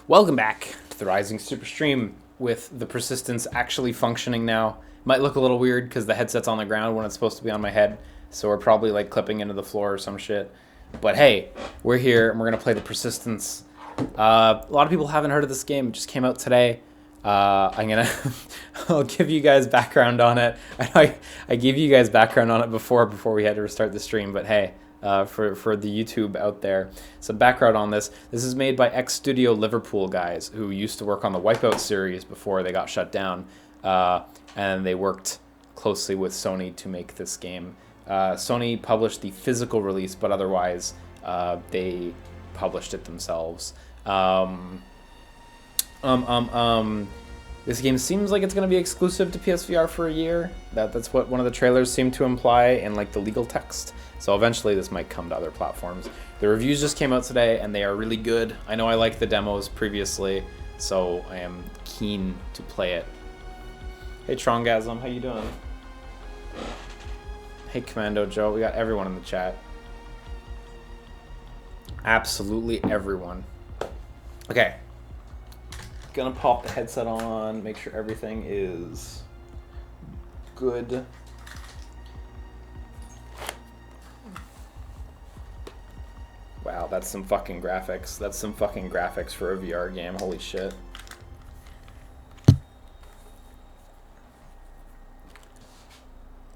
Welcome back to the Rising SUPERSTREAM with the Persistence actually functioning now. Might look a little weird because the headset's on the ground when it's supposed to be on my head, so we're probably like clipping into the floor or some shit. But hey, we're here and we're gonna play the Persistence. A lot of people haven't heard of this game. It just came out today. I'll give you guys background on it. I gave you guys background on it before we had to restart the stream, but hey. For the YouTube out there. Some background on this. This is made by X-Studio Liverpool guys who used to work on the WipEout series before they got shut down. And they worked closely with Sony to make this game. Sony published the physical release, but otherwise they published it themselves. This game seems like it's going to be exclusive to PSVR for a year. That's what one of the trailers seemed to imply in like the legal text. So eventually this might come to other platforms. The reviews just came out today and they are really good. I know I liked the demos previously, so I am keen to play it. Hey Trongasm, how you doing? Hey Commando Joe, we got everyone in the chat. Absolutely everyone. Okay. Gonna pop the headset on, make sure everything is good. Wow, that's some fucking graphics. That's some fucking graphics for a VR game. Holy shit.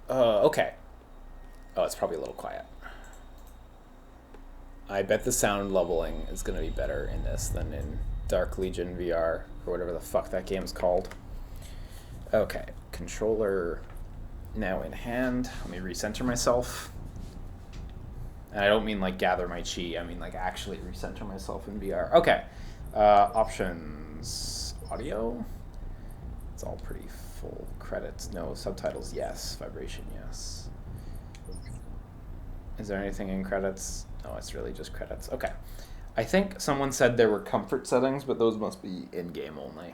Okay. Oh, it's probably a little quiet. I bet the sound leveling is going to be better in this than in Dark Legion VR, or whatever the fuck that game's called. Okay, controller now in hand. Let me recenter myself. And I don't mean like gather my chi, I mean like actually recenter myself in VR. Okay, options, audio. It's all pretty full. Credits, no. Subtitles, yes. Vibration, yes. Is there anything in credits? No, it's really just credits. Okay. I think someone said there were comfort settings, but those must be in-game only.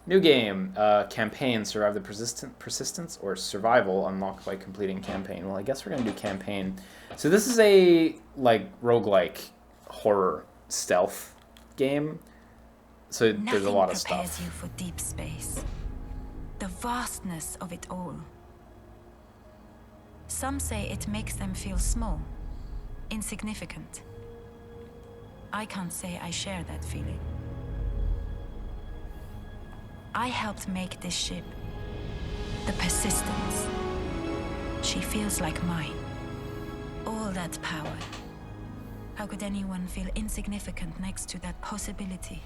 New game, campaign, survive the persistence, or survival, unlocked by completing campaign. Well, I guess we're gonna do campaign. So this is a like roguelike horror stealth game. So there's a lot of stuff. Nothing prepares you for deep space. The vastness of it all. Some say it makes them feel small, insignificant. I can't say I share that feeling. I helped make this ship, the Persistence. She feels like mine. All that power. How could anyone feel insignificant next to that possibility?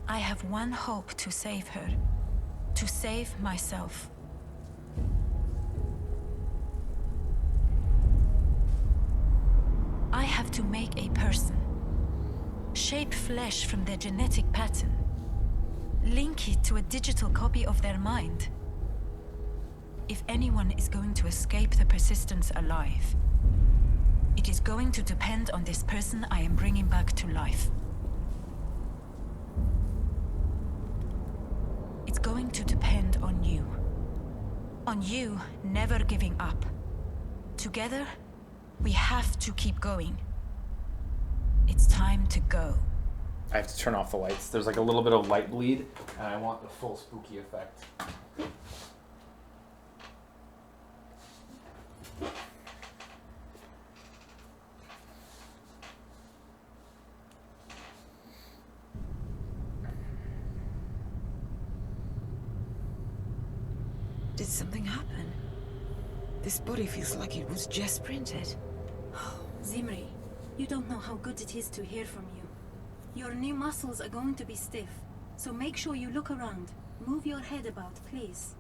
I have one hope to save her, to save myself. I have to make a person, shape flesh from their genetic pattern, link it to a digital copy of their mind. If anyone is going to escape the Persistence alive, it is going to depend on this person I am bringing back to life. It's going to depend on you. On you never giving up. Together, we have to keep going. It's time to go. I have to turn off the lights. There's like a little bit of light bleed, and I want the full spooky effect. Did something happen? This body feels like it was just printed. Zimri, you don't know how good it is to hear from you. Your new muscles are going to be stiff, so make sure you look around. Move your head about, please.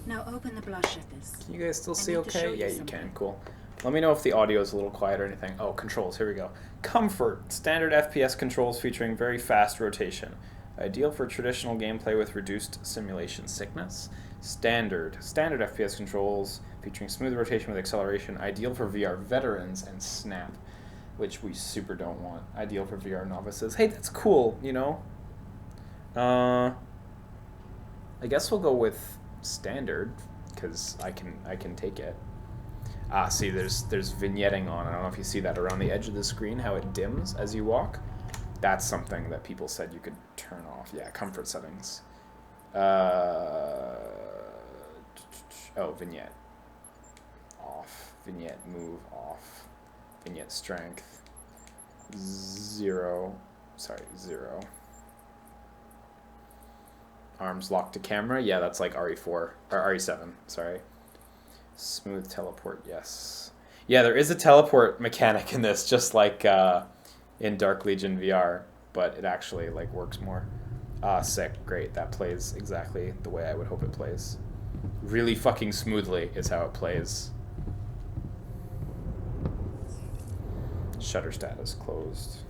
Now open the blast shutters. Can you guys still see okay? Yeah, you can. Cool. Let me know if the audio is a little quiet or anything. Oh, controls. Here we go. Comfort. Standard FPS controls featuring very fast rotation. Ideal for traditional gameplay with reduced simulation sickness. Standard FPS controls featuring smooth rotation with acceleration. Ideal for VR veterans and snap, which we super don't want. Ideal for VR novices. Hey, that's cool, you know? I guess we'll go with standard, because I can take it. Ah, see, there's vignetting on. I don't know if you see that around the edge of the screen, how it dims as you walk. That's something that people said you could turn off. Yeah, comfort settings. Oh, vignette. Off. Vignette move off. Vignette strength. 0. Sorry, 0. Arms locked to camera. Yeah, that's like RE4 or RE7. Sorry. Smooth teleport. Yes. Yeah, there is a teleport mechanic in this, just like in Dark Legion VR, but it actually like works more. Ah, sick. Great. That plays exactly the way I would hope it plays. Really fucking smoothly is how it plays. Shutter status closed.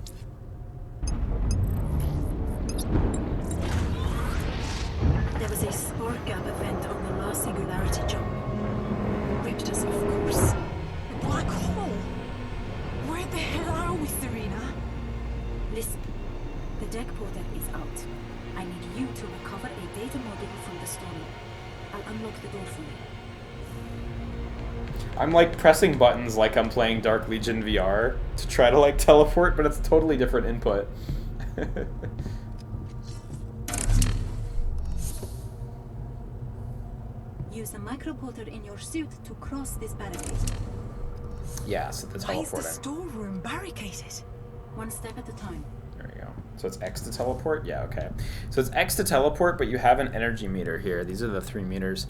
There was a spark gap event on the last singularity jump. Ripped us, of course. A black hole? Where the hell are we, Serena? Listen, the deck portal is out. I need you to recover a data module from the story. I'll unlock the door for you. I'm like pressing buttons like I'm playing Dark Legion VR to try to like teleport, but it's a totally different input. Use the microporter in your suit to cross this barricade. Yeah, so the Why is the teleporting. storeroom barricaded? One step at a time. There we go. So it's X to teleport? Yeah, okay. So it's X to teleport, but you have an energy meter here. These are the 3 meters.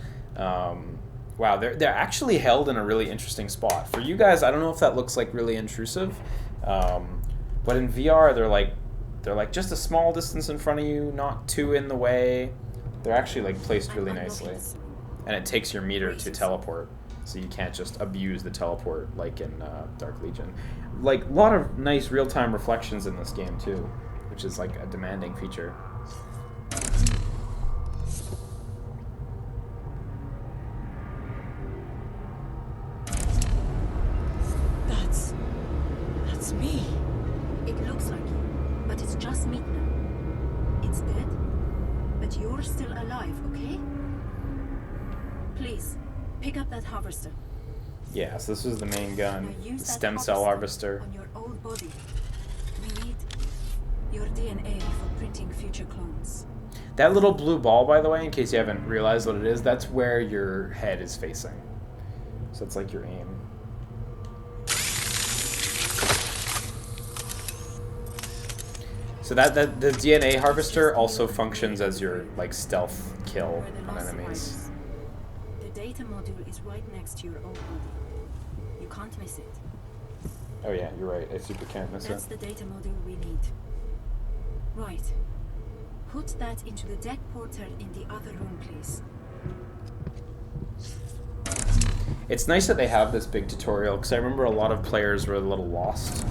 Wow, they're actually held in a really interesting spot. For you guys, I don't know if that looks like really intrusive, but in VR, they're like just a small distance in front of you, not too in the way. They're actually like placed really nicely. And it takes your meter to teleport, so you can't just abuse the teleport like in Dark Legion. Like, a lot of nice real-time reflections in this game, too, which is like a demanding feature. That's me. It looks like you, but it's just meat now. It's dead, but you're still alive, okay? Please, pick up that harvester. Yeah, so this was the main gun, Now use the that stem cell harvester. on your old body. We need your DNA for printing future clones. That little blue ball, by the way, in case you haven't realized what it is, that's where your head is facing. So it's like your aim. So that the DNA harvester also functions as your like stealth kill Where the on lost enemies. survivors. The data module is right next to your old body. You can't miss it. Oh yeah, you're right. I super can't miss it. That's the data module we need. Right. Put that into the deck portal in the other room, please. It's nice that they have this big tutorial, because I remember a lot of players were a little lost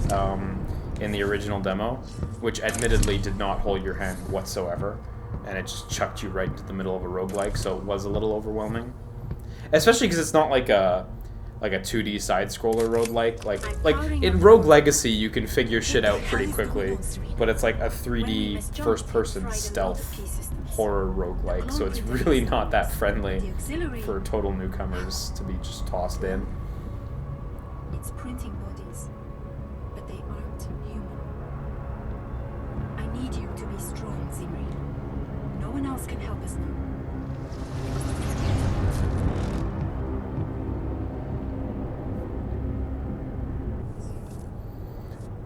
in the original demo, which admittedly did not hold your hand whatsoever, and it just chucked you right into the middle of a roguelike, so it was a little overwhelming. Especially because it's not like a 2D side-scroller roguelike. Like in Rogue Legacy, you can figure shit out pretty quickly, but it's like a 3D first-person stealth horror roguelike, so it's really not that friendly for total newcomers to be just tossed in. It's printing bodies, but they aren't human. I need you to be strong, Zimri. No one else can help us now.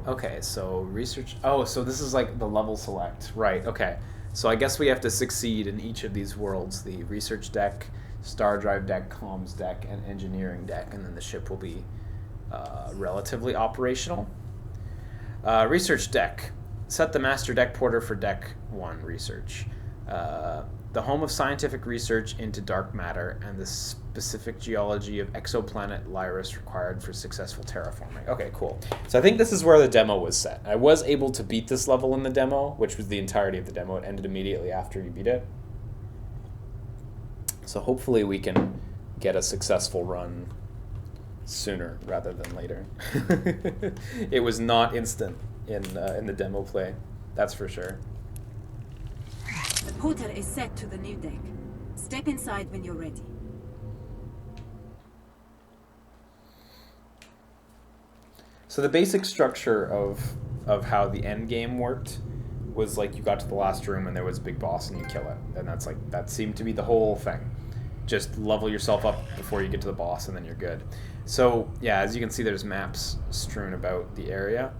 Okay, so research... Oh, so this is like the level select. Right, okay. So I guess we have to succeed in each of these worlds. The research deck, star drive deck, comms deck, and engineering deck. And then the ship will be relatively operational. Research deck. Set the master deck porter for deck 1 research. The home of scientific research into dark matter and the specific geology of exoplanet Lyris required for successful terraforming. Okay, cool. So I think this is where the demo was set. I was able to beat this level in the demo, which was the entirety of the demo. It ended immediately after you beat it. So hopefully we can get a successful run sooner rather than later. It was not instant in the demo play, that's for sure. The portal is set to the new deck. Step inside when you're ready. So the basic structure of how the end game worked was like you got to the last room and there was a big boss and you kill it. And that's like, that seemed to be the whole thing. Just level yourself up before you get to the boss and then you're good. So yeah, as you can see, there's maps strewn about the area.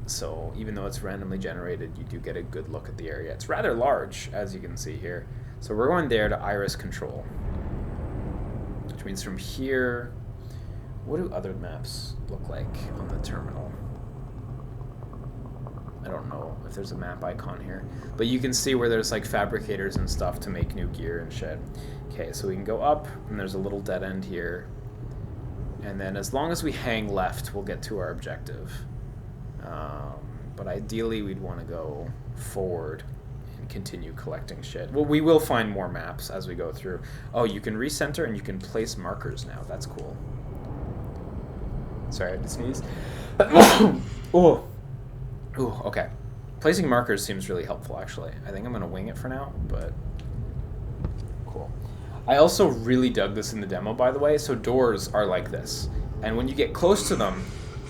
So even though it's randomly generated, you do get a good look at the area. It's rather large, as you can see here. So we're going there to iris control, which means from here, what do other maps look like on the terminal? I don't know if there's a map icon here, but you can see where there's like fabricators and stuff to make new gear and shit. Okay, so we can go up, and there's a little dead end here. And then as long as we hang left, we'll get to our objective. But ideally, we'd want to go forward and continue collecting shit. Well, we will find more maps as we go through. Oh, you can recenter and you can place markers now. That's cool. Sorry, I had to sneeze. Oh. Ooh, okay. Placing markers seems really helpful, actually. I think I'm going to wing it for now, but cool. I also really dug this in the demo, by the way. So doors are like this. And when you get close to them,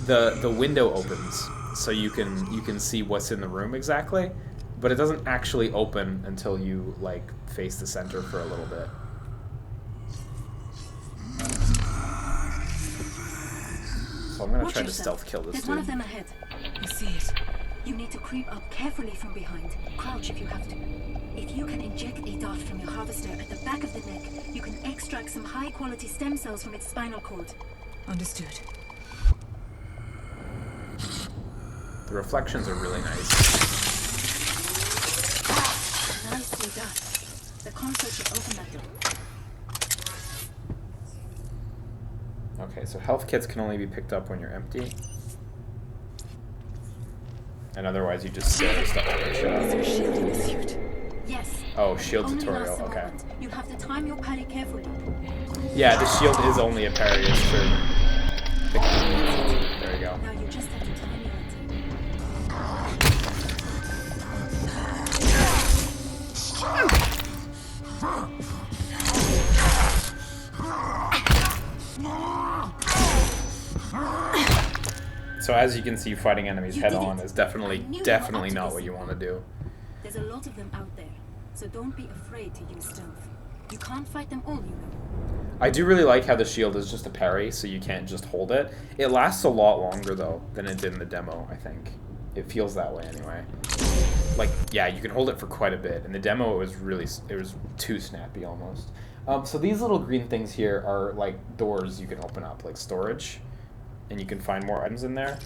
the window opens. So you can see what's in the room exactly. But it doesn't actually open until you, like, face the center for a little bit. So I'm going to try to stealth kill this There's dude. one of them ahead. I see it. You need to creep up carefully from behind. Crouch if you have to. If you can inject a dart from your harvester at the back of the neck, you can extract some high-quality stem cells from its spinal cord. Understood. The reflections are really nice. Nicely done. The console should open that door. Okay, so health kits can only be picked up when you're empty. And otherwise you just stare stuff at your shot. Is there a shield in the suit? Yes. Oh, shield Only tutorial, lasts a okay. moment. You have to time your parry carefully. Yeah, the shield is only a parry, it's true. There you go. Now you just have to time your attack. So as you can see, fighting enemies You head did on it. is I definitely knew you were up to not this. what you want to do. There's a lot of them out there, so don't be afraid to use stealth. You can't fight them all, you know. I do really like how the shield is just a parry, so you can't just hold it. It lasts a lot longer, though, than it did in the demo, I think. It feels that way, anyway. Like, yeah, you can hold it for quite a bit. In the demo, it was too snappy, almost. So these little green things here are, like, doors you can open up, like storage. And you can find more items in there.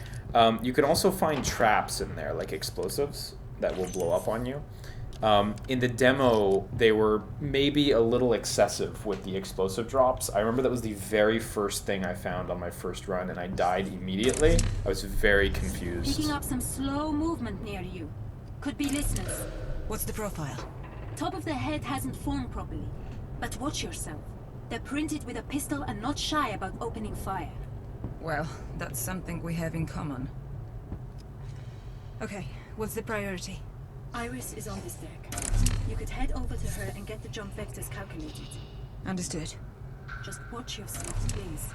You can also find traps in there, like explosives, that will blow up on you. In the demo, they were maybe a little excessive with the explosive drops. I remember that was the very first thing I found on my first run, and I died immediately. I was very confused. Picking up some slow movement near you. Could be listeners. What's the profile? Top of the head hasn't formed properly. But watch yourself. They're printed with a pistol and not shy about opening fire. Well, that's something we have in common. Okay, what's the priority? Iris is on this deck. You could head over to her and get the jump vectors calculated. Understood. Just watch yourself, please.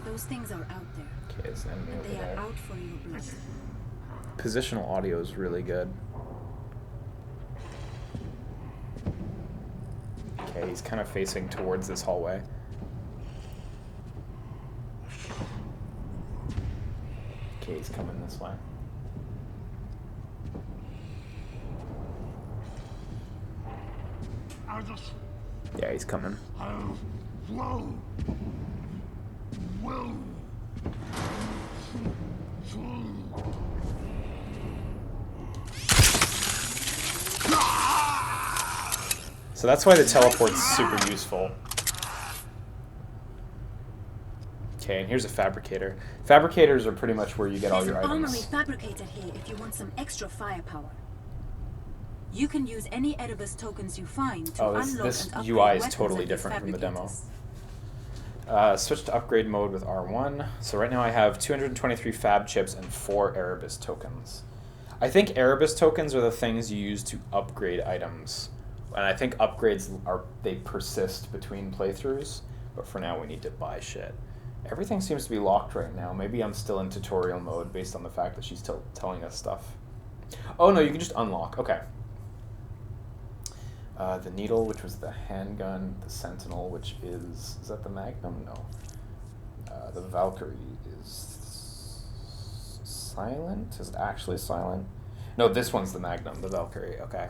Those things are out there. Okay, there's an enemy And over they are there. out for your blood. Positional audio is really good. Okay, he's kind of facing towards this hallway. Okay, he's coming this way. Yeah, he's coming. So that's why the teleport's super useful. Okay, and here's a fabricator. Fabricators are pretty much where you get all There's your an armory items. fabricator here if you want some extra firepower. You can use any Erebus tokens you find to Oh, unlock this and upgrade UI is weapons totally at these different from the demo. fabricators. Switch to upgrade mode with R1. So right now I have 223 fab chips and 4 Erebus tokens. I think Erebus tokens are the things you use to upgrade items And I think upgrades they persist between playthroughs, but for now we need to buy shit. Everything seems to be locked right now. Maybe I'm still in tutorial mode based on the fact that she's still telling us stuff. Oh no, you can just unlock. Okay. The needle, which was the handgun. The sentinel, which is that the magnum? No. The Valkyrie is silent. Is it actually silent? No, this one's the magnum. The Valkyrie. Okay.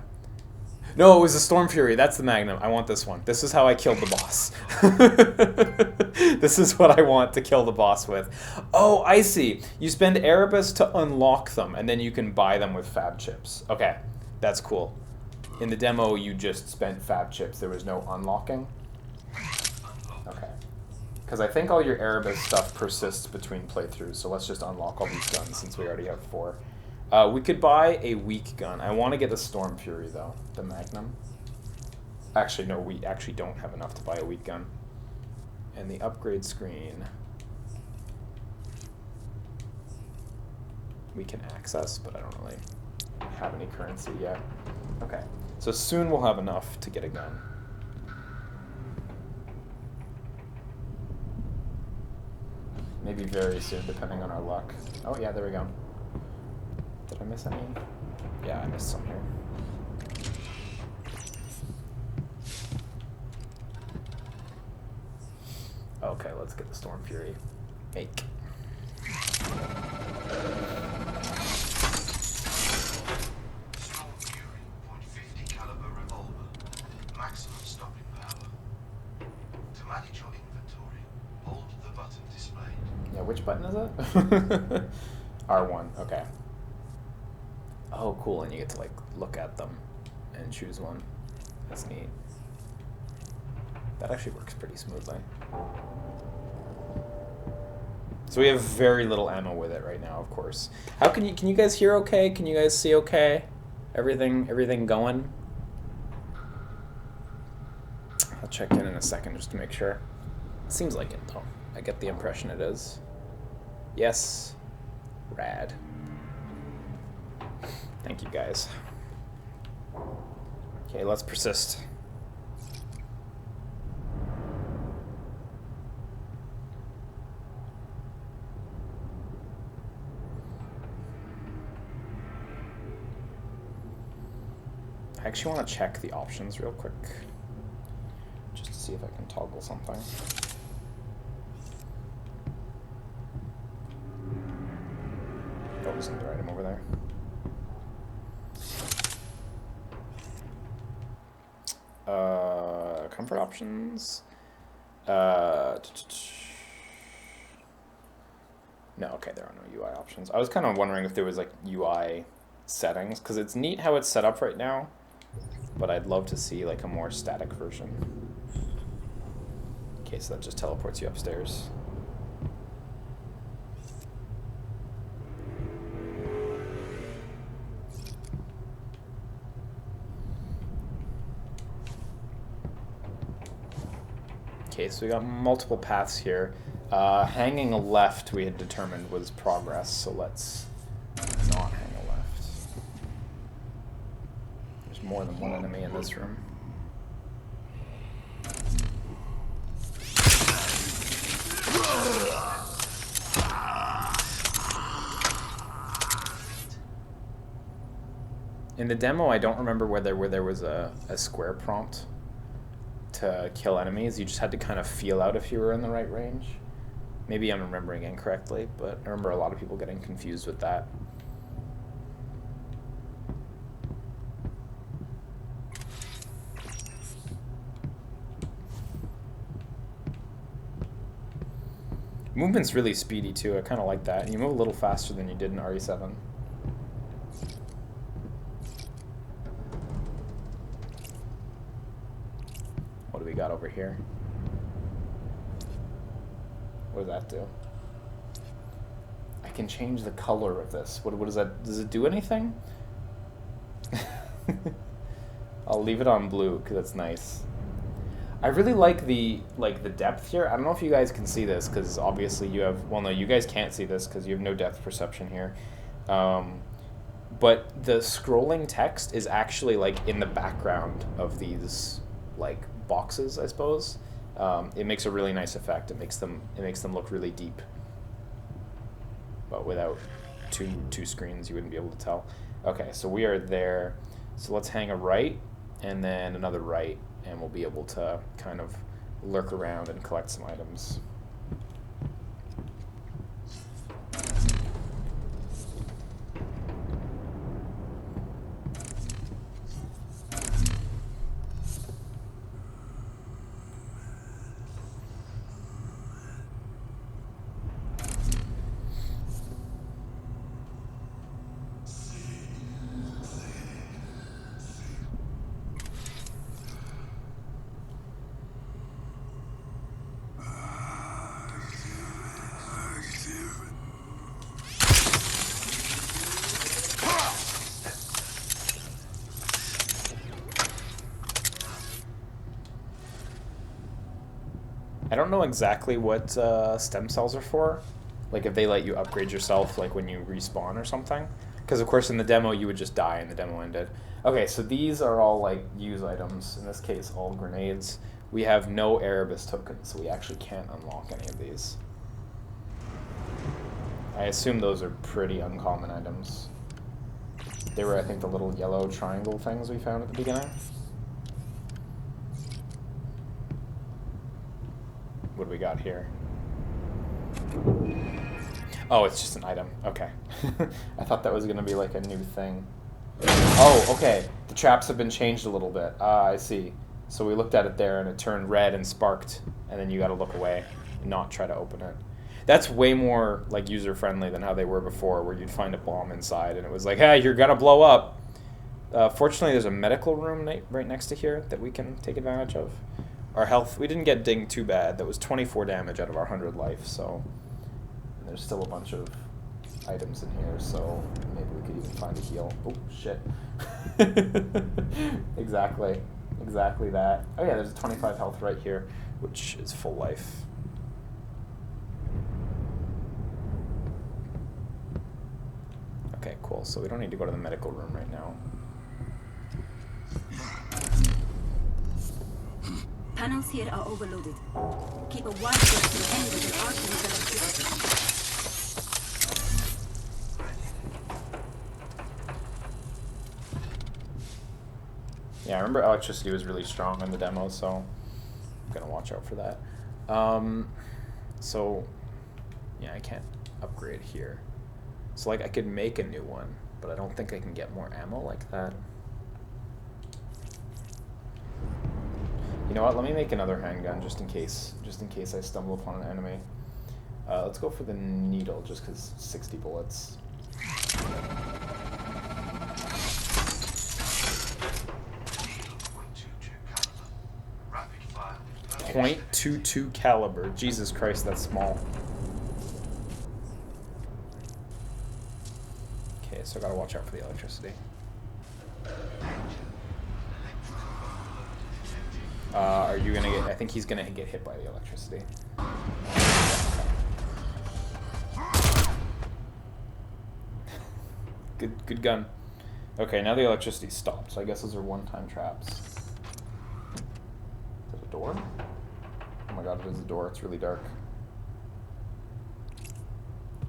No, it was the Storm Fury. That's the magnum. I want this one. This is how I killed the boss. This is what I want to kill the boss with. Oh, I see. You spend Erebus to unlock them, and then you can buy them with fab chips. Okay, that's cool. In the demo, you just spent fab chips. There was no unlocking. Okay. Because I think all your Erebus stuff persists between playthroughs, so let's just unlock all these guns since we already have 4. We could buy a weak gun. I want to get the Storm Fury, though. The Magnum. Actually, no, we actually don't have enough to buy a weak gun. And the upgrade screen we can access, but I don't really have any currency yet. Okay, so soon we'll have enough to get a gun. Maybe very soon, depending on our luck. Oh yeah, there we go. Did I miss any? Yeah, I missed some here. Okay, let's get the Storm Fury. Make. Storm Fury, .50 caliber revolver, maximum stopping power. To manage your inventory, hold the button displayed. Yeah, which button is it? R1, okay. Oh, cool, and you get to, like, look at them and choose one. That's neat. That actually works pretty smoothly. So we have very little ammo with it right now, of course. How can you guys hear okay? Can you guys see okay? Everything going? I'll check in a second just to make sure. Seems like it, though. I get the impression it is. Yes. Rad. Thank you, guys. Okay, let's persist. I actually want to check the options real quick, just to see if I can toggle something. Oh, there's another item over there. Comfort options. No, okay, there are no UI options. I was kind of wondering if there was like UI settings, because it's neat how it's set up right now, but I'd love to see like a more static version. Okay, so that just teleports you upstairs. Okay, so we got multiple paths here. Hanging left we had determined was progress, so let's not hang a left. There's more than one enemy in this room. In the demo, I don't remember whether there was a square prompt to kill enemies. You just had to kind of feel out if you were in the right range. Maybe I'm remembering incorrectly, but I remember a lot of people getting confused with that. Movement's really speedy too. I kind of like that. And you move a little faster than you did in RE7. What do we got over here? What does that do? I can change the color of this. What does that? Does it do anything? I'll leave it on blue because it's nice. I really like the depth here. I don't know if you guys can see this because obviously you have. Well, no, you guys can't see this because you have no depth perception here. but the scrolling text is actually like in the background of these like boxes, I suppose. It makes a really nice effect. It makes them look really deep. But without two screens, you wouldn't be able to tell. Okay, so we are there. So let's hang a right and then another right, and we'll be able to kind of lurk around and collect some items. I don't know exactly what stem cells are for, like if they let you upgrade yourself like when you respawn or something, because of course in the demo you would just die and the demo ended. Okay, so these are all like use items, in this case all grenades. We have no Erebus tokens, so we actually can't unlock any of these. I assume those are pretty uncommon items. They were, I think, the little yellow triangle things we found at the beginning. What do we got here? Oh, it's just an item. Okay. I thought that was going to be like a new thing. Oh, okay. The traps have been changed a little bit. Ah, I see. So we looked at it there and it turned red and sparked, and then you got to look away and not try to open it. That's way more like user-friendly than how they were before, where you'd find a bomb inside and it was like, hey, you're going to blow up. Fortunately, there's a medical room right next to here that we can take advantage of. Our health, we didn't get dinged too bad. That was 24 damage out of our 100 life, so... And there's still a bunch of items in here, so maybe we could even find a heal. Oh, shit. Exactly. Exactly that. Oh yeah, there's a 25 health right here, which is full life. Okay, cool. So we don't need to go to the medical room right now. Panels here are overloaded. Keep a wide berth to the end with an arc with electricity. Yeah, I remember electricity was really strong in the demo, so I'm gonna watch out for that. So, yeah, I can't upgrade here. So, like, I could make a new one, but I don't think I can get more ammo like that. You know what? Let me make another handgun just in case I stumble upon an enemy. Let's go for the needle, just because 60 bullets. .22 caliber. Jesus Christ, that's small. Okay, so I gotta watch out for the electricity. Are you gonna get... I think he's gonna get hit by the electricity. Good gun. Okay, now the electricity stopped, so I guess those are one-time traps. Is that a door? Oh my god, it is a door. It's really dark.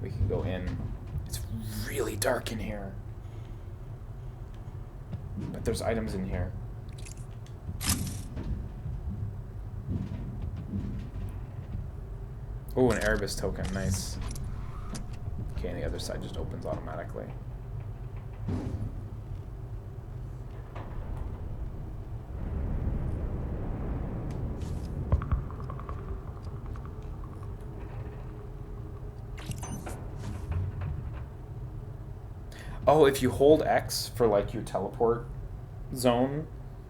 We can go in. It's really dark in here. But there's items in here. Oh, an Erebus token. Nice. Okay, and the other side just opens automatically. Oh, if you hold X for like your teleport zone,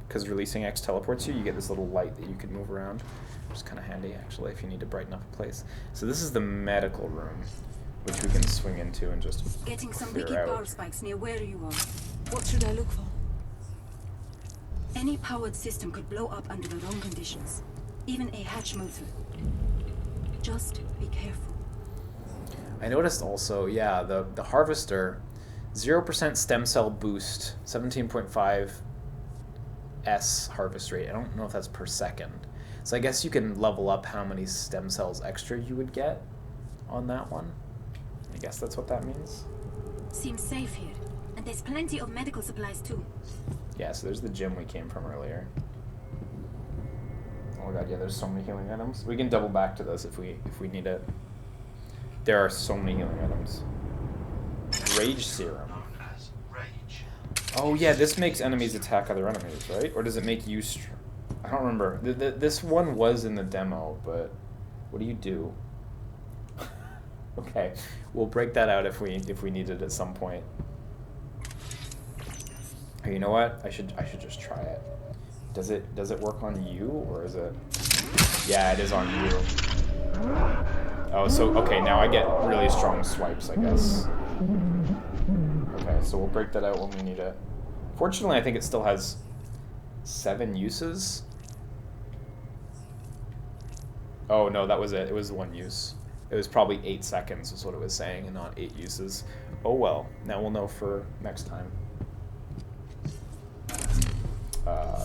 because releasing X teleports you, you get this little light that you can move around. Which is kind of handy, actually, if you need to brighten up a place. So this is the medical room, which we can swing into and just Getting some clear leaky out. power spikes near where you are. What should I look for? Any powered system could blow up under the wrong conditions. Even a hatch motor. Just be careful. I noticed also, yeah, the harvester, 0% stem cell boost, 17.5 S harvest rate. I don't know if that's per second. So I guess you can level up how many stem cells extra you would get on that one. I guess that's what that means. Seems safe here, and there's plenty of medical supplies too. Yeah, so there's the gym we came from earlier. Oh my god, yeah, there's so many healing items. We can double back to this if we need it. There are so many healing items. Rage serum. known as rage. Oh yeah, this makes enemies attack other enemies, right? Or does it make you... I don't remember. This one was in the demo, but what do you do? Okay, we'll break that out if we need it at some point. Hey, you know what? I should just try it. Does it work on you, or is it? Yeah, it is on you. Oh, so okay, now I get really strong swipes, I guess. Okay, so we'll break that out when we need it. Fortunately, I think it still has 7 uses. Oh no, that was it. It was 1 use. It was probably 8 seconds is what it was saying, and not 8 uses. Oh well, now we'll know for next time.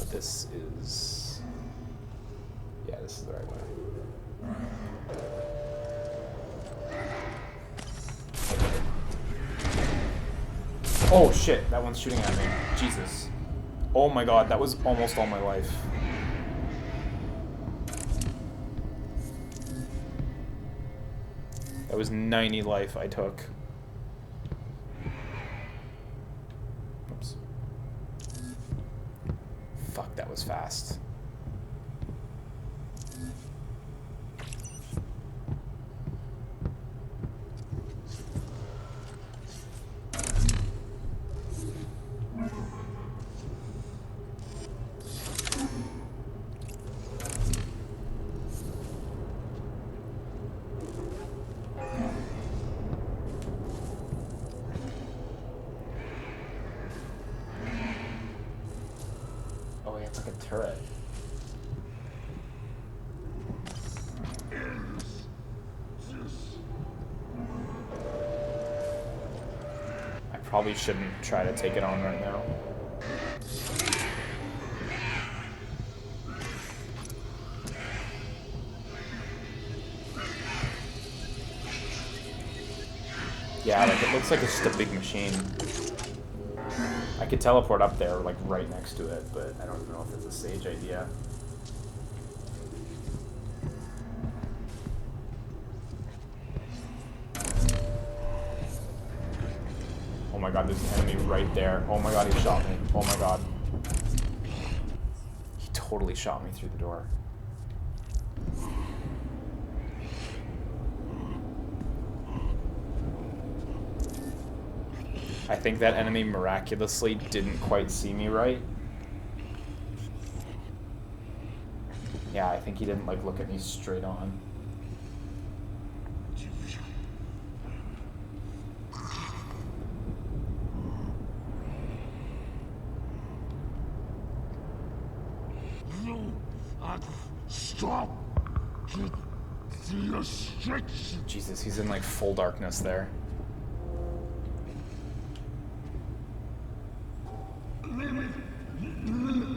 This is... Yeah, this is the right way. Oh shit, that one's shooting at me. Jesus. Oh my god, that was almost all my life. That was 90 life I took. Oops. Fuck, that was fast. Turret. I probably shouldn't try to take it on right now. Yeah, like it looks like it's just a big machine. I could teleport up there, like, right next to it, but I don't know if it's a sage idea. Oh my god, there's an enemy right there. Oh my god, he shot me. Oh my god. He totally shot me through the door. I think that enemy miraculously didn't quite see me right. Yeah, I think he didn't like look at me straight on. Stop the restriction. Jesus, he's in like full darkness there.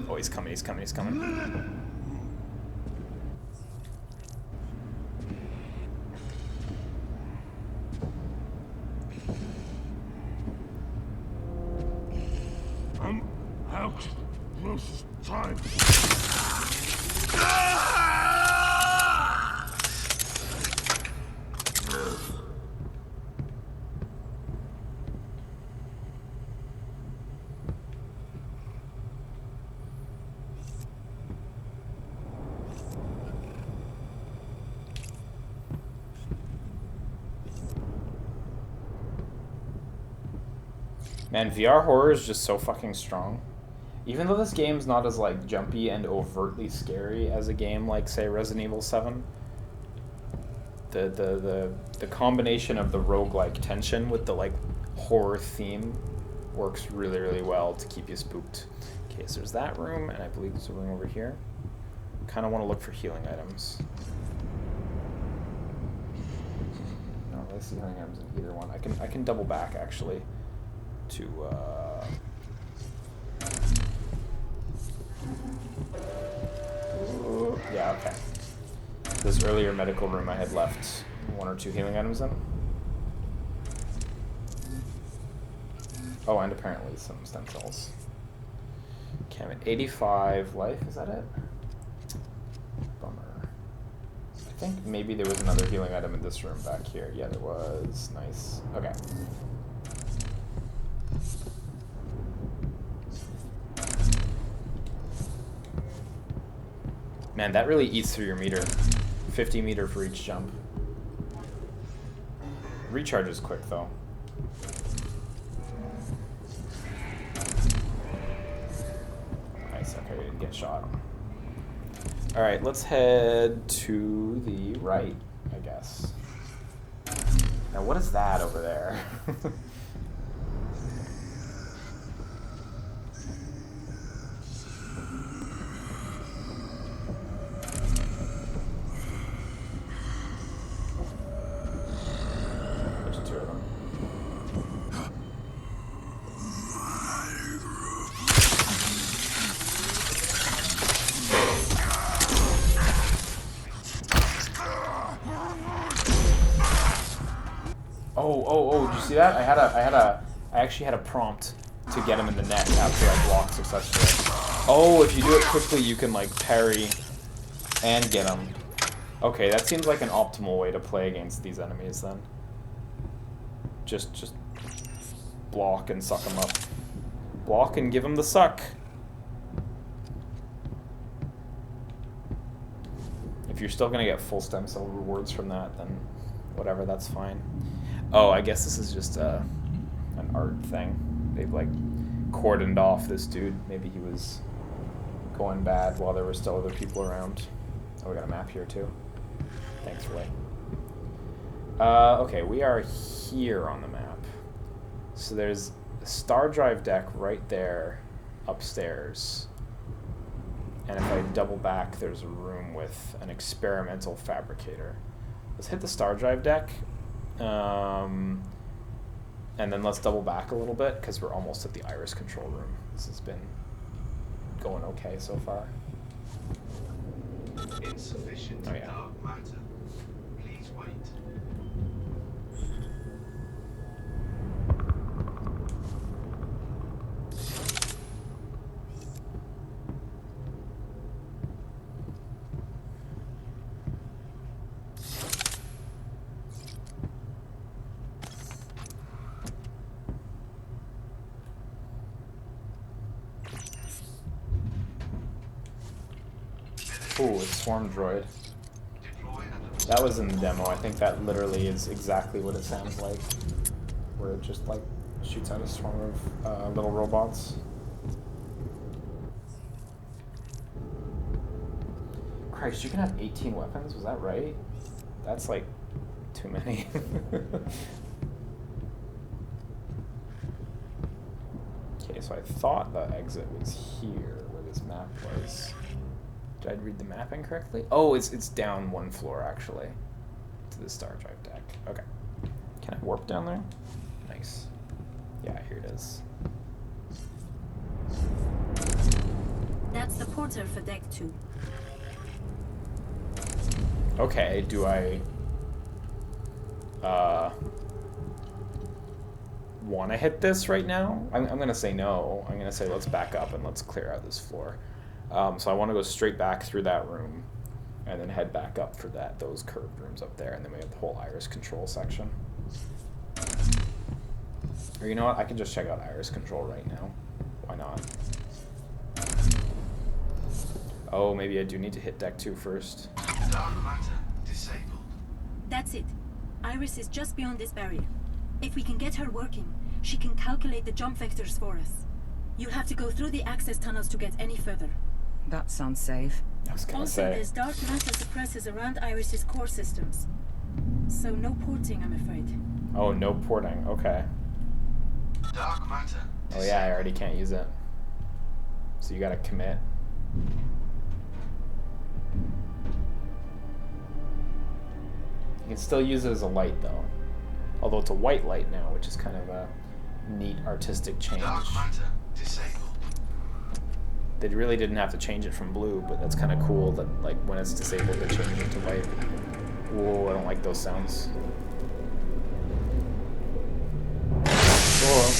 Oh, he's coming, he's coming, he's coming. I'm out. Closest time. Man, VR horror is just so fucking strong. Even though this game's not as like jumpy and overtly scary as a game like, say, Resident Evil 7, the combination of the roguelike tension with the like horror theme works really, really well to keep you spooked. Okay, so there's that room, and I believe there's a room over here. Kind of want to look for healing items. No, I see healing items in either one. I can double back actually to ooh, yeah, okay. This earlier medical room I had left 1 or 2 healing items in. Oh, and apparently some stem cells. Okay, I'm at 85 life, is that it? Bummer. I think maybe there was another healing item in this room back here. Yeah, there was. Nice. Okay. Man, that really eats through your meter. 50 meter for each jump. Recharge is quick, though. Nice, okay, we didn't get shot. Alright, let's head to the right, I guess. Now, what is that over there? There's 2 of them. Oh, did you see that? I actually had a prompt to get him in the neck after I blocked successfully. Oh, if you do it quickly, you can, like, parry and get him. Okay, that seems like an optimal way to play against these enemies, then. Just block and suck them up. Block and give him the suck. If you're still gonna get full stem cell rewards from that, then whatever, that's fine. Oh, I guess this is just an art thing. They've, like, cordoned off this dude. Maybe he was going bad while there were still other people around. Oh, we got a map here, too. Thanks, Ray. Okay, we are here on the map. So there's a star drive deck right there upstairs. And if I double back, there's a room with an experimental fabricator. Let's hit the star drive deck. And then let's double back a little bit, because we're almost at the iris control room. This has been going okay so far. Insufficient Oh, yeah. dark matter. Please wait. Ooh, it's Swarm Droid. Deploy and That was in the demo. I think that literally is exactly what it sounds like. Where it just, like, shoots out a swarm of little robots. Christ, you can have 18 weapons? Was that right? That's, like, too many. Okay, so I thought the exit was here, where this map was. Did I read the map incorrectly? Oh, it's down 1 floor, actually, to the star drive deck. Okay. Can I warp down there? Nice. Yeah, here it is. That's the portal for deck 2. Okay, do I want to hit this right now? I'm going to say no. I'm going to say let's back up and let's clear out this floor. So I want to go straight back through that room and then head back up for those curved rooms up there, and then we have the whole iris control section. Or you know what? I can just check out iris control right now. Why not? Oh, maybe I do need to hit deck 2 first. dark matter disabled. That's it. Iris is just beyond this barrier. If we can get her working, she can calculate the jump vectors for us. You'll have to go through the access tunnels to get any further. That sounds safe. I was gonna Also, say. there's dark matter suppressors around Iris's core systems. So no porting, I'm afraid. Oh, no porting. Okay. Dark matter. Oh yeah, I already can't use it. So you gotta commit. You can still use it as a light though. Although it's a white light now, which is kind of neat artistic change. Dark matter disabled. They really didn't have to change it from blue, but that's kind of cool that like when it's disabled they change it to white. Whoa, I don't like those sounds. Oh.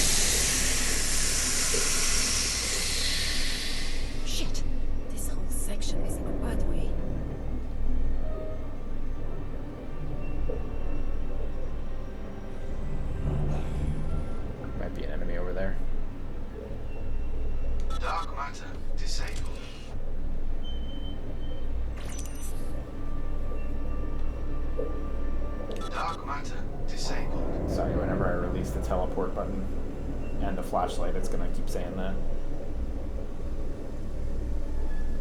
Shit! This whole section is in a bad way. Might be an enemy over there. Dark matter disabled. Dark matter disabled. Sorry, whenever I release the teleport button and the flashlight, it's gonna keep saying that.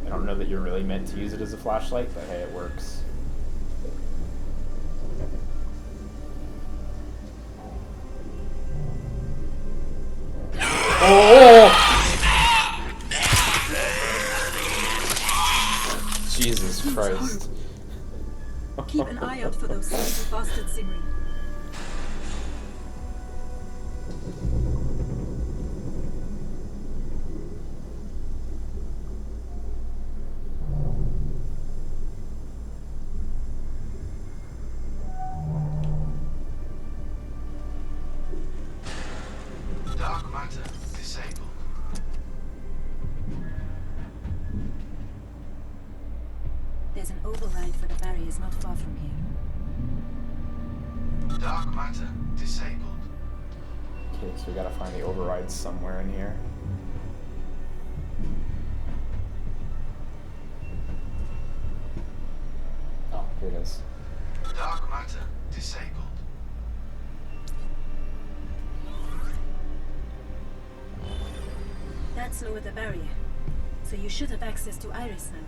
I don't know that you're really meant to use it as a flashlight, but hey, it works. Oh! Jesus Christ. Keep an eye out for those sneaky bastards, Zimri. Dark matter disabled. There's an override for the barriers not far from here. Dark matter disabled. Okay, so we gotta find the overrides somewhere in here. Oh, here it is. Dark matter disabled. That's lowered the barrier, so you should have access to Iris now.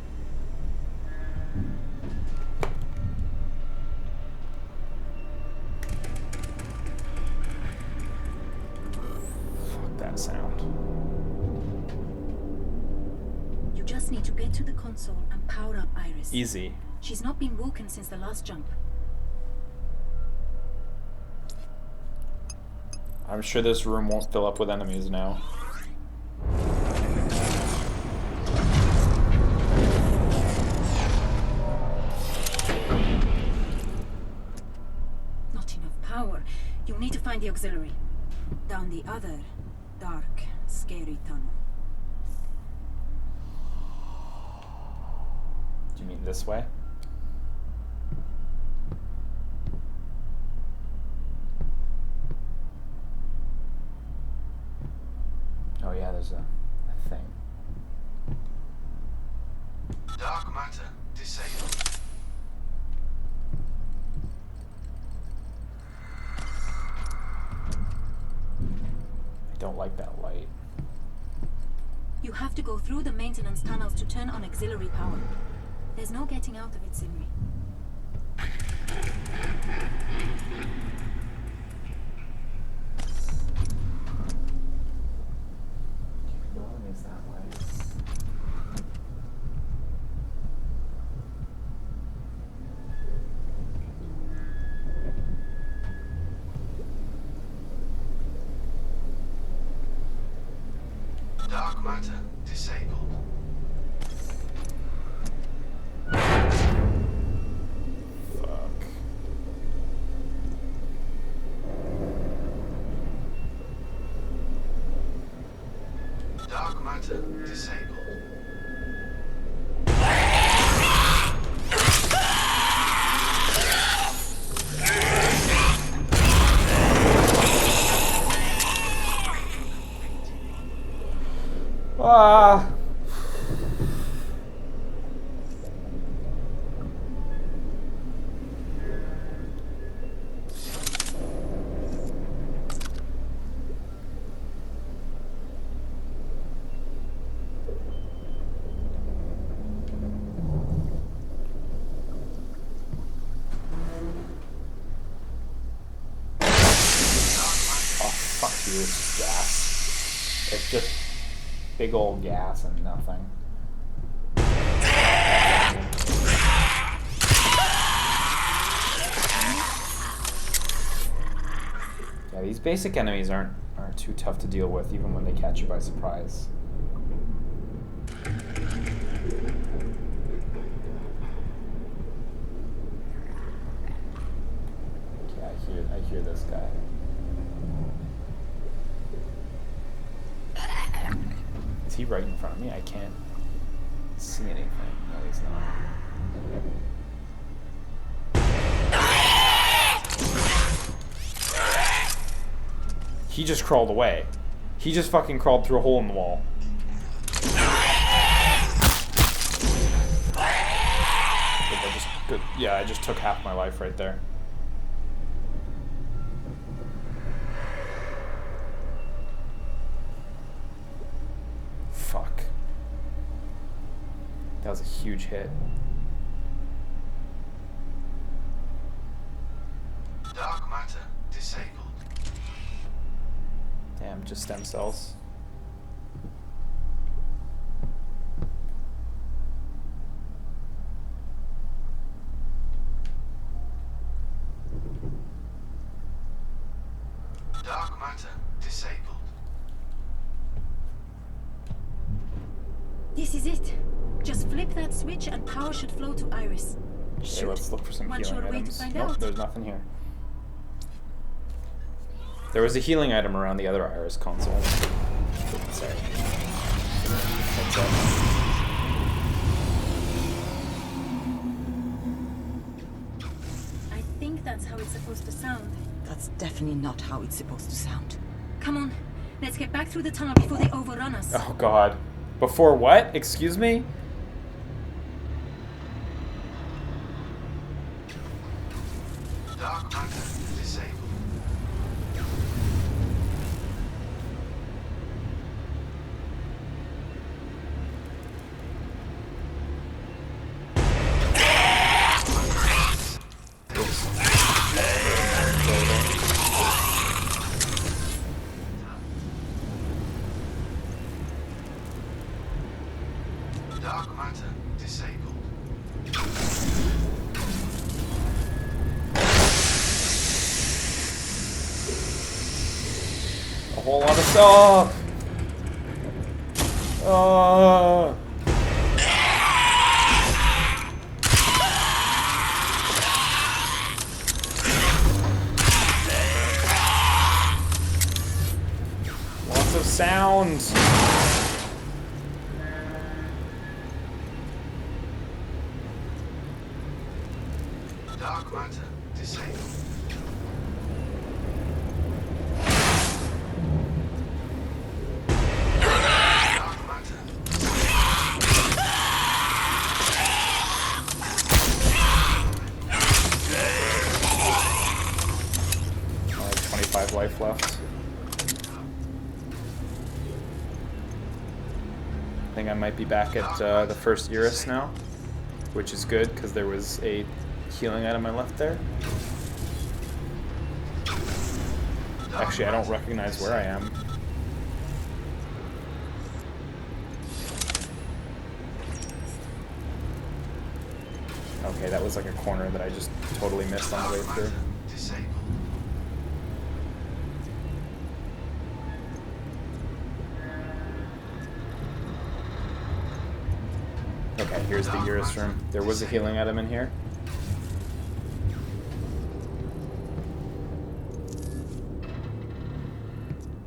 Fuck that sound. You just need to get to the console and power up Iris. Easy. She's not been woken since the last jump. I'm sure this room won't fill up with enemies now. Not enough power. You need to find the auxiliary. Down the other dark, scary tunnel. Do you mean this way? Oh yeah, there's a thing. Dark matter disabled. I don't like that light. You have to go through the maintenance tunnels to turn on auxiliary power. There's no getting out of it, Zimri. The one is that way. Dark matter disabled. Fuck. Dark matter disabled. Ah. Oh, fuck you, it's just gas. It's just big old gas and nothing. Yeah, these basic enemies aren't aren't too tough to deal with, even when they catch you by surprise. Okay, I hear this guy. Is he right in front of me? I can't see anything. No, he's not. He just crawled away. He just fucking crawled through a hole in the wall. Yeah, I just took half my life right there. Fuck. That was a huge hit. Dark matter disabled. Damn, just stem cells. Dark matter disabled. This is it. Just flip that switch and power should flow to Iris. Okay, let's look for some One healing sure way to items. find Nope, out. there's nothing here. There was a healing item around the other Iris console. Sorry. That's it. I think that's how it's supposed to sound. That's definitely not how it's supposed to sound. Come on, let's get back through the tunnel before they overrun us. Oh god. Before what? Excuse me? Dark matter disabled. Dark matter disabled. A whole lot of stuff! Oh! Lots of sound! Dark matter disabled. Dark matter. 25 life left. I think I might be back at the first Iris now, which is good because there was a healing item I left there. Actually, I don't recognize where I am. Okay, that was like a corner that I just totally missed on the way through. Disabled. Okay, here's the Iris room. There was a healing item in here.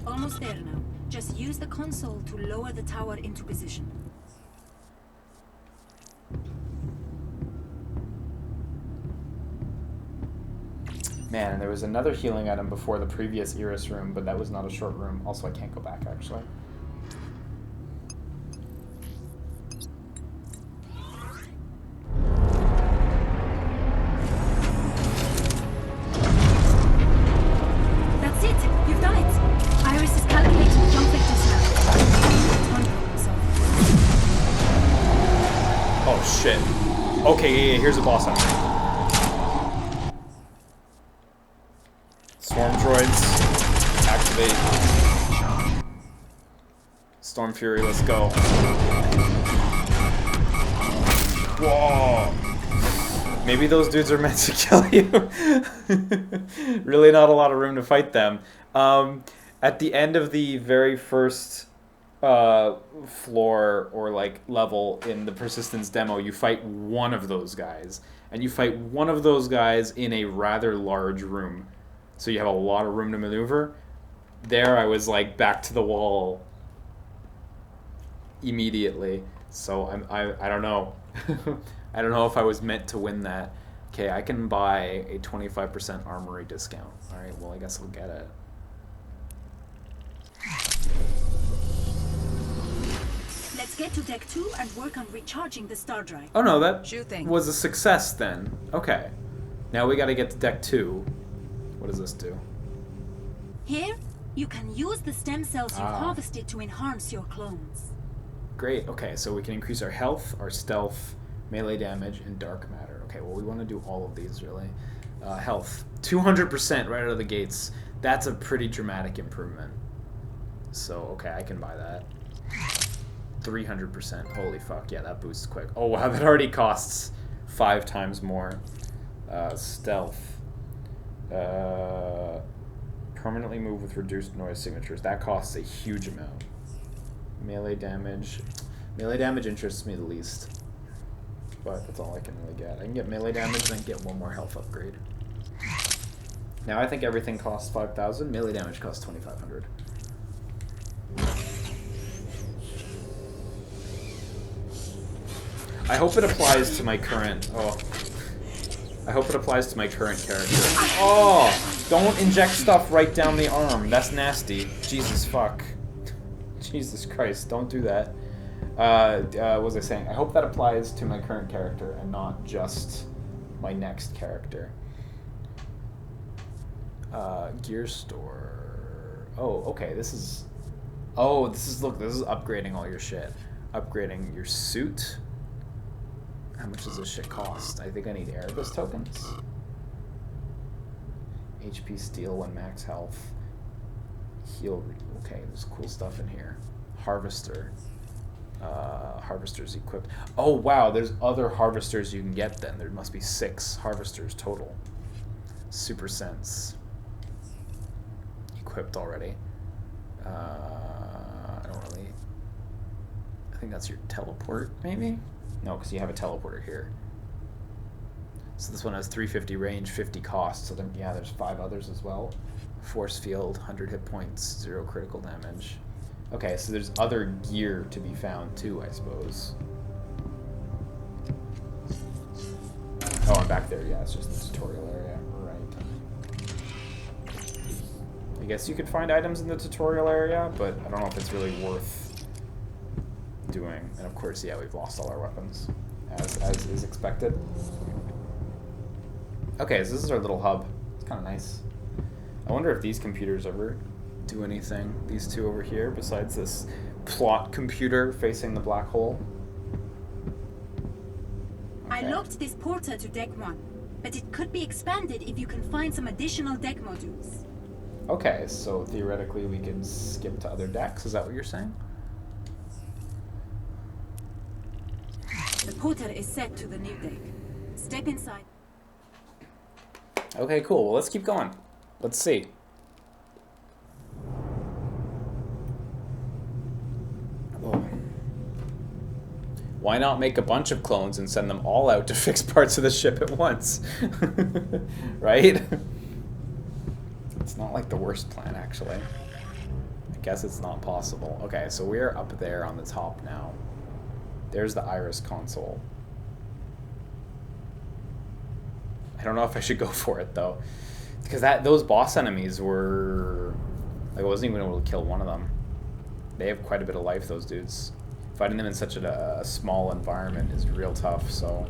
Almost there now. Just use the console to lower the tower into position. Man, and there was another healing item before the previous Iris room, but that was not a short room. Also, I can't go back, actually. That's it! You've done it! Iris is calculating the jump vectors now. One problem solved. Oh, shit. Okay, yeah, here's a boss enemy. Swarm droids. Activate. Storm Fury, let's go. Whoa! Maybe those dudes are meant to kill you. Really not a lot of room to fight them. At the end of the very first floor or like level in the Persistence demo, you fight one of those guys, and you fight one of those guys in a rather large room, so you have a lot of room to maneuver. There, I was like back to the wall immediately. So I don't know. I don't know if I was meant to win that. Okay, I can buy a 25% armory discount. All right, well I guess I'll get it. Let's get to deck 2 and work on recharging the star drive. Oh no, that Sure thing. was a success then. Okay. Now we got to get to deck 2. What does this do? Here, you can use the stem cells you've Ah. harvested to enhance your clones. Great. Okay, so we can increase our health, our stealth, melee damage, and dark matter. Okay, well we want to do all of these really. Health, 200% right out of the gates. That's a pretty dramatic improvement. So okay, I can buy that. 300%. Holy fuck, yeah, that boosts quick. Oh wow, that already costs 5 times more. Stealth. Permanently move with reduced noise signatures. That costs a huge amount. Melee damage. Melee damage interests me the least. But that's all I can really get. I can get melee damage and then get one more health upgrade. Now I think everything costs 5,000. Melee damage costs 2,500. I hope it applies to my current... Oh. I hope it applies to my current character. Oh! Don't inject stuff right down the arm. That's nasty. Jesus fuck. Jesus Christ, don't do that. What was I saying? I hope that applies to my current character and not just my next character. Gear store. Oh, okay, this is... Oh, look, this is upgrading all your shit. Upgrading your suit. How much does this shit cost? I think I need Erebus tokens. HP steel and max health. Heal. Okay, there's cool stuff in here. Harvester. Harvester's equipped. Oh wow, there's other harvesters you can get then. There must be 6 harvesters total. Super sense. Equipped already. I don't really... I think that's your teleport, maybe? No, because you have a teleporter here. So this one has 350 range, 50 cost. So then, yeah, there's 5 others as well. Force field, 100 hit points, 0 critical damage. Okay, so there's other gear to be found too, I suppose. Oh, I'm back there. Yeah, it's just the tutorial area. Right. I guess you could find items in the tutorial area, but I don't know if it's really worth doing. And of course, yeah, we've lost all our weapons, as is expected. Okay, so this is our little hub. It's kind of nice. I wonder if these computers ever do anything, these two over here, besides this plot computer facing the black hole. I Okay. locked this portal to deck 1, but it could be expanded if you can find some additional deck modules. Okay, so theoretically we could skip to other decks, is that what you're saying? The portal is set to the new deck. Step inside. Okay, cool. Well, let's keep going. Let's see. Oh. Why not make a bunch of clones and send them all out to fix parts of the ship at once? Right? It's not like the worst plan, actually. I guess it's not possible. Okay, so we're up there on the top now. There's the Iris console. I don't know if I should go for it, though. Because those boss enemies were... Like, I wasn't even able to kill one of them. They have quite a bit of life, those dudes. Fighting them in such a small environment is real tough, so...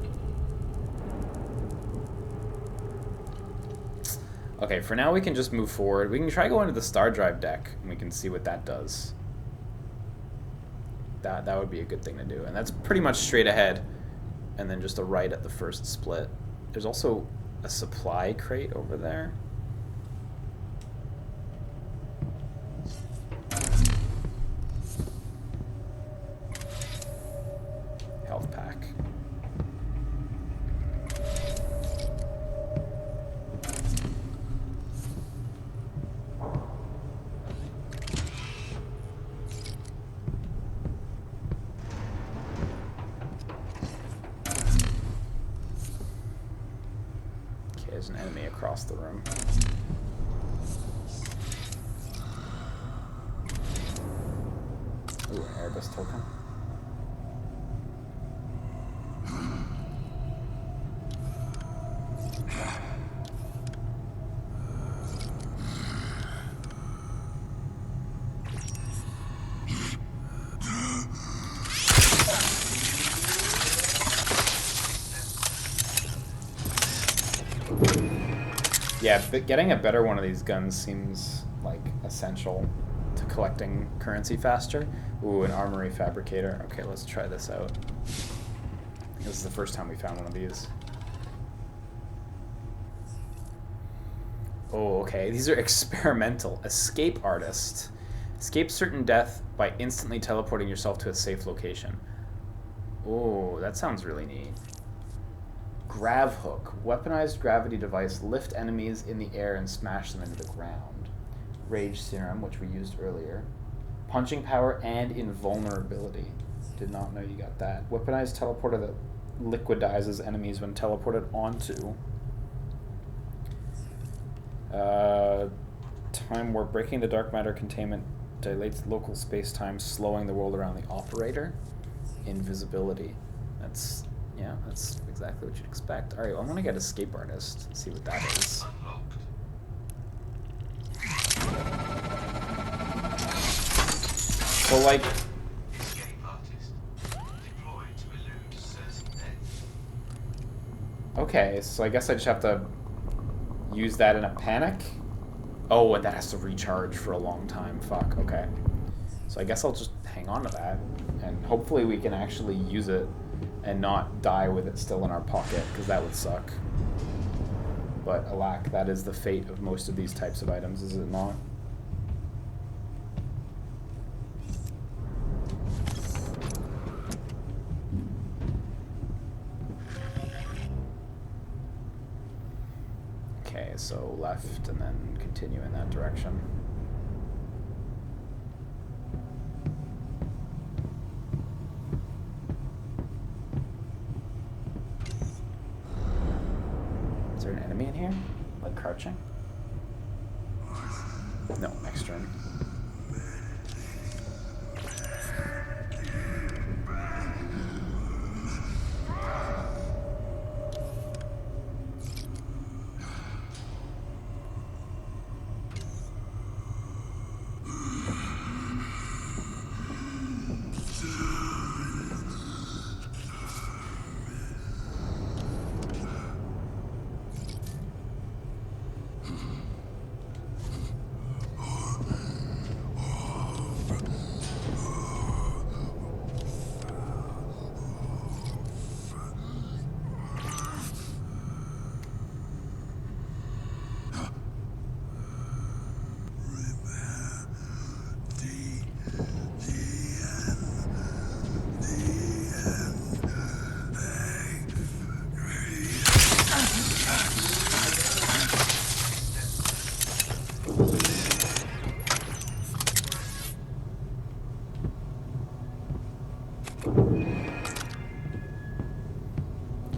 Okay, for now we can just move forward. We can try going to the Star Drive deck, and we can see what that does. That would be a good thing to do. And that's pretty much straight ahead, and then just a right at the first split. There's also a supply crate over there. Health pack. across the room. Ooh, an Airbus token. Yeah, but getting a better one of these guns seems like essential to collecting currency faster. Ooh, an armory fabricator. Okay, let's try this out. This is the first time we found one of these. Oh, okay. These are experimental. Escape artist. Escape certain death by instantly teleporting yourself to a safe location. Oh, that sounds really neat. Grav hook. Weaponized gravity device. Lift enemies in the air and smash them into the ground. Rage serum, which we used earlier. Punching power and invulnerability. Did not know you got that. Weaponized teleporter that liquidizes enemies when teleported onto. Time warp. Breaking the dark matter containment dilates local space-time, slowing the world around the operator. Invisibility. That's exactly what you'd expect. Alright, well, I'm gonna get Escape Artist. See what that is. So, like... Okay, so I guess I just have to use that in a panic? Oh, and that has to recharge for a long time. Fuck, okay. So I guess I'll just hang on to that, and hopefully we can actually use it and not die with it still in our pocket, because that would suck. But alack, that is the fate of most of these types of items, is it not? Okay, so left and then continue in that direction. Is there an enemy in here? Like crouching? No, next turn.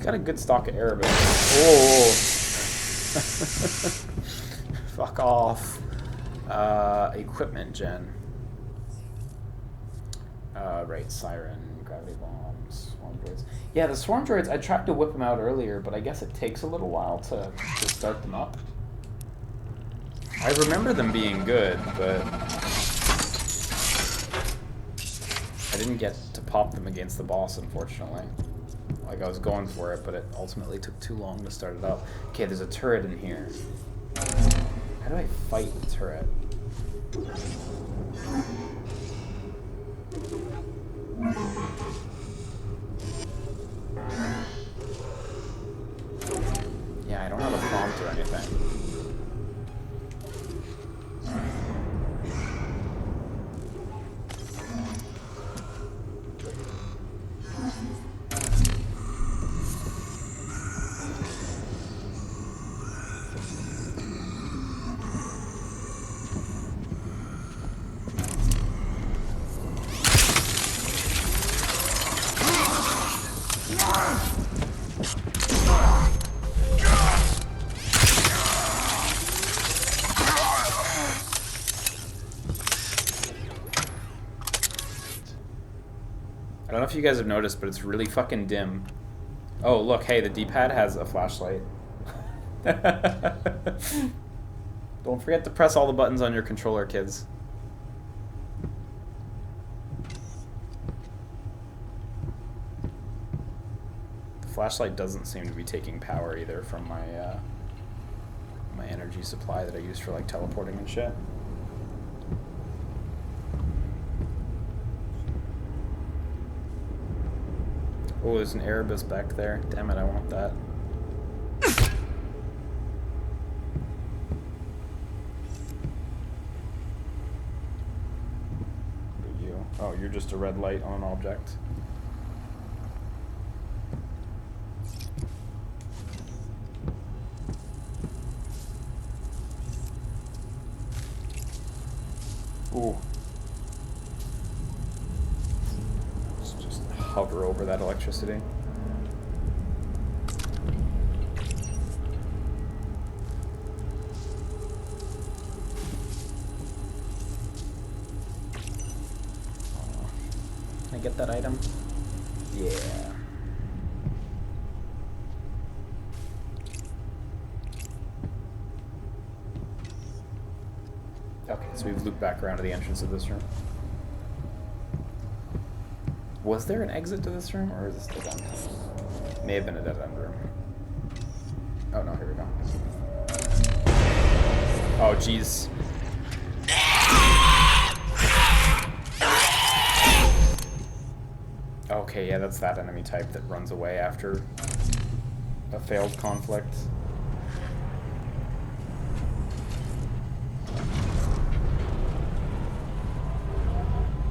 Got a good stock of Arabic. Oh! Fuck off. Equipment gen. Right, siren, gravity bombs, swarm droids. Yeah, the swarm droids, I tried to whip them out earlier, but I guess it takes a little while to start them up. I remember them being good, but I didn't get to pop them against the boss, unfortunately. Like, I was going for it, but it ultimately took too long to start it up. Okay, there's a turret in here. How do I fight the turret? Yeah, I don't have a prompt or anything. I don't know if you guys have noticed, but it's really fucking dim. Oh, look, hey, the D-pad has a flashlight. Don't forget to press all the buttons on your controller, kids. The flashlight doesn't seem to be taking power either from my my energy supply that I use for like teleporting and shit. Oh, there's an Erebus back there. Damn it, I want that. You. Oh, you're just a red light on an object. Ooh. Let's just hover over that electricity. Can I get that item? Yeah. Okay, so we've looped back around to the entrance of this room. Was there an exit to this room, or is this still dead end? May have been a dead end room. Oh no, here we go. Oh jeez. Okay, yeah, that's that enemy type that runs away after a failed conflict.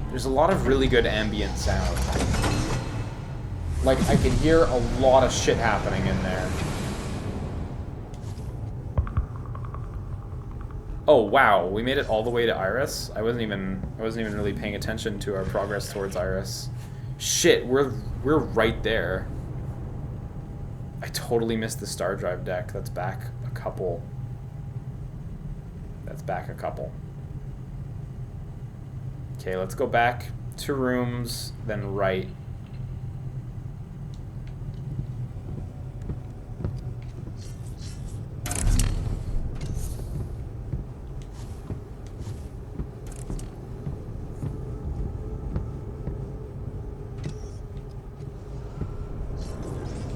There's a lot of really good ambient sound. Like, I can hear a lot of shit happening in there. Oh wow, we made it all the way to Iris? I wasn't even really paying attention to our progress towards Iris. Shit, we're right there. I totally missed the Star Drive deck. That's back a couple. That's back a couple. Okay, let's go back to rooms, then right.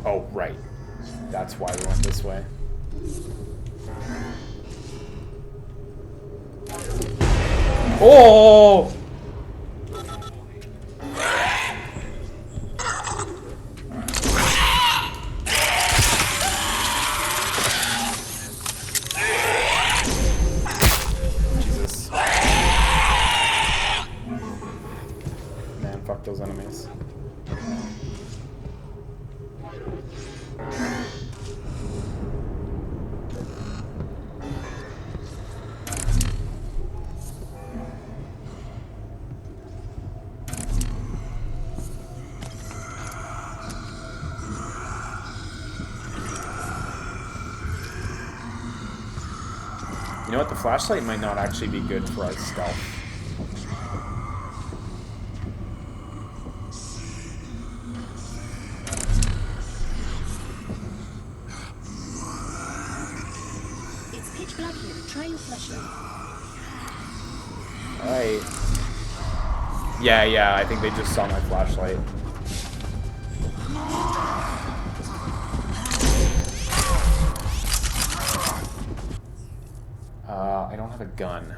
Oh, right. That's why we went this way. Oh! Jesus. Man, fuck those enemies. You know what? The flashlight might not actually be good for our stealth. It's pitch black here. Try your flashlight. Alright. Yeah, I think they just saw my flashlight. I don't have a gun.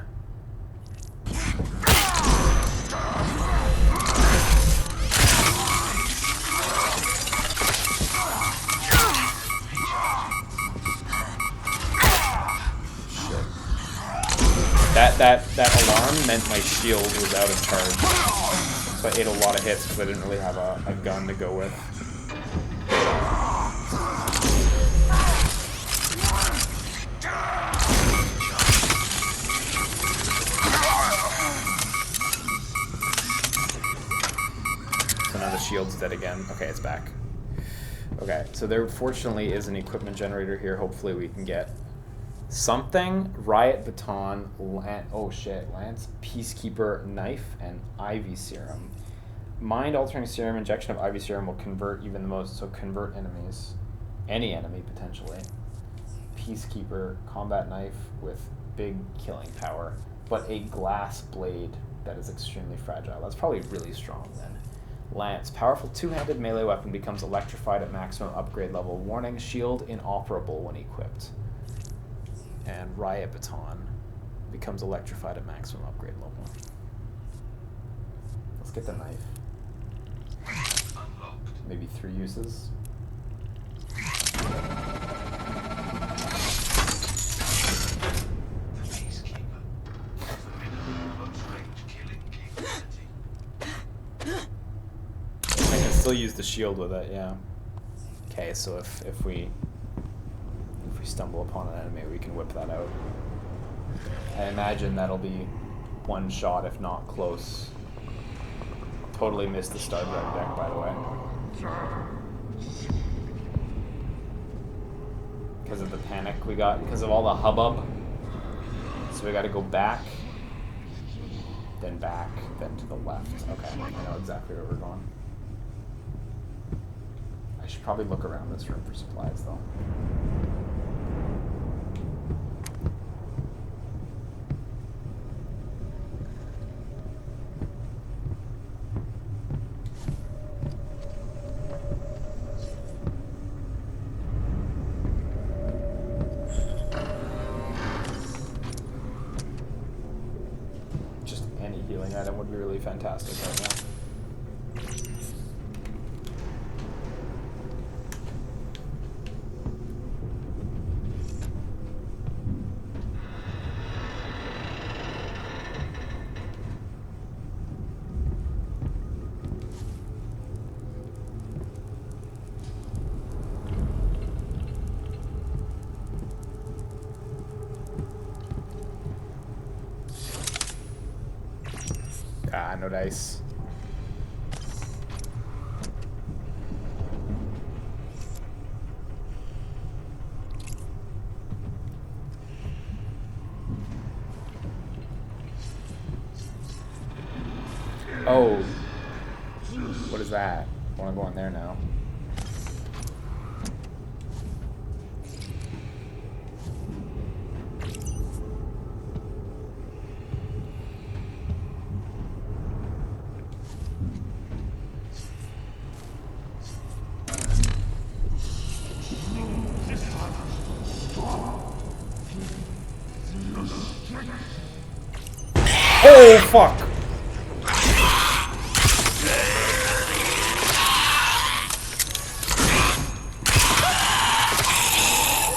That alarm meant my shield was out of charge. So I ate a lot of hits because I didn't really have a gun to go with. So now the shield's dead again. Okay, it's back. Okay, so there fortunately is an equipment generator here. Hopefully we can get something. Riot Baton, oh shit, Lance, Peacekeeper Knife, and Ivy Serum. Mind-altering serum, injection of IV serum will convert even the most, so convert enemies. Any enemy, potentially. Peacekeeper, combat knife with big killing power, but a glass blade that is extremely fragile. That's probably really strong then. Lance, powerful two-handed melee weapon becomes electrified at maximum upgrade level. Warning, shield inoperable when equipped. And riot baton becomes electrified at maximum upgrade level. Let's get the knife. Maybe 3 uses. Still use the shield with it, yeah. Okay, so if we stumble upon an enemy, we can whip that out. I imagine that'll be one shot, if not close. Totally missed the Star Drive deck, by the way. Because of the panic we got, because of all the hubbub. So we gotta go back, then to the left. Okay, I know exactly where we're going. I should probably look around this room for supplies, though. Just any healing item would be really fantastic right now. Ah, no dice. Oh. What is that? I want to go in there now. Oh, fuck!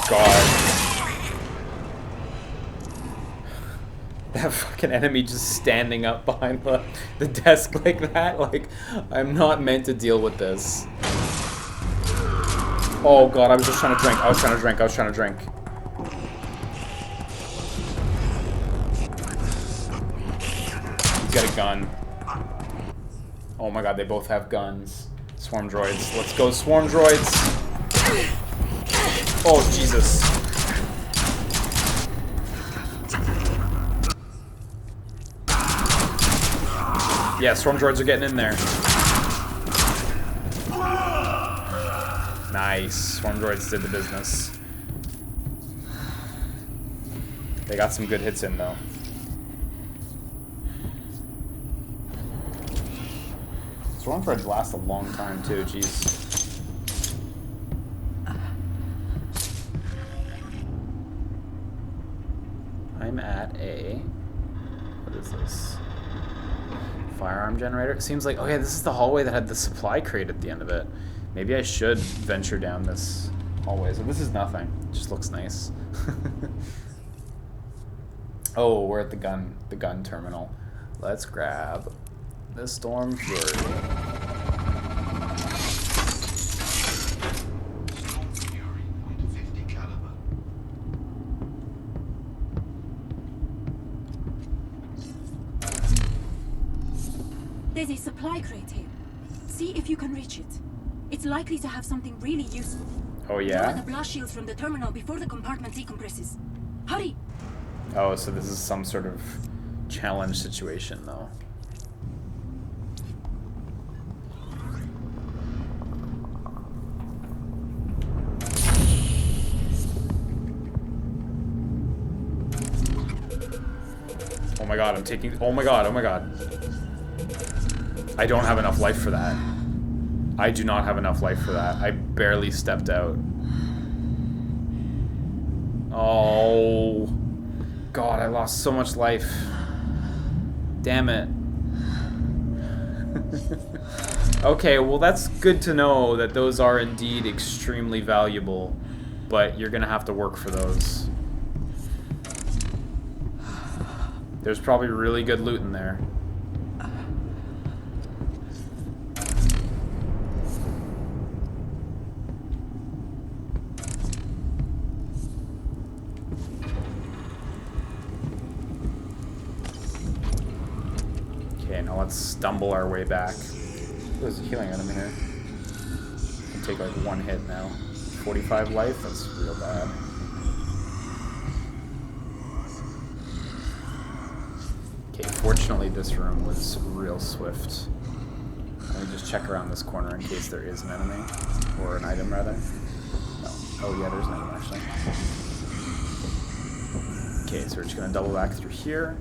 God. That fucking enemy just standing up behind the desk like that, like, I'm not meant to deal with this. Oh god, I was just trying to drink, I was trying to drink. He's got a gun. Oh my god, they both have guns. Swarm droids. Let's go, swarm droids! Oh, Jesus. Yeah, swarm droids are getting in there. Nice. Swarm droids did the business. They got some good hits in, though. Swarm droids last a long time, too. Jeez. I'm at a... What is this? Firearm generator? It seems like... Okay, this is the hallway that had the supply crate at the end of it. Maybe I should venture down this hallway. So this is nothing. It just looks nice. Oh, we're at the gun terminal. Let's grab the Storm Fury. There's a supply crate here. See if you can reach it. It's likely to have something really useful. Oh, yeah? Lower the blast shields from the terminal before the compartment decompresses. Hurry! Oh, so this is some sort of challenge situation, though. my god, I'm taking... Oh my god, oh my god. I don't have enough life for that. I do not have enough life for that. I barely stepped out. Oh. God, I lost so much life. Damn it. Okay, well that's good to know that those are indeed extremely valuable, but you're gonna have to work for those. There's probably really good loot in there. Okay, now let's stumble our way back. There's a healing item here. Can take like one hit now. 45 life, that's real bad. Okay, fortunately this room was real swift. Let me just check around this corner in case there is an enemy. Or an item, rather. No. Oh yeah, there's an item actually. Okay, so we're just gonna double back through here.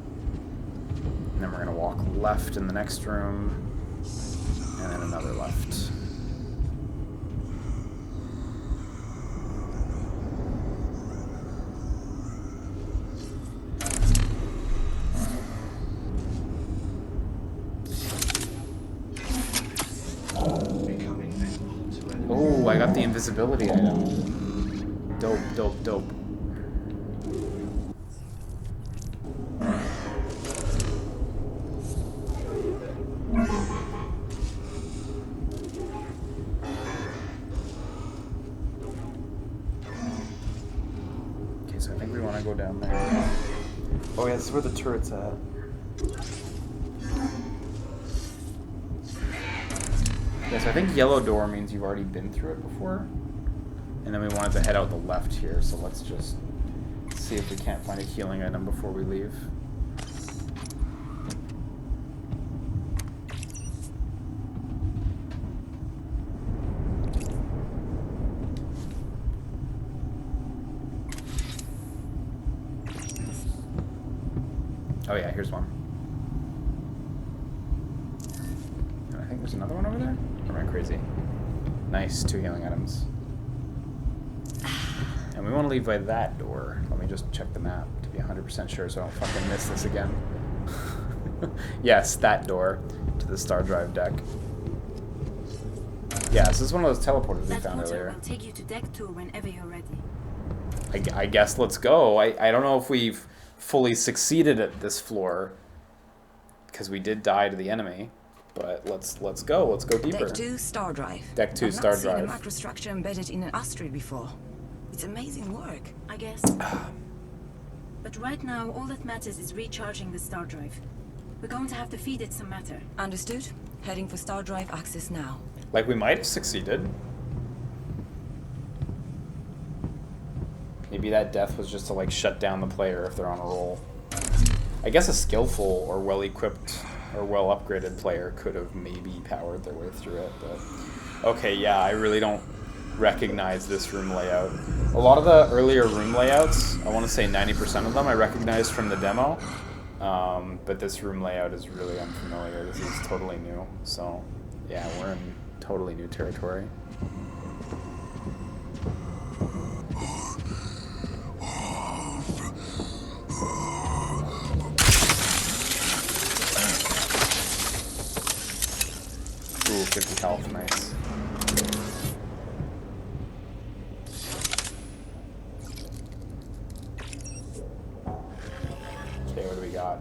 And then we're gonna walk left in the next room. And then another left. Oh, I got the invisibility item. Dope, dope, dope. Okay, so I think we want to go down there. Oh yeah, this is where the turret's at. Yeah, so I think yellow door means you've already been through it before. And then we wanted to head out the left here, so let's just see if we can't find a healing item before we leave. Oh yeah, here's one. And I think there's another one over there? Or am I crazy? Nice, 2 healing items. And we want to leave by that door. Let me just check the map to be 100% sure so I don't fucking miss this again. Yes, that door to the star drive deck. Yeah, this is one of those teleporters we That found portal earlier. will take you to deck 2 whenever you're ready. I guess let's go. I don't know if we've fully succeeded at this floor because we did die to the enemy, but let's go. Let's go deeper. Deck 2 star drive. Deck 2 star I've not drive. seen a macrostructure embedded in an asteroid before. It's amazing work. I guess. But right now, all that matters is recharging the star drive. We're going to have to feed it some matter. Understood. Heading for star drive access now. Like we might have succeeded. Maybe that death was just to like shut down the player if they're on a roll. I guess a skillful or well-equipped or well-upgraded player could have maybe powered their way through it, but... Okay, yeah, I really don't recognize this room layout. A lot of the earlier room layouts, I want to say 90% of them I recognized from the demo, but this room layout is really unfamiliar. This is totally new, so yeah, we're in totally new territory. Ooh, 50 health, nice. Okay, what do we got?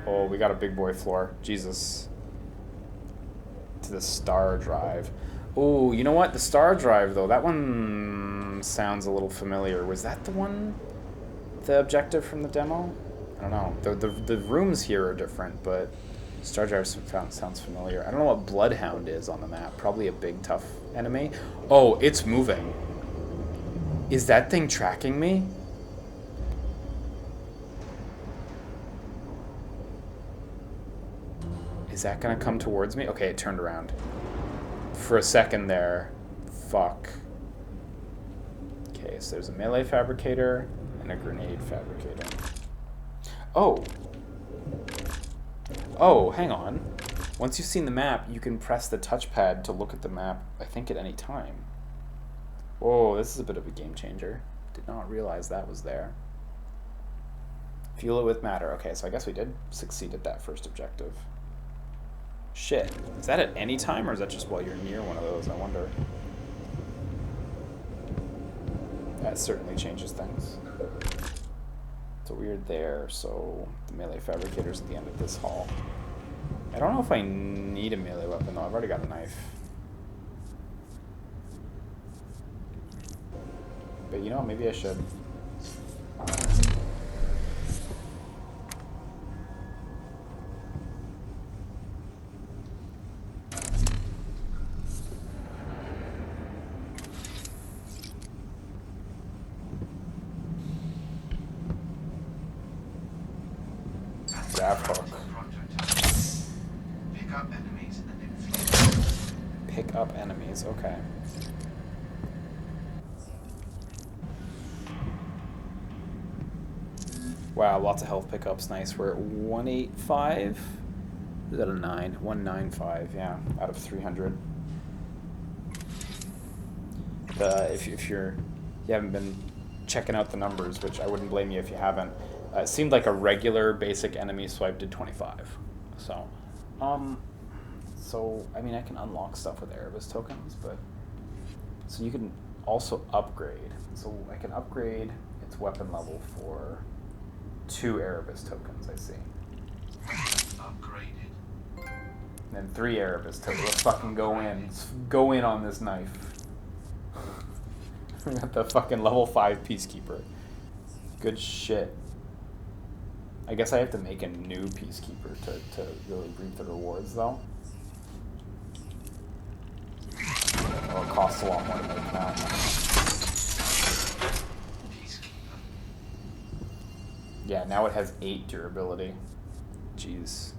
Oh, we got a big boy floor. Jesus. To the star drive. Oh, you know what? The star drive, though, that one sounds a little familiar. Was that the one, the objective from the demo? I don't know. The rooms here are different, but star drive sounds familiar. I don't know what Bloodhound is on the map. Probably a big, tough enemy. Oh, it's moving. Is that thing tracking me? Is that gonna come towards me? Okay, it turned around. For a second there. Fuck. Okay, so there's a melee fabricator and a grenade fabricator. Oh! Oh, hang on. Once you've seen the map, you can press the touchpad to look at the map, I think, at any time. Whoa, this is a bit of a game changer. Did not realize that was there. Fuel it with matter. Okay, so I guess we did succeed at that first objective. Shit. Is that at any time, or is that just while you're near one of those? I wonder. That certainly changes things. So weird there, so the melee fabricator's at the end of this hall. I don't know if I need a melee weapon though, I've already got a knife. But you know, maybe I should. Grab hook. Pick up enemies and inflict. Pick up enemies, okay. Wow, lots of health pickups, nice. We're at 185. Is that a 9? 195, yeah, out of 300. If you haven't been checking out the numbers, which I wouldn't blame you if you haven't, it seemed like a regular basic enemy swipe did 25. So, I mean, I can unlock stuff with Erebus tokens, but so you can also upgrade. So I can upgrade its weapon level for 2 Erebus tokens, I see. Upgraded. And then 3 Erebus tokens. Let's fucking go in. Let's go in on this knife. We got the fucking level 5 Peacekeeper. Good shit. I guess I have to make a new Peacekeeper to really reap the rewards, though. Oh, it costs a lot more to make now. Yeah, now it has 8 durability. Jeez.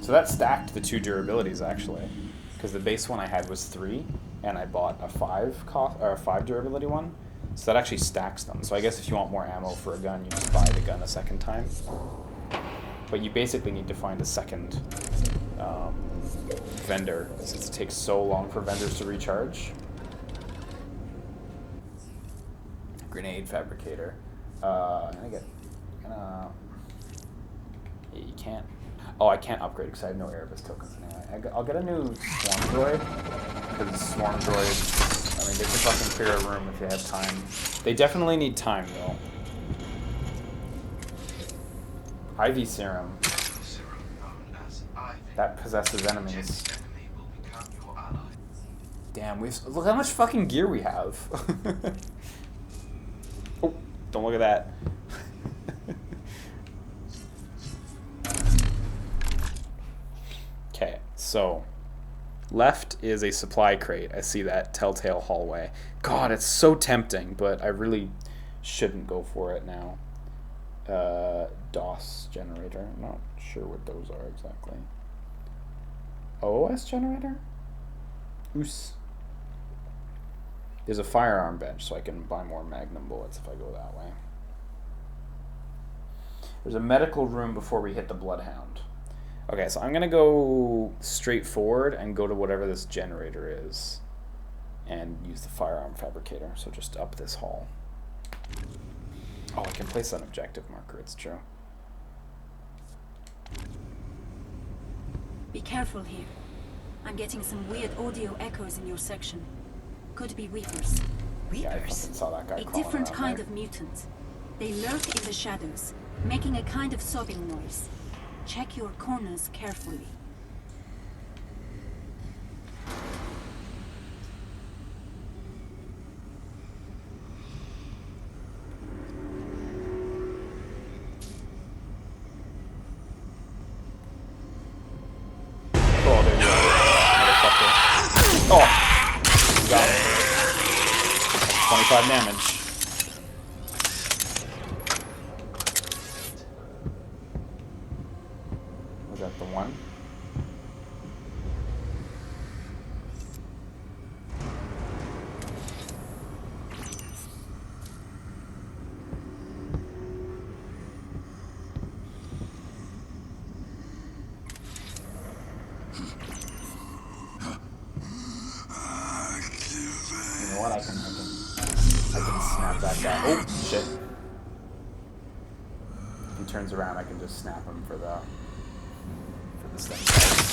So that stacked the 2 durabilities, actually. Because the base one I had was 3, and I bought a 5 durability one. So that actually stacks them. So I guess if you want more ammo for a gun, you just buy the gun a second time. But you basically need to find a second vendor, since it takes so long for vendors to recharge. Grenade fabricator. Yeah, you can't. Oh, I can't upgrade because I have no Erebus tokens anyway. I'll get a new swarm droid, because swarm droids, I mean, they can fucking clear a room if you have time. They definitely need time, though. Ivy serum. That possesses enemies. Damn, look how much fucking gear we have. Oh, don't look at that. Okay, so left is a supply crate. I see that telltale hallway. God, it's so tempting, but I really shouldn't go for it now. DOS generator. I'm not sure what those are exactly. OS generator? Oos. There's a firearm bench, so I can buy more Magnum bullets if I go that way. There's a medical room before we hit the Bloodhound. Okay, so I'm going to go straight forward and go to whatever this generator is and use the firearm fabricator. So just up this hall. Oh, I can place an objective marker, it's true. Be careful here. I'm getting some weird audio echoes in your section. Could be Weepers. Yeah, I fucking saw that guy A crawling different around kind there. of mutant. They lurk in the shadows, making a kind of sobbing noise. Check your corners carefully. Oh, there you go, motherfucker. Oh! You got him. 25 damage. Was that the one? that. Oh, shit. If he turns around, I can just snap him for the stem cells.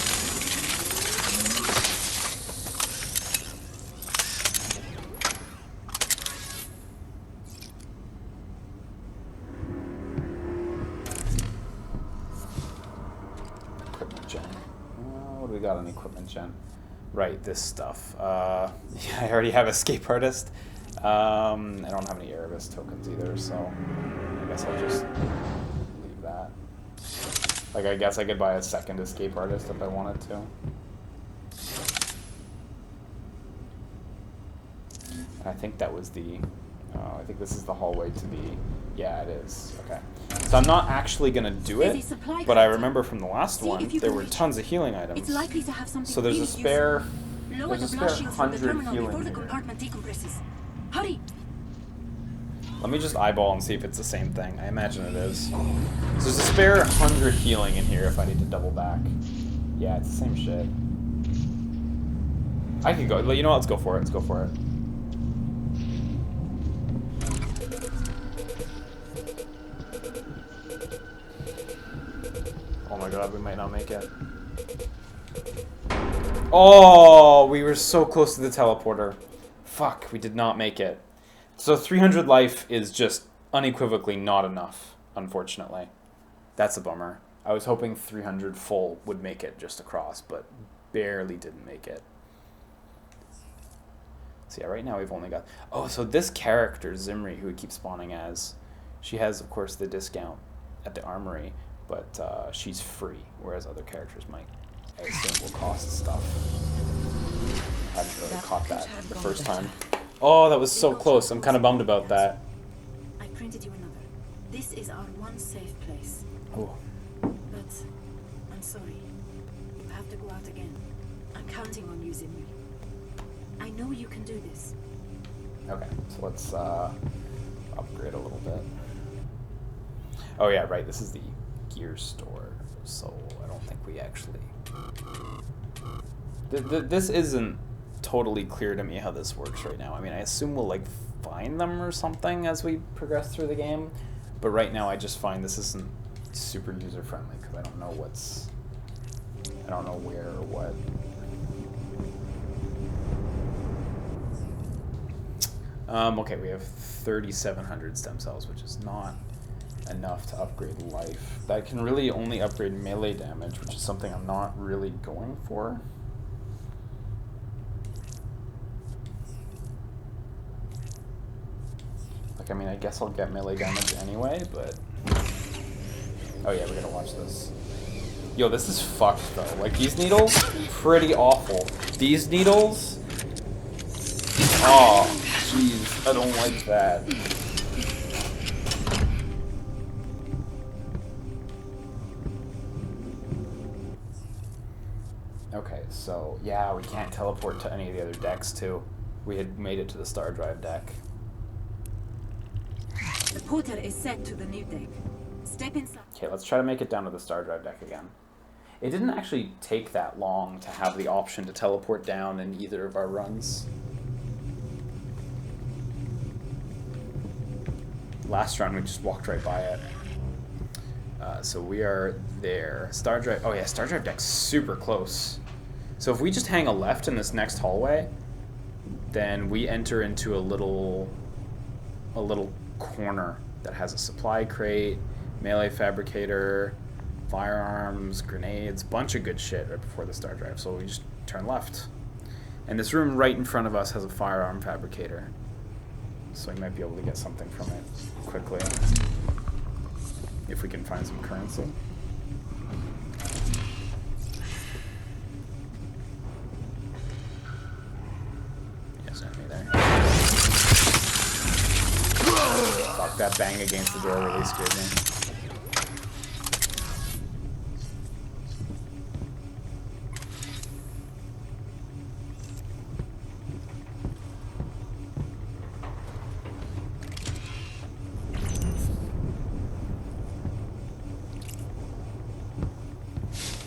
Equipment gen. What do we got on equipment gen? Right, this stuff. Yeah, I already have escape artist. I don't have any Erebus tokens either, so I guess I'll just leave that. Like, I guess I could buy a second escape artist if I wanted to. And I think that was the... I think this is the hallway to the... Yeah, it is. Okay. So I'm not actually going to do it, but I remember from the last one, there were tons of healing items. It's likely to have something So there's a spare... Lower There's a the spare blast shields from the 100 terminal before healing the here. compartment decompresses. Hurry! Let me just eyeball and see if it's the same thing. I imagine it is. So there's a spare 100 healing in here if I need to double back. Yeah, it's the same shit. I could go. You know what? Let's go for it. Let's go for it. Oh my god, we might not make it. Oh, we were so close to the teleporter. Fuck, we did not make it. So 300 life is just unequivocally not enough, unfortunately. That's a bummer. I was hoping 300 full would make it just across, but barely didn't make it. So yeah, right now we've only got... Oh, so this character, Zimri, who we keep spawning as, she has, of course, the discount at the armory, but she's free, whereas other characters might, I assume, will cost stuff. I hadn't really caught that the first time. Oh, that was so close. I'm kind of bummed about that. I printed you another. This is our one safe place. Oh. But I'm sorry. You have to go out again. I'm counting on you, Zimri. I know you can do this. Okay, so let's upgrade a little bit. Oh yeah, right. This is the gear store, so I don't think we actually... This isn't totally clear to me how this works right now. I mean, I assume we'll, like, find them or something as we progress through the game, but right now I just find this isn't super user-friendly, because I don't know what's... I don't know where or what. Okay, we have 3,700 stem cells, which is not enough to upgrade life. That can really only upgrade melee damage, which is something I'm not really going for. Like, I mean, I guess I'll get melee damage anyway, but... Oh yeah, we're gonna watch this. Yo, this is fucked, though. Like, these needles, pretty awful. These needles... Oh, jeez, I don't like that. Okay, so, yeah, we can't teleport to any of the other decks, too. We had made it to the Star Drive deck. The portal is set to the new deck. Step inside. Okay, let's try to make it down to the Star Drive deck again. It didn't actually take that long to have the option to teleport down in either of our runs. Last run, we just walked right by it. So we are there. Star Drive, oh yeah, Star Drive deck's super close. So if we just hang a left in this next hallway, then we enter into a little corner that has a supply crate, melee fabricator, firearms, grenades, bunch of good shit right before the Star Drive. So we just turn left. And this room right in front of us has a firearm fabricator. So we might be able to get something from it quickly. If we can find some currency. Yes, enemy there. Fuck, that bang against the door really scared me.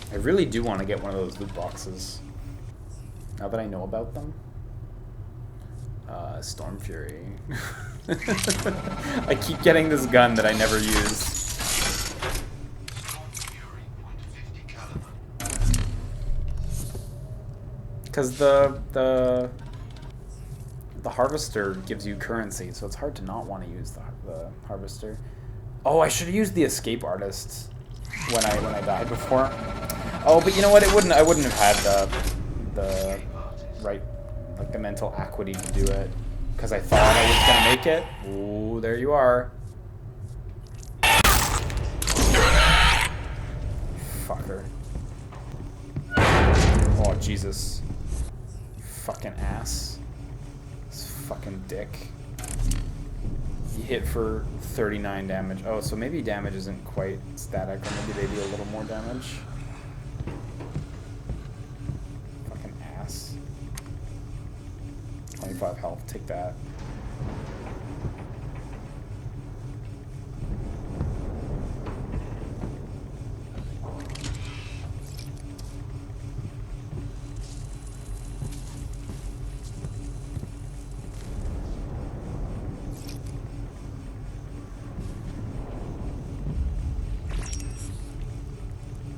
I really do want to get one of those loot boxes. Now that I know about them. Storm Fury. I keep getting this gun that I never use. Storm Fury .50 caliber. Because the harvester gives you currency, so it's hard to not want to use the harvester. Oh, I should have used the escape artist when I died before. Oh, but you know what? I wouldn't have had the right, like, the mental acuity to do it, because I thought I was gonna make it. Ooh, there you are. Fucker. Oh, Jesus. You fucking ass. This fucking dick. You hit for 39 damage. Oh, so maybe damage isn't quite static, or maybe they do a little more damage. Fucking ass. 25 health, take that.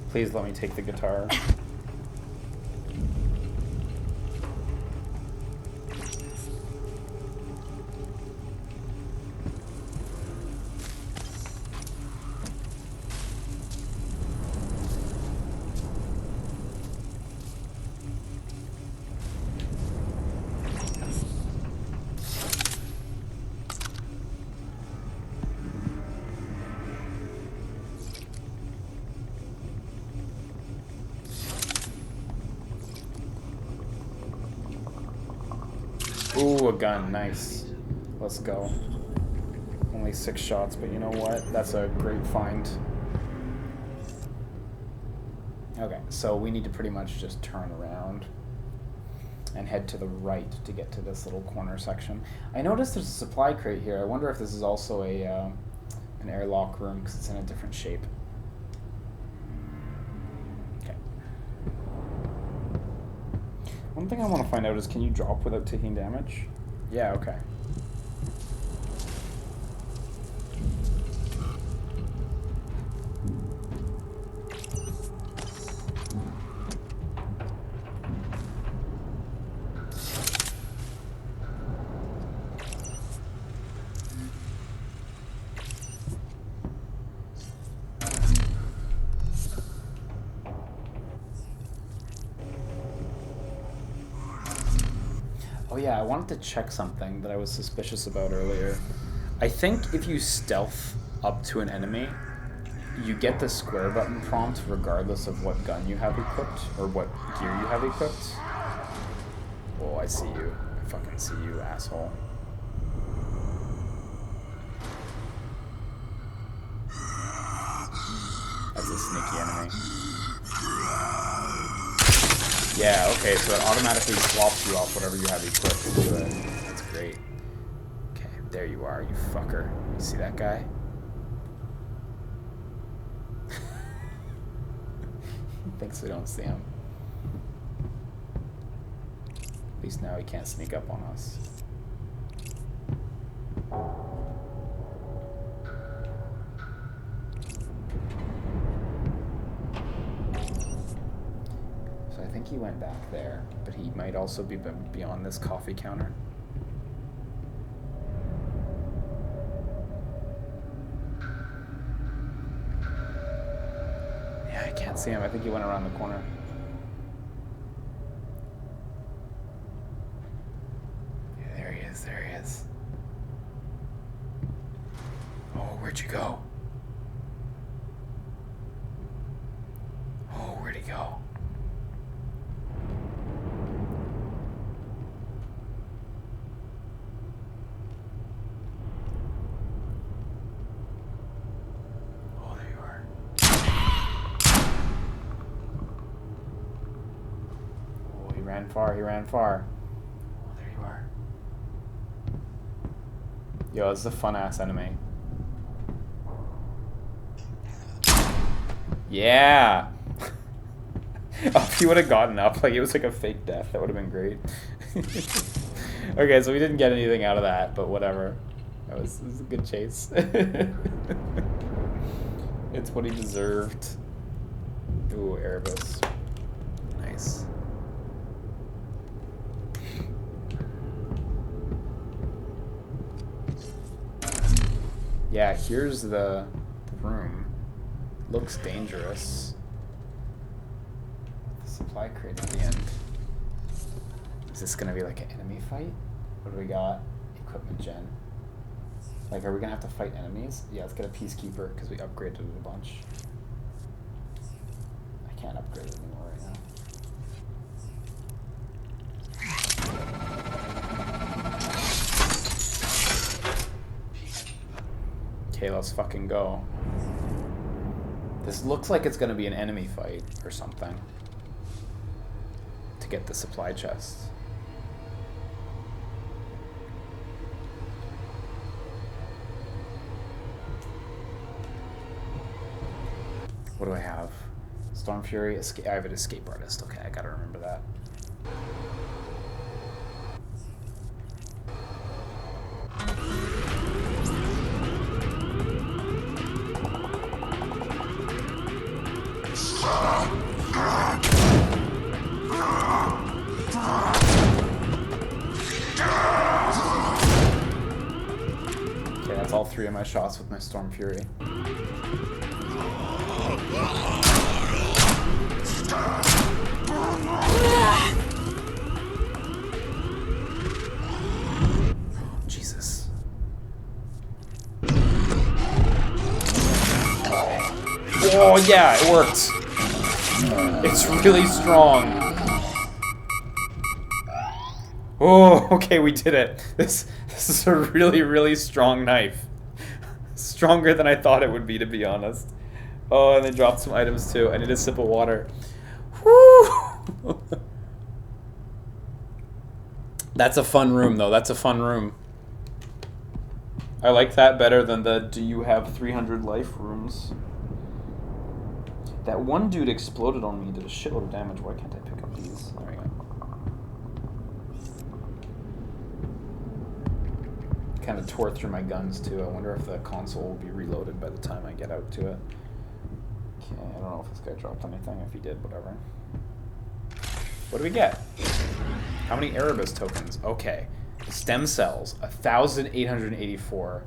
Please let me take the guitar. Ooh, a gun, nice. Let's go. Only 6 shots, but you know what? That's a great find. Okay, so we need to pretty much just turn around and head to the right to get to this little corner section. I noticed there's a supply crate here. I wonder if this is also a an airlock room, because it's in a different shape. Okay. One thing I want to find out is, can you drop without taking damage? Yeah, okay. Oh yeah, I wanted to check something that I was suspicious about earlier. I think if you stealth up to an enemy, you get the square button prompt regardless of what gun you have equipped, or what gear you have equipped. Oh, I see you. I fucking see you, asshole. That's a sneaky enemy. Yeah, okay, so it automatically swaps you off whatever you have equipped. Good. That's great. Okay, there you are, you fucker. You see that guy? Thinks we don't see him. At least now he can't sneak up on us. So I think he went back there, but he might also be beyond this coffee counter. Yeah, I can't see him. I think he went around the corner. Yeah, there he is. There he is. Oh, where'd you go? Oh, where'd he go? Oh, there you are. Oh, he ran far, he ran far. Oh, there you are. Yo, this is a fun-ass enemy. Yeah! Oh, if he would have gotten up, like it was like a fake death, that would have been great. Okay, so we didn't get anything out of that, but whatever. This was a good chase. It's what he deserved. Ooh, Erebus. Nice. Yeah, here's the room. Looks dangerous. The supply crate at the end. Is this gonna be like an enemy fight? What do we got? Equipment gen. Like, are we gonna have to fight enemies? Yeah, let's get a peacekeeper because we upgraded it a bunch. I can't upgrade it anymore right now. Okay, let's fucking go. This looks like it's gonna be an enemy fight or something. To get the supply chest. What do I have? Storm Fury, escape. I have an escape artist. Okay, I gotta remember that. Okay, that's all 3 of my shots with my Storm Fury. Jesus. Oh yeah, it worked. It's really strong. Oh, okay, we did it. This is a really, really strong knife. Stronger than I thought it would be, to be honest. Oh, and they dropped some items too. I need a sip of water. Woo! That's a fun room, though. That's a fun room. I like that better than the do you have 300 life rooms. That one dude exploded on me, did a shitload of damage. Why can't I pick up these? There we go. Kind of tore through my guns too. I wonder if the console will be reloaded by the time I get out to it. Okay, I don't know if this guy dropped anything. If he did, whatever. What do we get? How many Erebus tokens? Okay. Stem cells, 1,884,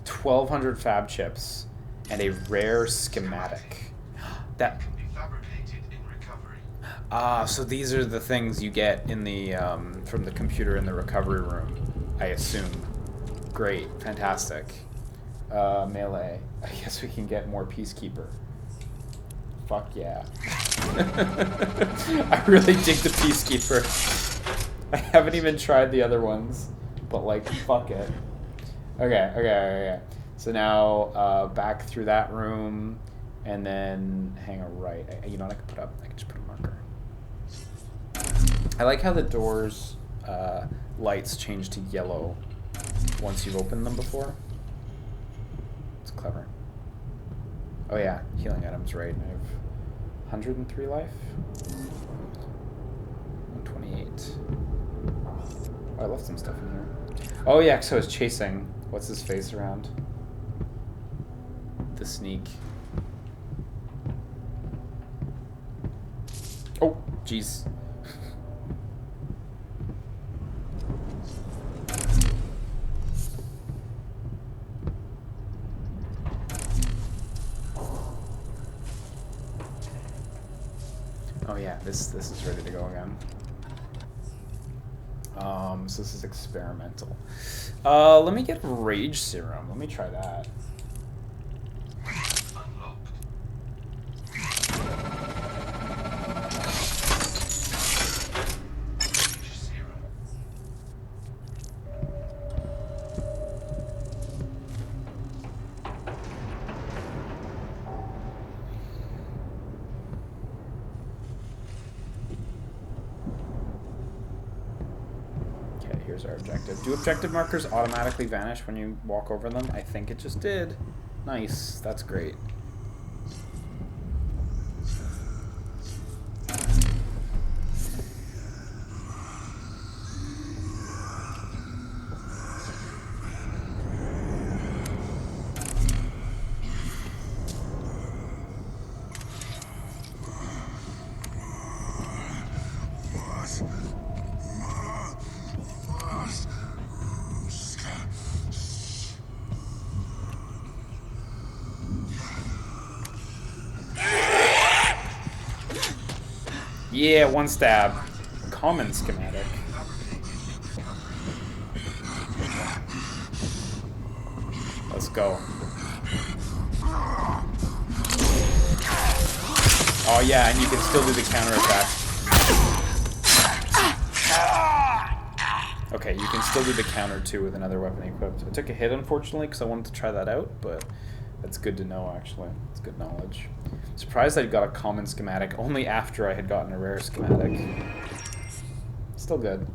1,200 fab chips, and a rare schematic. That. So these are the things you get in the from the computer in the recovery room, I assume. Great, fantastic. Melee. I guess we can get more Peacekeeper. Fuck yeah. I really dig the Peacekeeper. I haven't even tried the other ones, but like, fuck it. Okay. So now back through that room, and then hang a right. You know what I could put up? I could just put a marker. I like how the doors lights change to yellow once you've opened them before. It's clever. Oh yeah, healing items, right? I have 103 life. 128. Oh, I left some stuff in here. Oh yeah, so I was chasing. What's his face around? The sneak. Oh, jeez. Oh yeah, this is ready to go again. So this is experimental. Let me get Rage Serum. Let me try that. Here's our objective. Do objective markers automatically vanish when you walk over them? I think it just did. Nice. That's great. Yeah, one stab. Common schematic. Let's go. Oh yeah, and you can still do the counterattack. Okay, you can still do the counter too with another weapon equipped. I took a hit unfortunately because I wanted to try that out, but that's good to know actually. It's good knowledge. Surprised I got a common schematic only after I had gotten a rare schematic. Still good.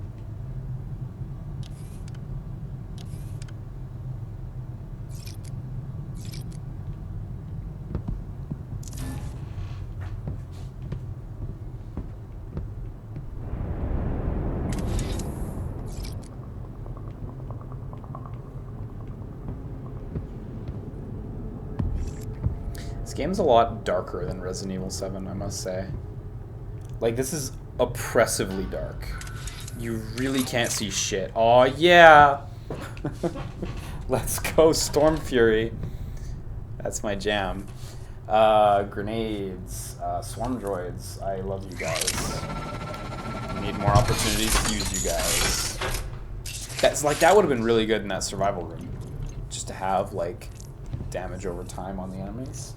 This game's a lot darker than Resident Evil 7, I must say. Like, this is oppressively dark. You really can't see shit. Oh yeah! Let's go, Storm Fury. That's my jam. Grenades, swarm droids. I love you guys. Need more opportunities to use you guys. That's like, that would have been really good in that survival room. Just to have, like, damage over time on the enemies.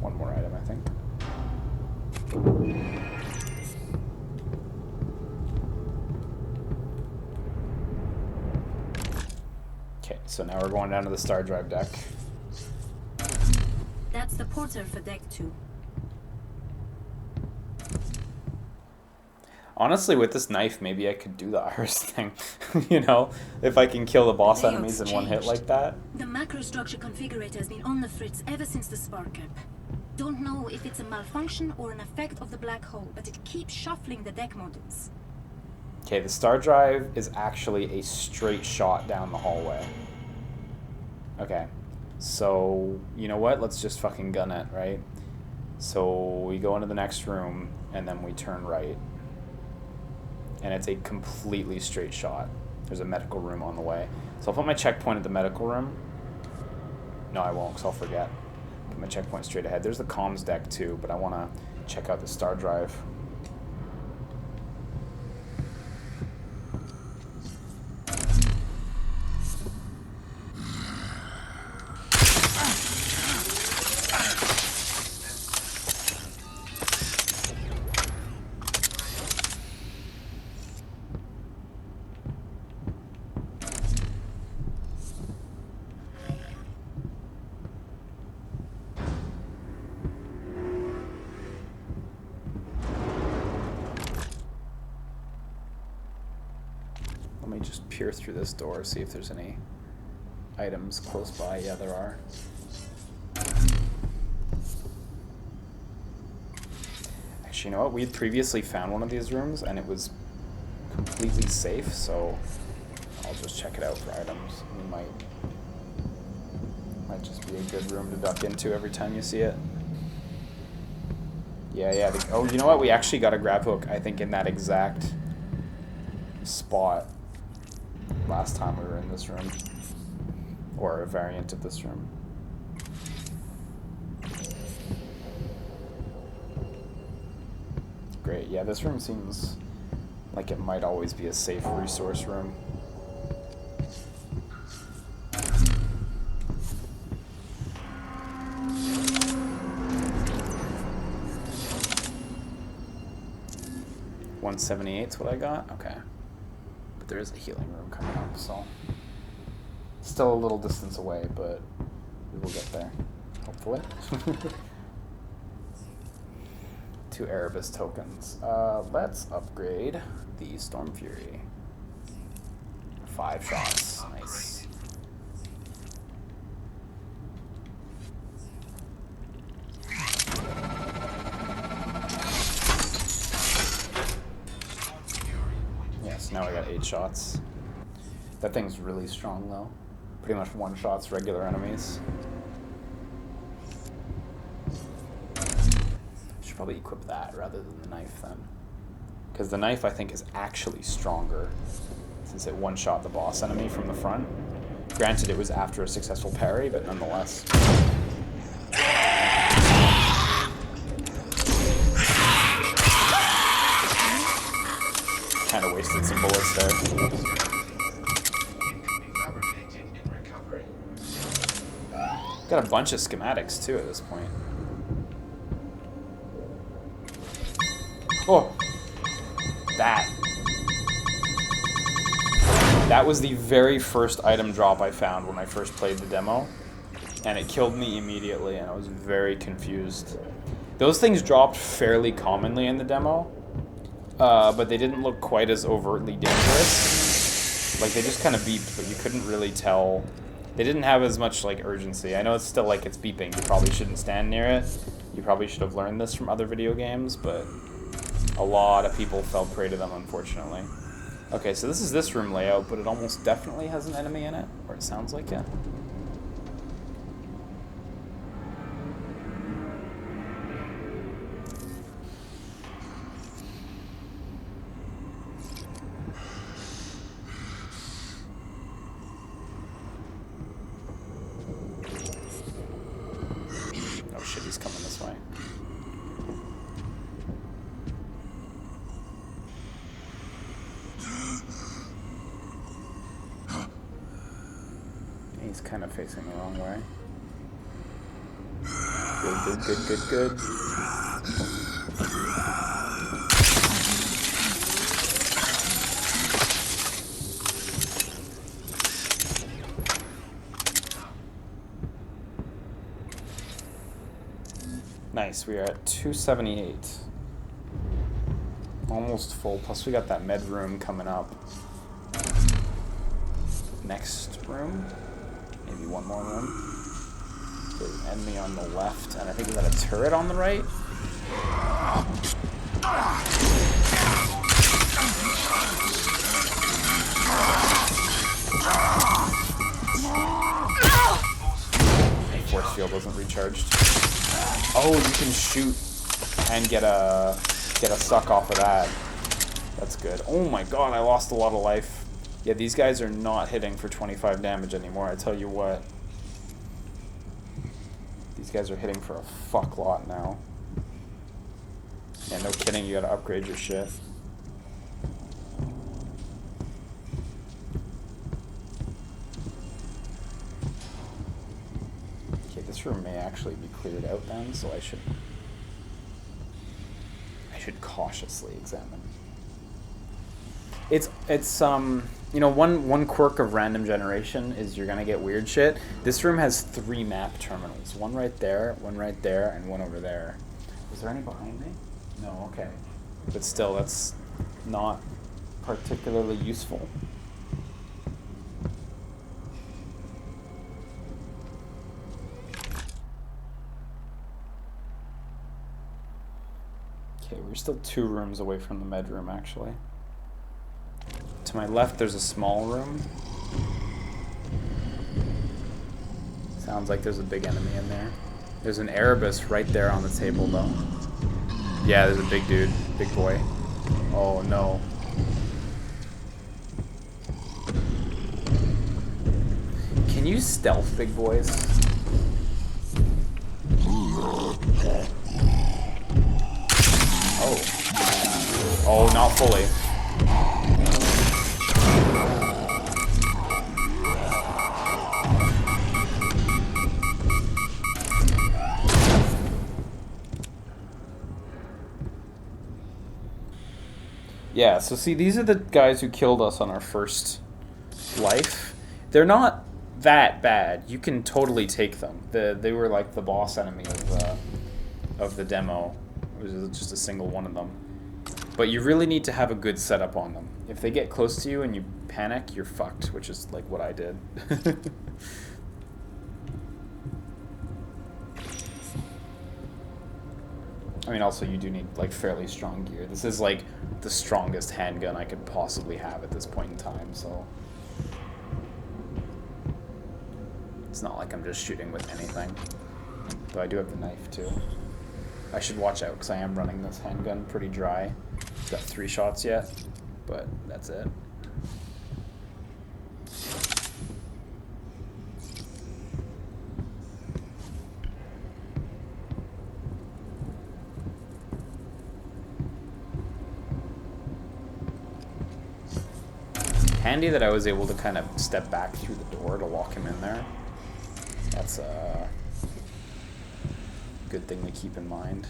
One more item, I think. Okay, so now we're going down to the Star Drive deck. That's the portal for deck 2. Honestly, with this knife, maybe I could do the iris thing. You know, if I can kill the boss enemies in one hit like that. The macrostructure configurator has been on the fritz ever since the spark gap. Don't know if it's a malfunction or an effect of the black hole, but it keeps shuffling the deck modules. Okay, the Star Drive is actually a straight shot down the hallway. Okay, so you know what? Let's just fucking gun it, right? So we go into the next room, and then we turn right. And it's a completely straight shot. There's a medical room on the way. So I'll put my checkpoint at the medical room. No, I won't, because I'll forget. Put my checkpoint straight ahead. There's the comms deck too, but I want to check out the Star Drive. Let me just peer through this door, see if there's any items close by. Yeah, there are. Actually, you know what? We had previously found one of these rooms, and it was completely safe, so I'll just check it out for items. We might just be a good room to duck into every time you see it. Yeah. Oh, you know what? We actually got a grab hook, I think, in that exact spot last time we were in this room, or a variant of this room. Great. Yeah, this room seems like it might always be a safe resource room. $178's what I got? Okay. But there is a healing room coming up, so still a little distance away, but we will get there, hopefully. 2 Erebus tokens. Let's upgrade the Storm Fury. 5 shots. Nice. Yes, now I got 8 shots. That thing's really strong though. Pretty much one-shots regular enemies. Should probably equip that rather than the knife then. Because the knife I think is actually stronger since it one-shot the boss enemy from the front. Granted, it was after a successful parry, but nonetheless. Kind of wasted some bullets there. Got a bunch of schematics too at this point. Oh! That was the very first item drop I found when I first played the demo. And it killed me immediately, and I was very confused. Those things dropped fairly commonly in the demo. But they didn't look quite as overtly dangerous. Like, they just kind of beeped, but you couldn't really tell. They didn't have as much, like, urgency. I know it's still like it's beeping. You probably shouldn't stand near it. You probably should have learned this from other video games, but a lot of people fell prey to them, unfortunately. Okay, so this is this room layout, but it almost definitely has an enemy in it, or it sounds like it. He's kind of facing the wrong way. Good. Nice, we are at 278. Almost full, plus we got that med room coming up. Next room? Maybe one more room. There's an enemy on the left, and I think we got a turret on the right. The force field wasn't recharged. Oh, you can shoot and get a suck off of that. That's good. Oh my god, I lost a lot of life. Yeah, these guys are not hitting for 25 damage anymore, I tell you what. These guys are hitting for a fuck lot now. Yeah, no kidding, you gotta upgrade your shit. Okay, this room may actually be cleared out then, so I should cautiously examine. It's you know, one quirk of random generation is you're gonna get weird shit. This room has 3 map terminals. One right there, and one over there. Is there any behind me? No, okay. But still, that's not particularly useful. Okay, we're still 2 rooms away from the med room, actually. To my left, there's a small room. Sounds like there's a big enemy in there. There's an Erebus right there on the table, though. Yeah, there's a big dude. Big boy. Oh, no. Can you stealth, big boys? Oh. Oh, not fully. Yeah, so see, these are the guys who killed us on our first life. They're not that bad. You can totally take them. They were like the boss enemy of the demo. It was just a single one of them. But you really need to have a good setup on them. If they get close to you and you panic, you're fucked, which is like what I did. I mean, also you do need like fairly strong gear. This is like the strongest handgun I could possibly have at this point in time, so it's not like I'm just shooting with anything. Though I do have the knife too. I should watch out because I am running this handgun pretty dry. It's got 3 shots yet, but that's it. handy that I was able to kind of step back through the door to lock him in there. That's a good thing to keep in mind.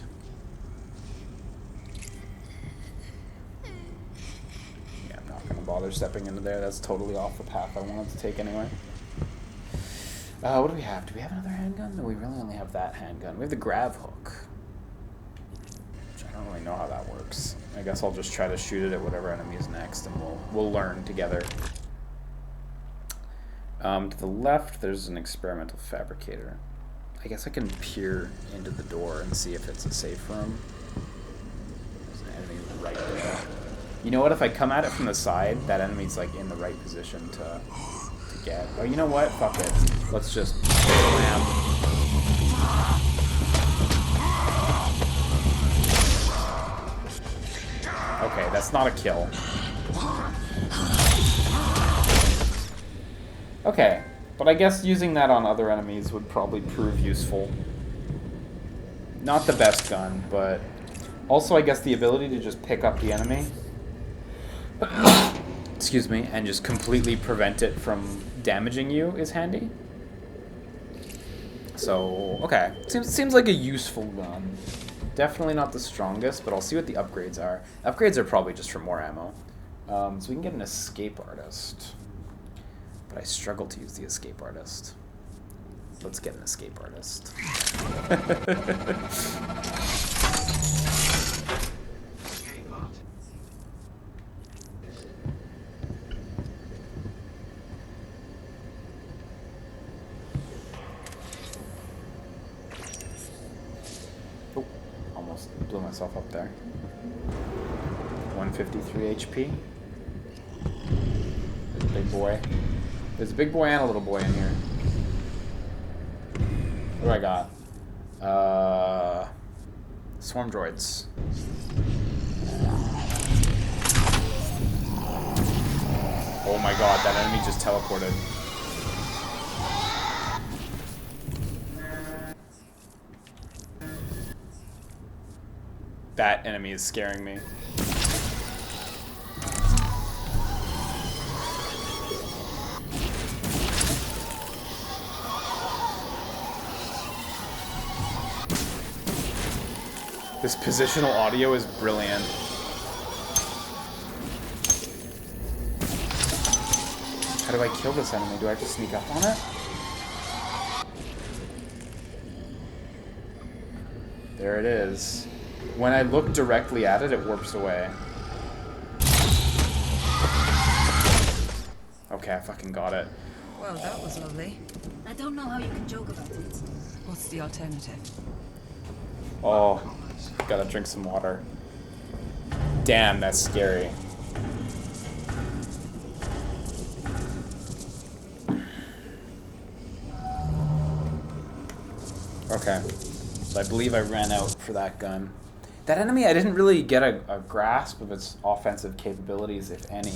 Yeah, I'm not going to bother stepping into there. That's totally off the path I wanted to take anyway. What do we have? Do we have another handgun? No, we really only have that handgun. We have the grab hook. Which I don't really know how that works. I guess I'll just try to shoot it at whatever enemy is next, and we'll learn together. To the left, there's an experimental fabricator. I guess I can peer into the door and see if it's a safe room. There's an enemy right there. You know what? If I come at it from the side, that enemy's like in the right position to get. Oh, you know what? Fuck it. Let's just slam. Okay, that's not a kill. Okay, but I guess using that on other enemies would probably prove useful. Not the best gun, but also I guess the ability to just pick up the enemy, excuse me, and just completely prevent it from damaging you is handy. So, okay, seems like a useful gun. Definitely not the strongest, but I'll see what the upgrades are. Upgrades are probably just for more ammo. So we can get an escape artist. But I struggle to use the escape artist. Let's get an escape artist. Oh, almost blew myself up there. 153 HP. There's a big boy. There's a big boy and a little boy in here. What do I got? Swarm droids. Oh my god, that enemy just teleported. That enemy is scaring me. This positional audio is brilliant. How do I kill this enemy? Do I have to sneak up on it? There it is. When I look directly at it, it warps away. Okay, I fucking got it. Well, that was lovely. I don't know how you can joke about it. What's the alternative? Oh, gotta drink some water. Damn, that's scary. Okay, so I believe I ran out for that gun. That enemy, I didn't really get a grasp of its offensive capabilities, if any.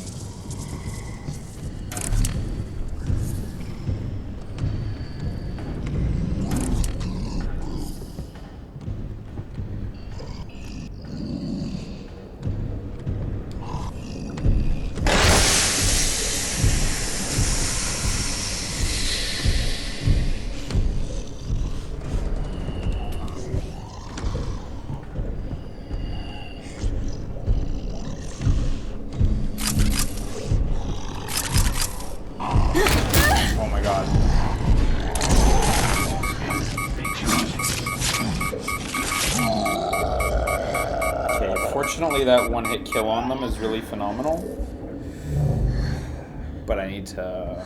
Fortunately, that one-hit kill on them is really phenomenal. But I need to...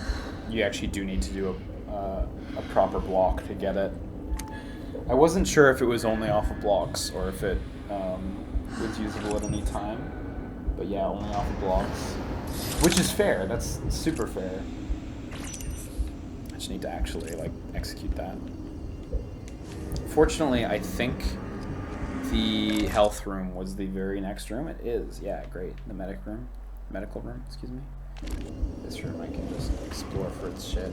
You actually do need to do a proper block to get it. I wasn't sure if it was only off of blocks or if it was usable at any time. But yeah, only off of blocks. Which is fair. That's super fair. I just need to actually, like, execute that. Fortunately, I think the health room was the very next room. It is, yeah, great. The medical room, excuse me. This room I can just explore for its shit.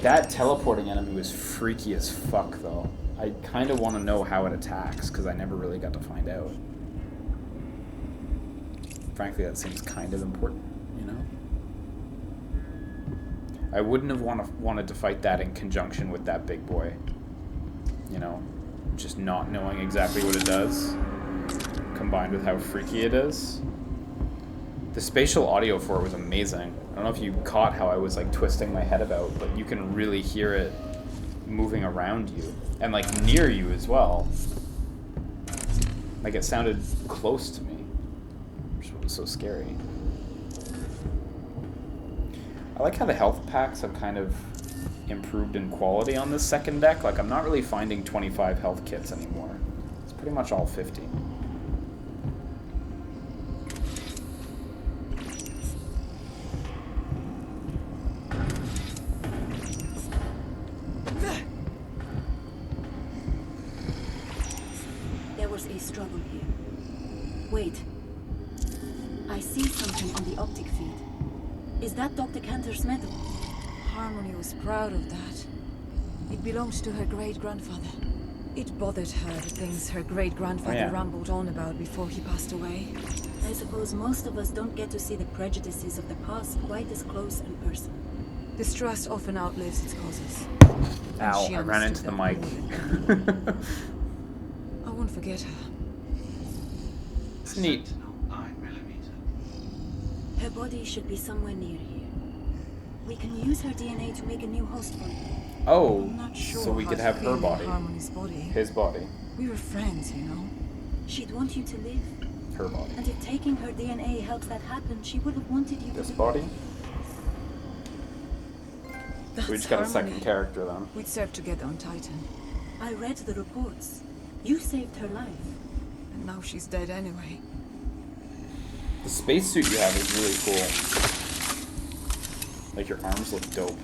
That teleporting enemy was freaky as fuck, though. I kind of want to know how it attacks, because I never really got to find out. Frankly, that seems kind of important. I wouldn't have wanted to fight that in conjunction with that big boy. You know, just not knowing exactly what it does, combined with how freaky it is. The spatial audio for it was amazing. I don't know if you caught how I was like twisting my head about, but you can really hear it moving around you and like near you as well. Like it sounded close to me, which was so scary. I like how the health packs have kind of improved in quality on this second deck. Like I'm not really finding 25 health kits anymore. It's pretty much all 50. There was a struggle here. Wait. I see something on the optic feed. Is that Dr. Cantor's medal? Harmony was proud of that. It belonged to her great-grandfather. It bothered her the things her great-grandfather rambled on about before he passed away. I suppose most of us don't get to see the prejudices of the past quite as close in person. Distrust often outlives its causes. Ow, I ran into the mic. I won't forget her. It's neat. Sentinel 9mm. Her body should be somewhere near here. We can use her DNA to make a new host for you. Oh, I'm not sure so we how could to have feel her in body. Harmony's body. His body. We were friends, you know. She'd want you to live. Her body. And if taking her DNA helps that happen, she would have wanted you This to body? That's We just got a second Harmony. character then. We'd served together on Titan. I read the reports. You saved her life. And now she's dead anyway. The spacesuit you have is really cool. Like your arms look dope.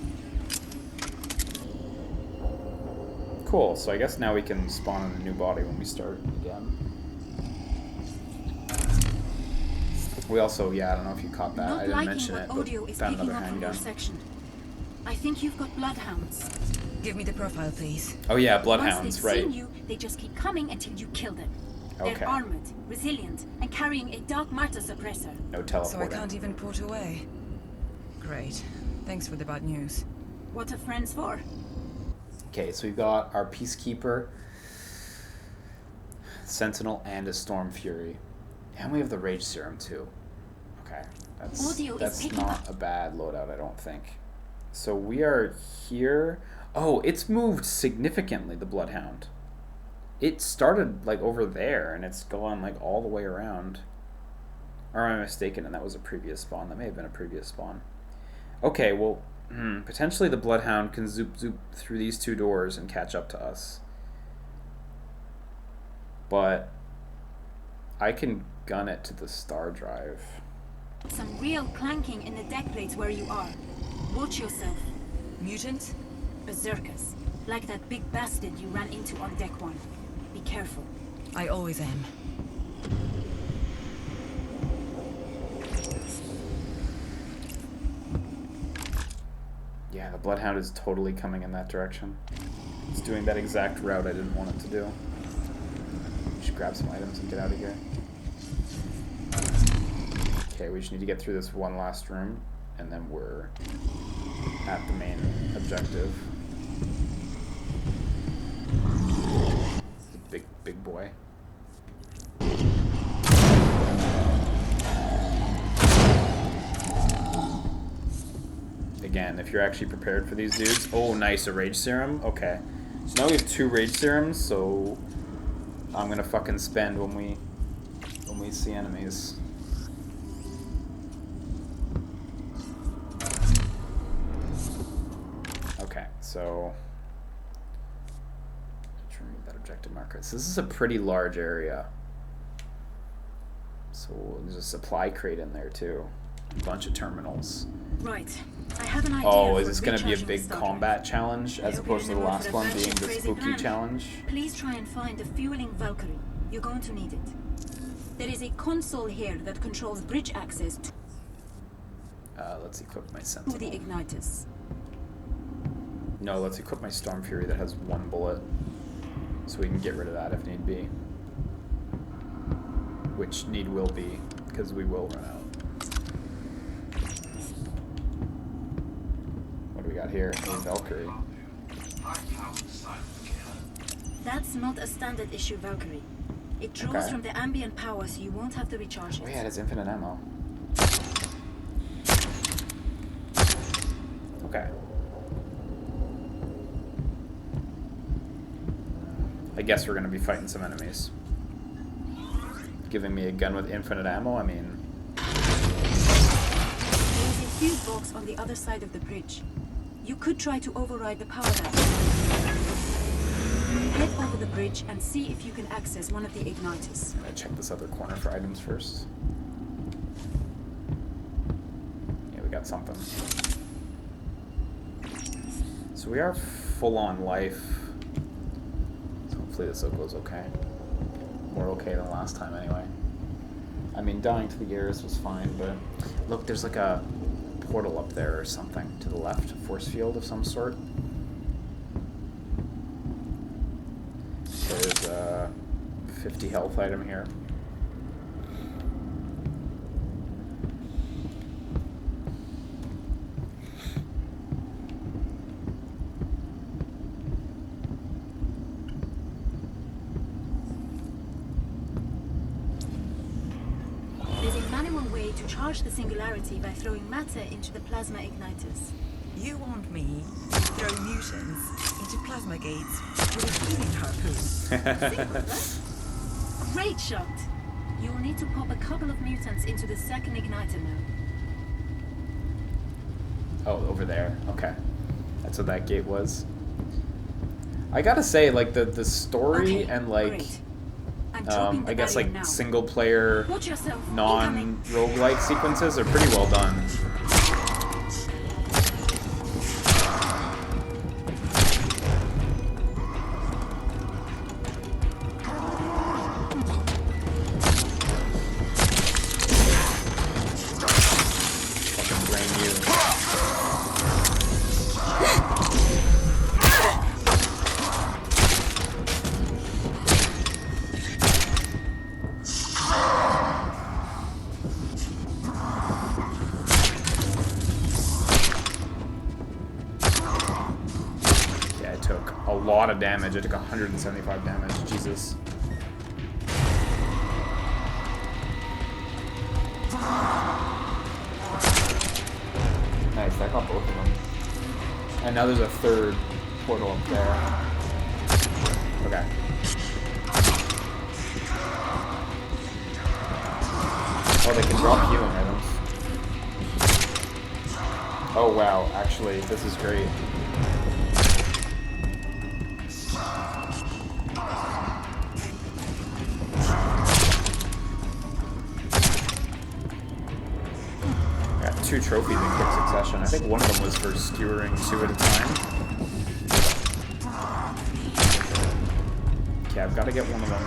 Cool, so I guess now we can spawn in a new body when we start again. We also, yeah, I don't know if you caught that. I Not didn't liking mention what it, but audio is found picking another up from your handgun. section. I think you've got bloodhounds. Give me the profile, please. Oh yeah, Once bloodhounds, they've right. seen you, they just keep coming until you kill them. Okay. They're armored, resilient, and carrying a dark matter suppressor. No So I teleporting. can't even port away. Great. Thanks for the bad news. What are friends for? Okay, so we've got our Peacekeeper, Sentinel, and a Storm Fury. And we have the Rage Serum too. Okay, Audio is that's picking not a bad loadout, I don't think. So we are here. Oh, it's moved significantly, the Bloodhound. It started like over there, and it's gone like all the way around. Or am I mistaken? And that was a previous spawn. That may have been a previous spawn. Okay, well, potentially the Bloodhound can zoop through these two doors and catch up to us. But I can gun it to the star drive. Some real clanking in the deck plates where you are. Watch yourself. Mutant? Berserkers. Like that big bastard you ran into on deck 1. Be careful. I always am. Yeah, the Bloodhound is totally coming in that direction. It's doing that exact route I didn't want it to do. Just grab some items and get out of here. Okay, we just need to get through this one last room, and then we're at the main objective. The big boy. Again, if you're actually prepared for these dudes. Oh, nice, a Rage Serum. Okay. So now we have 2 Rage Serums, so I'm gonna fucking spend when we see enemies. Okay, so let's remove that objective marker. So this is a pretty large area. So there's a supply crate in there too. A bunch of terminals. Right. I have an idea. Oh, is for this going to be a recharging big the star combat challenge as I hope opposed to you're the in the mood last for one a being batch of the crazy spooky plan. challenge? Please try and find a fueling Valkyrie. You're going to need it. There is a console here that controls bridge access to Let's equip my the Sentinel. igniters. No, let's equip my Storm Fury that has 1 bullet, so we can get rid of that if need be. Which need will be, because we will run out. What do got here? A Valkyrie. High-powered silent killer. That's not a standard issue Valkyrie. It draws Okay. from the ambient power, so you won't have to recharge it. Oh yeah, it has infinite ammo. Okay. I guess we're gonna be fighting some enemies. Giving me a gun with infinite ammo, I mean... There's a fuse box on the other side of the bridge. You could try to override the power that. Head over the bridge and see if you can access one of the igniters. I'm gonna check this other corner for items first. Yeah, we got something. So we are full on life. So hopefully this goes okay. More okay than last time anyway. I mean, dying to the Ares was fine, but look, there's like a portal up there or something to the left, force field of some sort. There's a 50 health item here. There's a manual way to charge the singularity by throwing matter into the plasma igniters. You want me to throw mutants into plasma gates with a healing harpoon? Great shot! You'll need to pop a couple of mutants into the second igniter now. Oh, over there. Okay. That's what that gate was. I gotta say, like, the story Okay, and, like, great. I'm dropping the I guess, barrier like, now. single player, Watch yourself. Incoming. non-roguelike sequences are pretty well done. Fucking brain you. Yeah, I took a lot of damage. I took 175 damage. Jesus. Nice, I got both of them. And now there's a third portal up there. Okay. Oh, they can drop healing items. Oh wow, actually, this is great. I got 2 trophies in quick succession. I think one of them was for skewering 2 at a time. Okay, I've got to get one of them.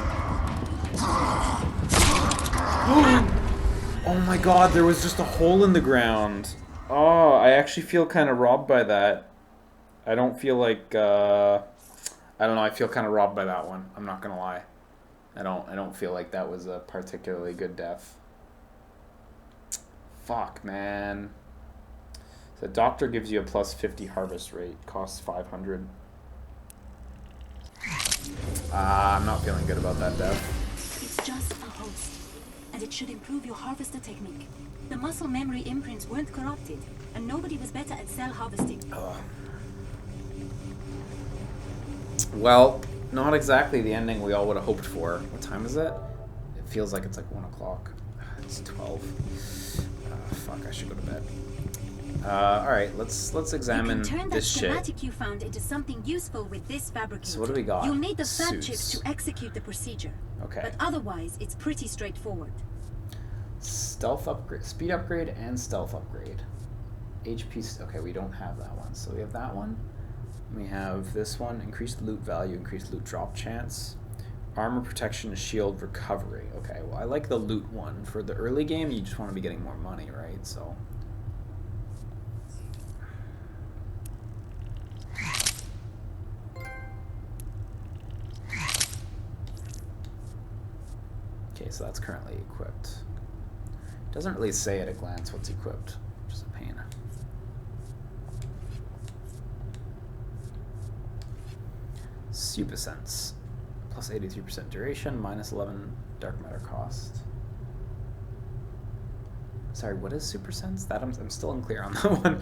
Oh my god, there was just a hole in the ground. Oh, I actually feel kind of robbed by that. I don't feel like, I don't know, I feel kind of robbed by that one. I'm not gonna lie. I don't feel like that was a particularly good death. Fuck, man. The doctor gives you a plus 50 harvest rate. Costs 500. I'm not feeling good about that death. It's just a host, and it should improve your harvester technique. The muscle memory imprints weren't corrupted, and nobody was better at cell harvesting. Well, not exactly the ending we all would have hoped for. What time is it? It feels like it's like 1 o'clock. It's 12. Fuck, I should go to bed. Alright, let's examine you can turn that this shit. schematic you found into something useful with this fabricator. So what do we got? You'll need the fab Suits. chips to execute the procedure. Okay. But otherwise, it's pretty straightforward. Stealth upgrade, speed upgrade, and stealth upgrade. HP. Okay, we don't have that one. So we have that one. We have this one. Increased loot value, increased loot drop chance. Armor protection, shield recovery. Okay, well I like the loot one. For the early game, you just want to be getting more money, right? So. Okay, so that's currently equipped. Doesn't really say at a glance what's equipped, which is a pain. Supersense. Plus 83% duration, minus 11 dark matter cost. Sorry, what is Supersense? That I'm still unclear on that one.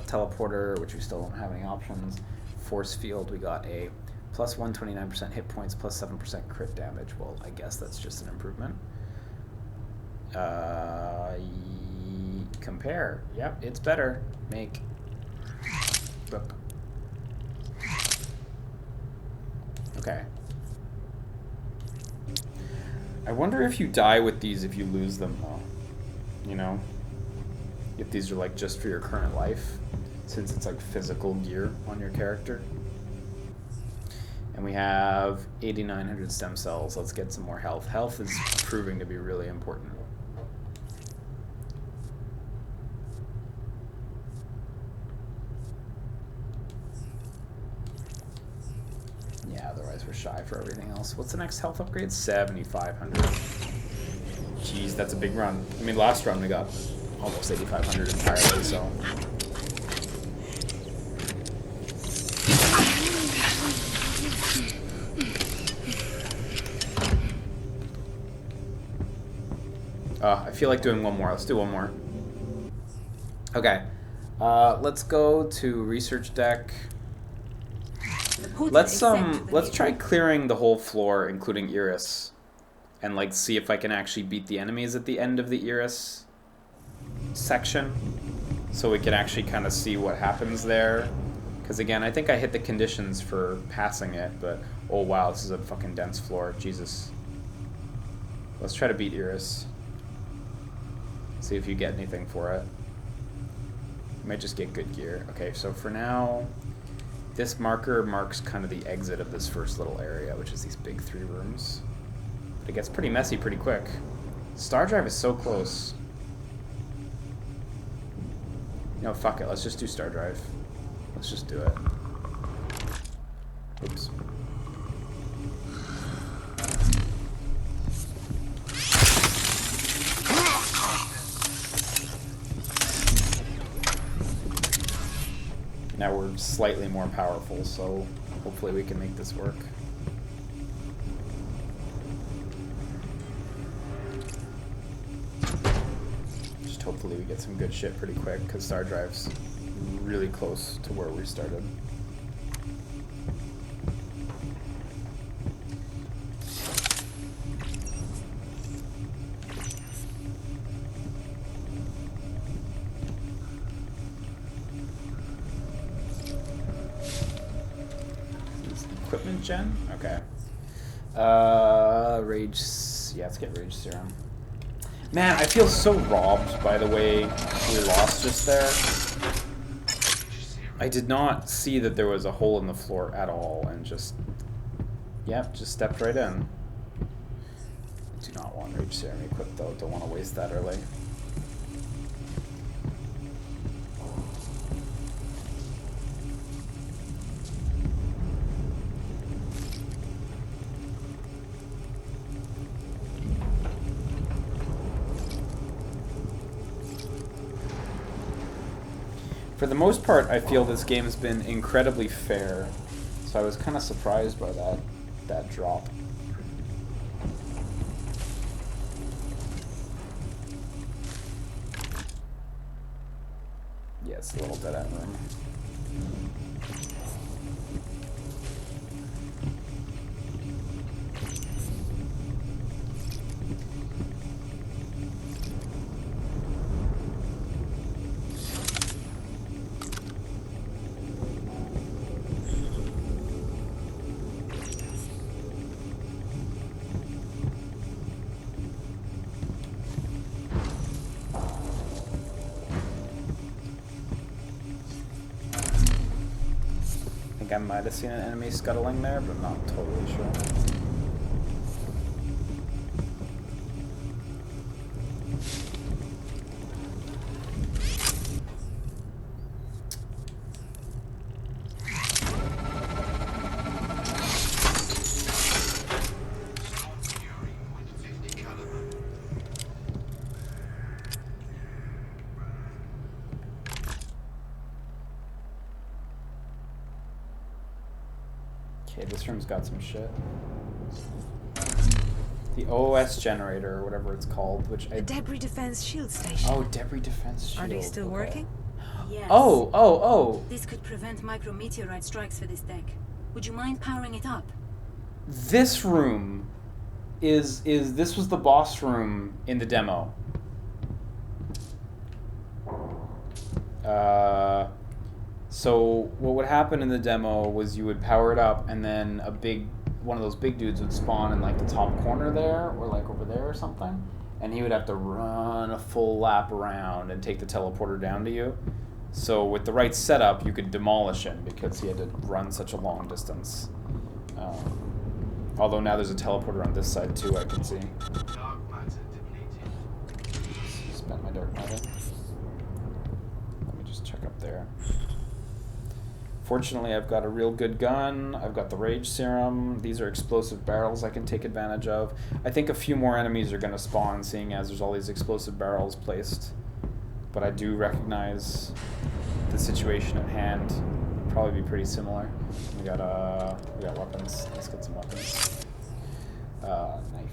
Teleporter, which we still don't have any options. Force field, we got a plus 129% hit points, plus 7% crit damage. Well, I guess that's just an improvement. Compare. Yep, it's better. Make. Boop. Okay. I wonder if you die with these if you lose them, though. You know? If these are, like, just for your current life, since it's, like, physical gear on your character. And we have 8,900 stem cells. Let's get some more health. Health is proving to be really important. Yeah, otherwise we're shy for everything else. What's the next health upgrade? 7,500. Jeez, that's a big run. I mean, last run we got almost 8,500 entirely, so... I feel like doing one more. Let's do one more. Okay. Let's go to research deck. Let's try clearing the whole floor, including Iris, and like see if I can actually beat the enemies at the end of the Iris section, so we can actually kind of see what happens there. Because again, I think I hit the conditions for passing it, but oh wow, this is a fucking dense floor. Jesus. Let's try to beat Iris. See if you get anything for it. You might just get good gear. Okay, so for now, this marker marks kind of the exit of this first little area, which is these big 3 rooms. But it gets pretty messy pretty quick. Star Drive is so close. No, fuck it. Let's just do Star Drive. Let's just do it. Oops. Now we're slightly more powerful, so hopefully we can make this work. Just hopefully we get some good shit pretty quick, because Star Drive's really close to where we started. Equipment gen? Okay. Rage... Yeah, let's get Rage Serum. Man, I feel so robbed by the way we lost just there. I did not see that there was a hole in the floor at all, and just... Yep, just stepped right in. Do not want Rage Serum equipped, though. Don't want to waste that early. For the most part, I feel this game's been incredibly fair, so I was kind of surprised by that drop. Yeah, it's a little dead-end room. I might have seen an enemy scuttling there, but I'm not totally sure. Okay, this room's got some shit. The OS generator, or whatever it's called, which I... The debris defense shield station. Oh, debris defense shield. Are they still okay. working? Yes. Oh. This could prevent micrometeorite strikes for this deck. Would you mind powering it up? This room this was the boss room in the demo. So what would happen in the demo was you would power it up, and then one of those big dudes would spawn in like the top corner there, or like over there or something, and he would have to run a full lap around and take the teleporter down to you. So with the right setup, you could demolish him because he had to run such a long distance. Although now there's a teleporter on this side too, I can see. Dark matter depleted. Spent my dark matter. Let me just check up there. Fortunately, I've got a real good gun. I've got the rage serum. These are explosive barrels I can take advantage of. I think a few more enemies are going to spawn, seeing as there's all these explosive barrels placed. But I do recognize the situation at hand. Probably be pretty similar. We got weapons. Let's get some weapons. Knife.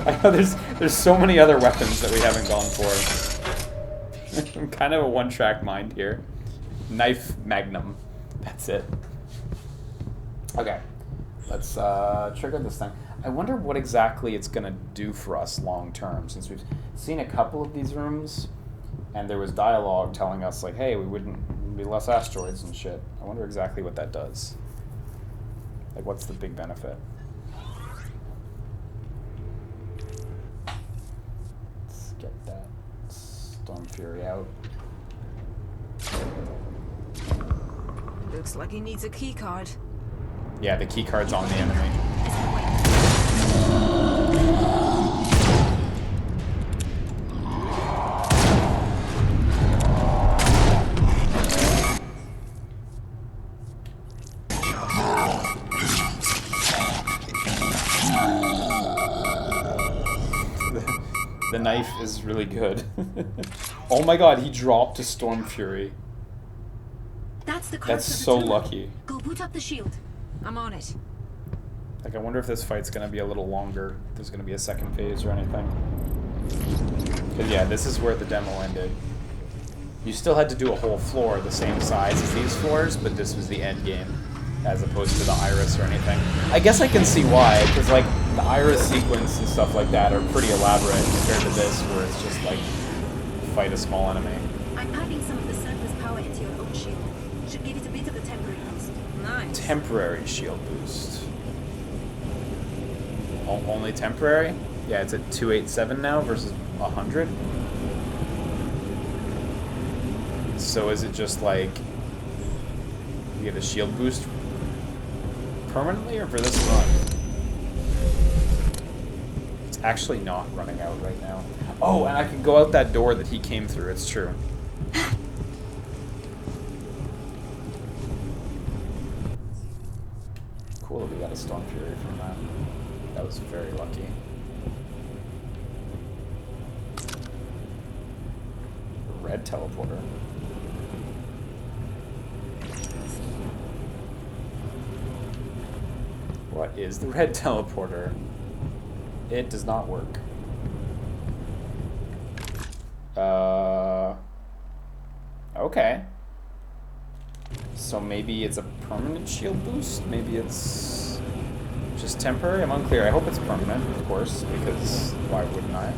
I know there's so many other weapons that we haven't gone for. I'm kind of a one-track mind here. Knife Magnum. That's it. Okay. Let's trigger this thing. I wonder what exactly it's going to do for us long term, since we've seen a couple of these rooms, and there was dialogue telling us, like, hey, we wouldn't be less asteroids and shit. I wonder exactly what that does. Like, what's the big benefit? Let's get that Storm Fury out. Looks like he needs a key card. Yeah, the key card's on the enemy. The knife is really good. Oh my god, he dropped a Storm Fury. That's the card. That's so lucky. Go boot up the shield. I'm on it. Like, I wonder if this fight's gonna be a little longer. If there's gonna be a second phase or anything. Because yeah, this is where the demo ended. You still had to do a whole floor the same size as these floors, but this was the end game, as opposed to the iris or anything. I guess I can see why, because like the iris sequence and stuff like that are pretty elaborate compared to this, where it's just like fight a small enemy. I'm piping some of the surface power into your own shield. Should give it a bit of a temporary boost. Nice. Temporary shield boost. Only temporary? Yeah, it's at 287 now versus 100. So is it just like you get a shield boost permanently, or for this run? It's actually not running out right now. Oh, and I can go out that door that he came through. It's true. Cool that we got a Storm Fury from that. That was very lucky. Red teleporter. What is the red teleporter? It does not work. Okay. So maybe it's a permanent shield boost? Maybe it's just temporary? I'm unclear. I hope it's permanent, of course, because why wouldn't I?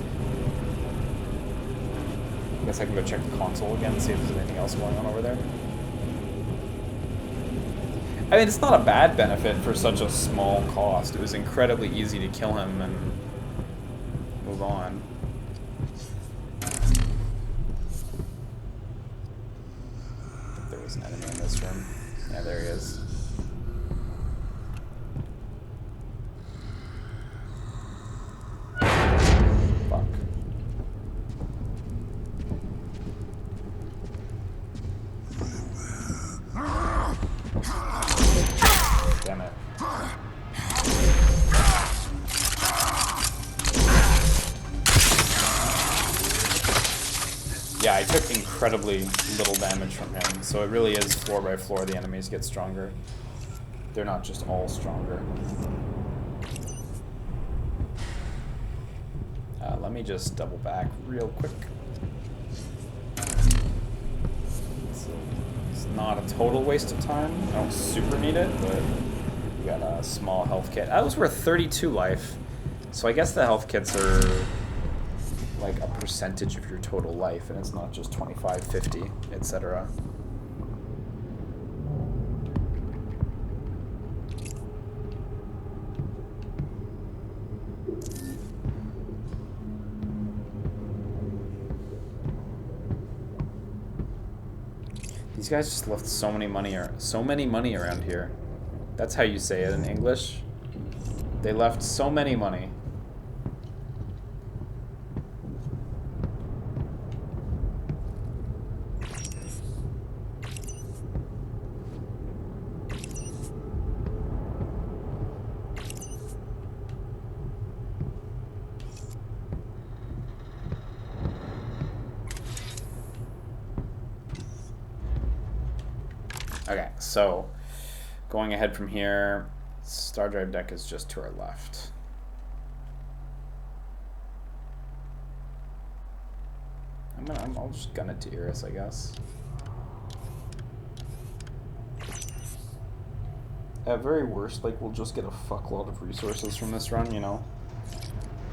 I guess I can go check the console again and see if there's anything else going on over there. I mean, it's not a bad benefit for such a small cost. It was incredibly easy to kill him and move on. There was an enemy in this room. Yeah, there he is. Fuck. Damn it. Yeah, I took incredibly little damage from him, so it really is floor by floor the enemies get stronger. They're not just all stronger. Let me just double back real quick. It's not a total waste of time. I don't super need it, but we got a small health kit. That was worth 32 life. So I guess the health kits are like a percentage of your total life, and it's not just 25, 50, etc. These guys just left so many money around here. That's how you say it in English. They left so many money. Okay, so going ahead from here, Star Drive deck is just to our left. I'll just gun it to Iris, I guess. At very worst, like, we'll just get a fuckload of resources from this run, you know?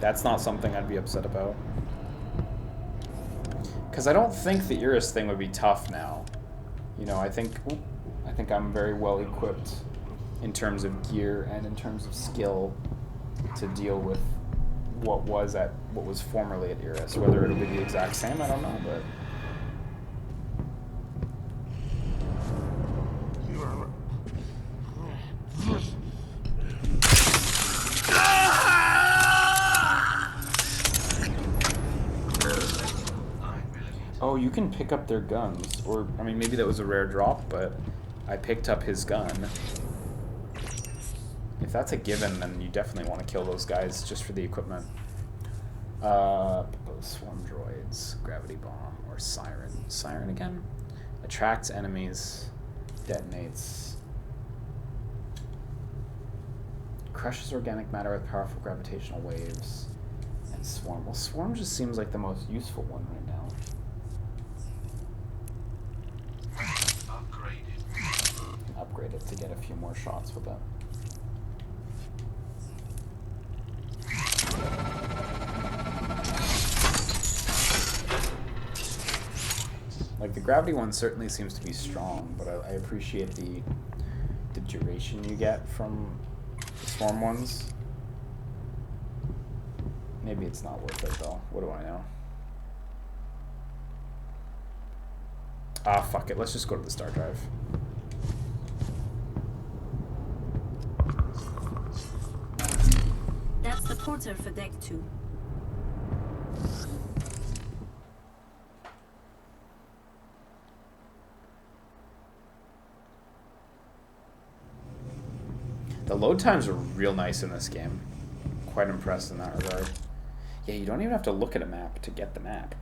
That's not something I'd be upset about. Because I don't think the Iris thing would be tough now. You know, I think I'm very well equipped in terms of gear and in terms of skill to deal with what was formerly at Iris. Whether it'll be the exact same, I don't know, but oh, you can pick up their guns, or I mean, maybe that was a rare drop, but I picked up his gun. If that's a given, then you definitely want to kill those guys just for the equipment. Swarm droids, gravity bomb, or siren. Siren again? Attracts enemies, detonates. Crushes organic matter with powerful gravitational waves. And swarm. Well, swarm just seems like the most useful one right now. Upgrade it to get a few more shots with it. Like, the gravity one certainly seems to be strong, but I appreciate the duration you get from the swarm ones. Maybe it's not worth it, though. What do I know? Ah, fuck it. Let's just go to the Star Drive. That's the porter for deck 2. The load times are real nice in this game. Quite impressed in that regard. Yeah, you don't even have to look at a map to get the map.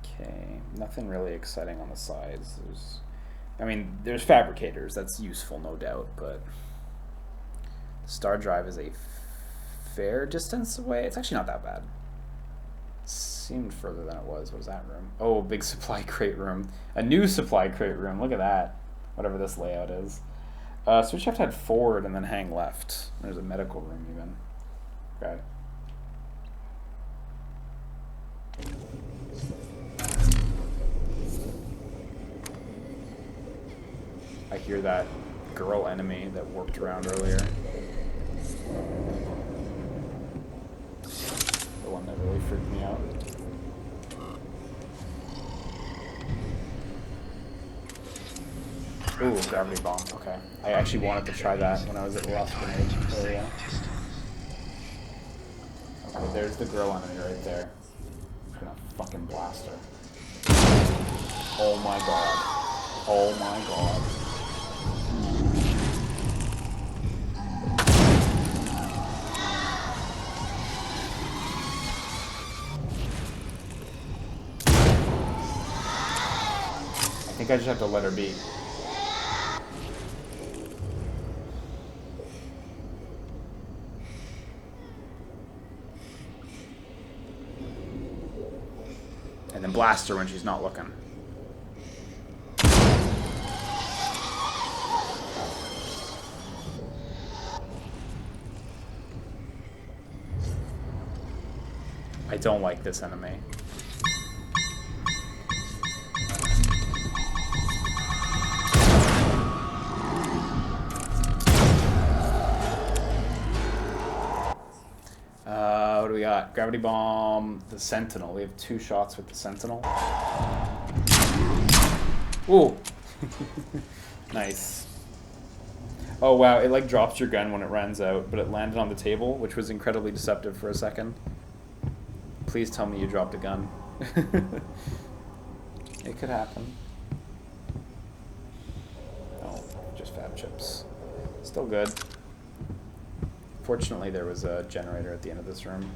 Okay, nothing really exciting on the sides. There's fabricators, that's useful, no doubt, but Star Drive is a fair distance away. It's actually not that bad. It seemed further than it was. What was that room? Oh, big supply crate room. A new supply crate room. Look at that. Whatever this layout is. Switch have to head forward and then hang left. There's a medical room even. Okay. I hear that girl enemy that warped around earlier. The one that really freaked me out. Ooh, gravity bomb. Okay. I actually wanted to try that when I was at Lost Grenade area. Okay, there's the girl enemy right there. I'm just gonna fucking blast her. Oh my god. Oh my god. think I just have to let her be. And then blast her when she's not looking. I don't like this enemy. What do we got? Gravity bomb, the Sentinel. We have 2 shots with the Sentinel. Ooh. Nice. Oh wow, it like drops your gun when it runs out, but it landed on the table, which was incredibly deceptive for a second. Please tell me you dropped a gun. It could happen. Oh, just fab chips. Still good. Fortunately, there was a generator at the end of this room.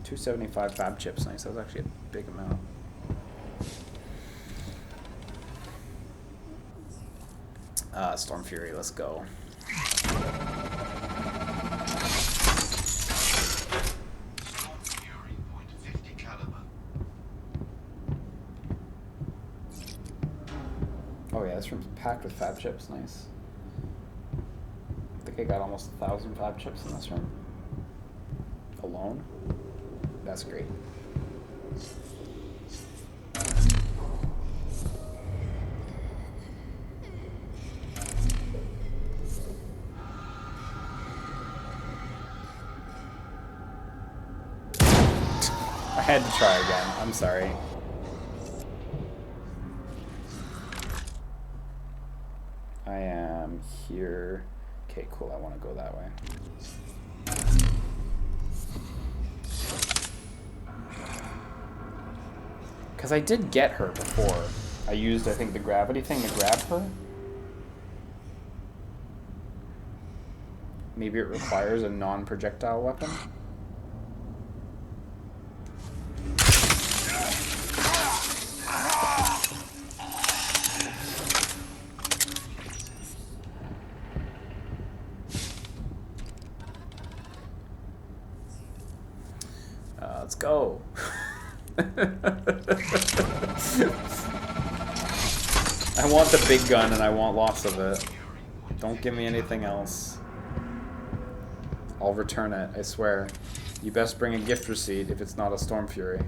275 fab chips, nice. That was actually a big amount. Storm Fury, let's go. Oh yeah, this room's packed with fab chips, nice. I think I got almost 1,000 fab chips in this room. Alone? That's great. I had to try again, I'm sorry. I am here. Okay, cool, I want to go that way. Because I did get her before. I used, I think, the gravity thing to grab her. Maybe it requires a non-projectile weapon. Let's go. I want the big gun and I want lots of it. Don't give me anything else. I'll return it, I swear. You best bring a gift receipt if it's not a Storm Fury.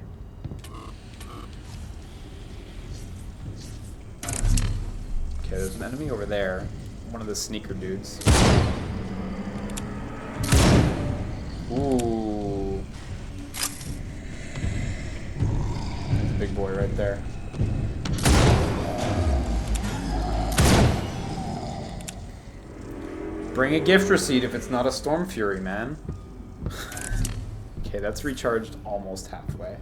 Okay, there's an enemy over there. One of the sneaker dudes. Ooh. There's a big boy right there. Bring a gift receipt if it's not a Storm Fury, man. Okay, that's recharged almost halfway.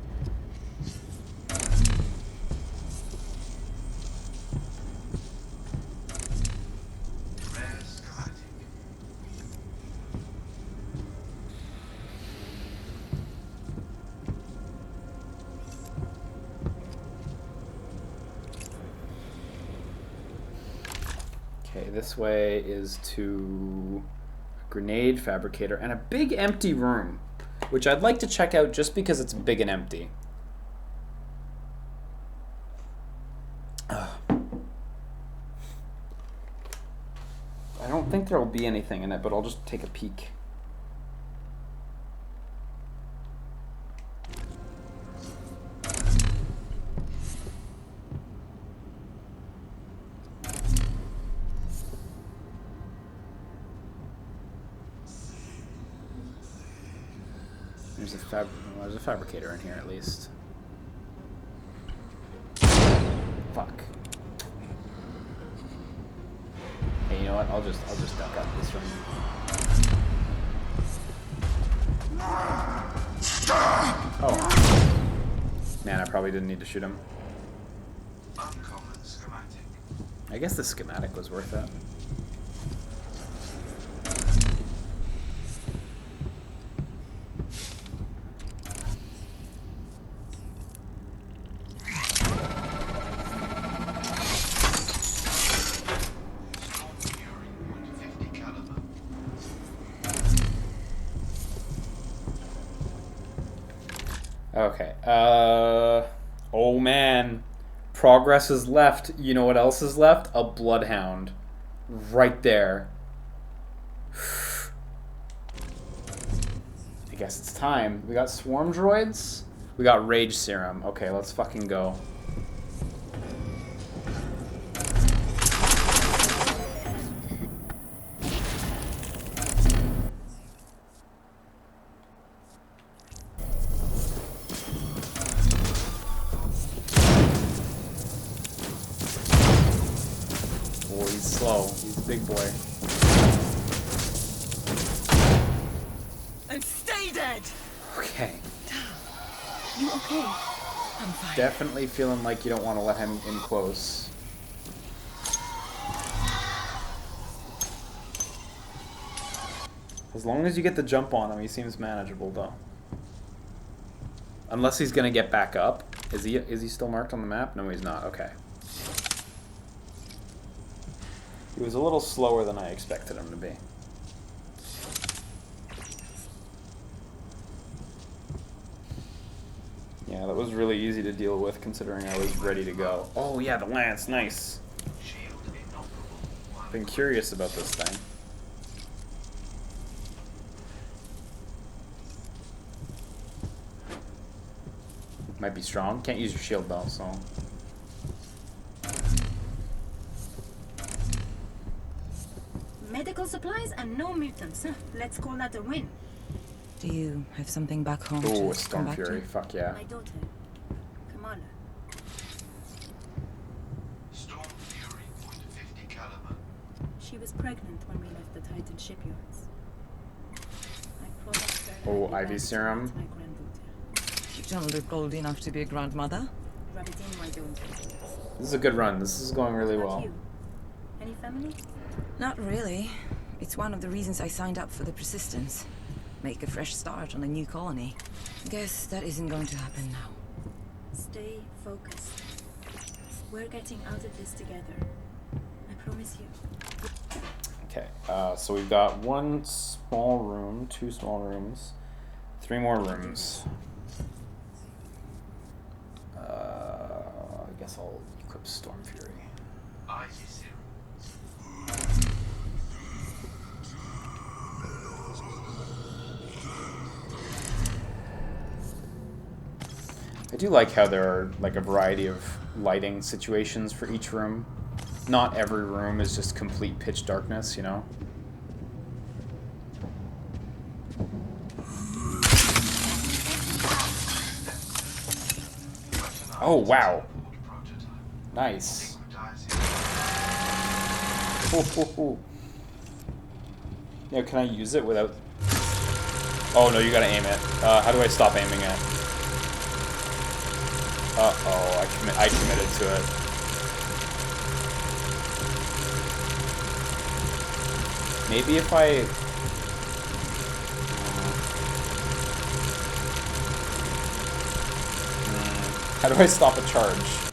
Okay, this way is to a grenade fabricator and a big empty room, which I'd like to check out just because it's big and empty. Ugh. I don't think there will be anything in it, but I'll just take a peek. There's a fabricator in here at least. Fuck. Hey, you know what? I'll just duck out this room. Oh. Man, I probably didn't need to shoot him. Uncommon schematic. I guess the schematic was worth it. Okay. Oh man. Progress is left. You know what else is left? A bloodhound. Right there. I guess it's time. We got swarm droids. We got rage serum. Okay, let's fucking go. Oh, he's slow. He's a big boy. And stay dead! Okay. You okay? I'm fine. Definitely feeling like you don't want to let him in close. As long as you get the jump on him, he seems manageable though. Unless he's gonna get back up. Is he still marked on the map? No, he's not. Okay. He was a little slower than I expected him to be. Yeah, that was really easy to deal with considering I was ready to go. Oh yeah, the lance, nice. Been curious about this thing. Might be strong. Can't use your shield though, so. Medical supplies and no mutants. Huh? Let's call that a win. Do you have something back home Oh, a to come Storm back Fury. to? Fuck yeah. My daughter, Kamala. Storm Fury .50 caliber. She was pregnant when we left the Titan shipyards. I promised her Oh, I'd be Ivy back to serum. meet my granddaughter. You don't look old enough to be a grandmother. Rub it in, why don't you? This is a good run. This is going really About well. you? Any family? Not really. It's one of the reasons I signed up for the Persistence. Make a fresh start on a new colony. Guess that isn't going to happen now. Stay focused. We're getting out of this together. I promise you. Okay, so we've got one small room, two small rooms, three more rooms. I guess I'll equip Storm Fury. Ivy serum. I do like how there are like a variety of lighting situations for each room. Not every room is just complete pitch darkness, you know? Oh, wow. Nice. Yeah, can I use it without... Oh, no, you gotta aim it. How do I stop aiming it? Uh-oh, I committed to it. Maybe if I... How do I stop a charge?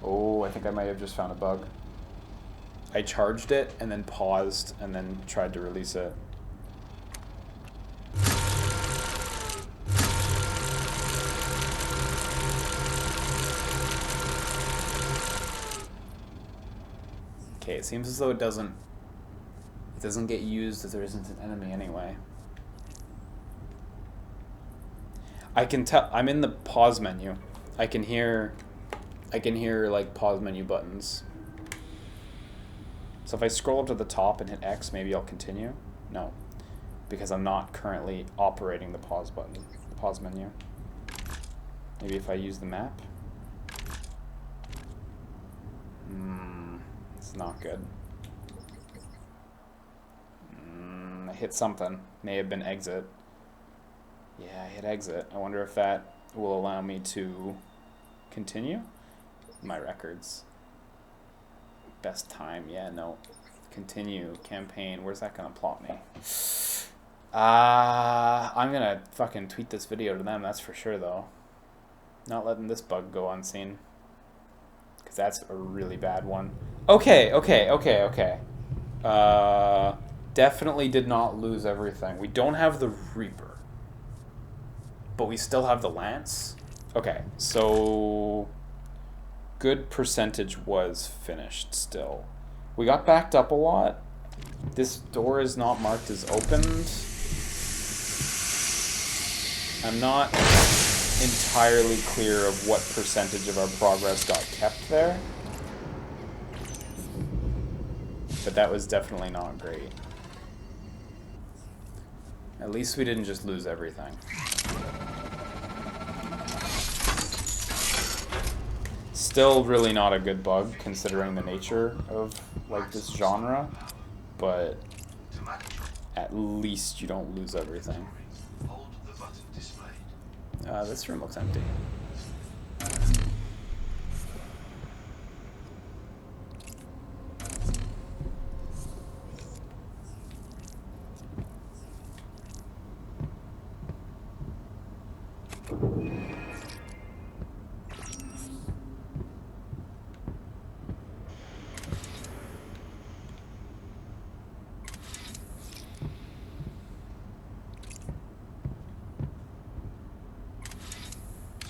Oh, I think I might have just found a bug. I charged it and then paused and then tried to release it. Okay, it seems as though it doesn't get used if there isn't an enemy anyway. I can tell I'm in the pause menu. I can hear like pause menu buttons. So if I scroll up to the top and hit X, maybe I'll continue. No, because I'm not currently operating the pause button, the pause menu. Maybe if I use the map. It's not good. I hit something. May have been exit. Yeah, I hit exit. I wonder if that will allow me to continue my records. Best time. Yeah, no. Continue. Campaign. Where's that gonna plot me? I'm gonna fucking tweet this video to them, that's for sure, though. Not letting this bug go unseen. Because that's a really bad one. Okay. definitely did not lose everything. We don't have the Reaper. But we still have the Lance. Okay, so good percentage was finished still. We got backed up a lot. This door is not marked as opened. I'm not entirely clear of what percentage of our progress got kept there. But that was definitely not great. At least we didn't just lose everything. Still really not a good bug considering the nature of like this genre, but at least you don't lose everything. Hold the button displayed. This room looks empty.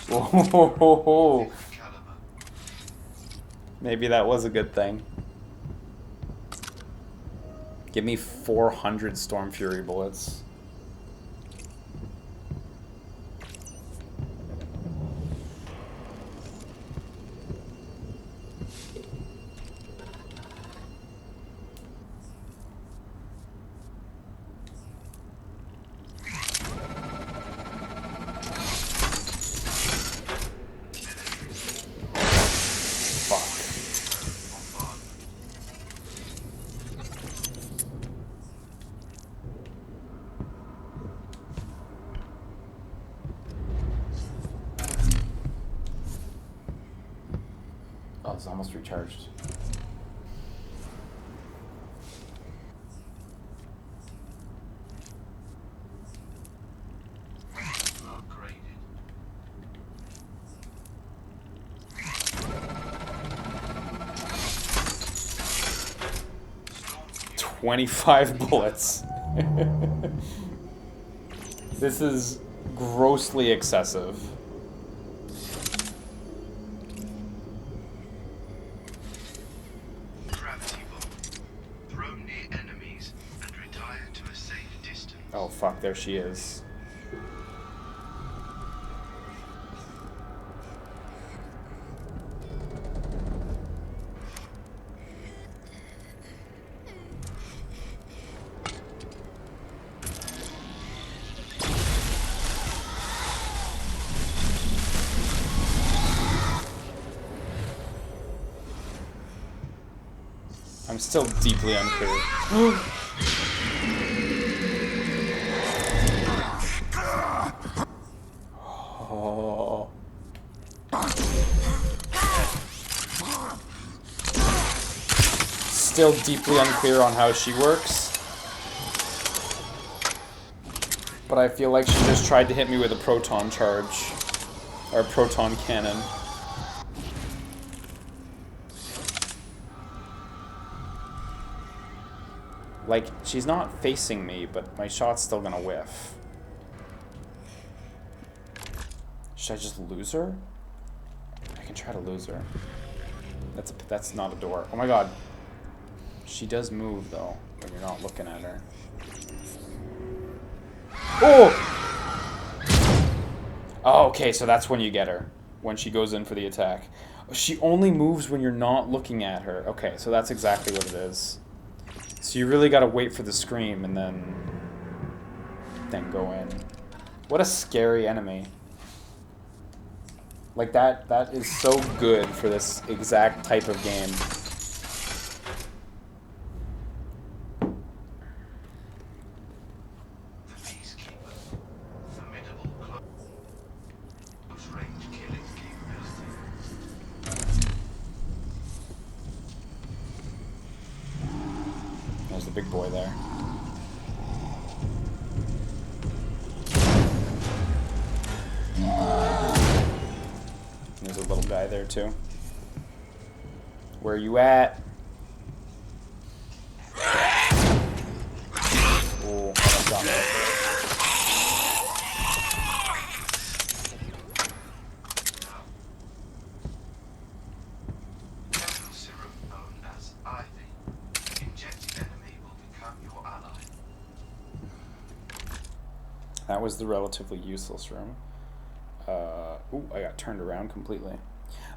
Whoa. Maybe that was a good thing. Give me 400 Storm Fury bullets. Oh, it's almost recharged. Upgraded. 25 bullets. This is grossly excessive. Gravity bomb. Throw near enemies and retire to a safe distance. Oh fuck, there she is. I'm still deeply unclear. Oh. Still deeply unclear on how she works. But I feel like she just tried to hit me with a proton charge. Or proton cannon. Like, she's not facing me, but my shot's still gonna whiff. Should I just lose her? I can try to lose her. That's not a door. Oh my god. She does move, though, when you're not looking at her. Oh! Oh, okay, so that's when you get her. When she goes in for the attack. She only moves when you're not looking at her. Okay, so that's exactly what it is. So you really gotta wait for the scream and then go in. What a scary enemy. Like that is so good for this exact type of game. The Peacekeeper. Formidable close-range killing capability. There's the big boy there. There's a little guy there too. Where are you at? Stop it. Chemical serum known as Ivy. Injected enemy will become your ally. That was the relatively useless room. Ooh, I got turned around completely.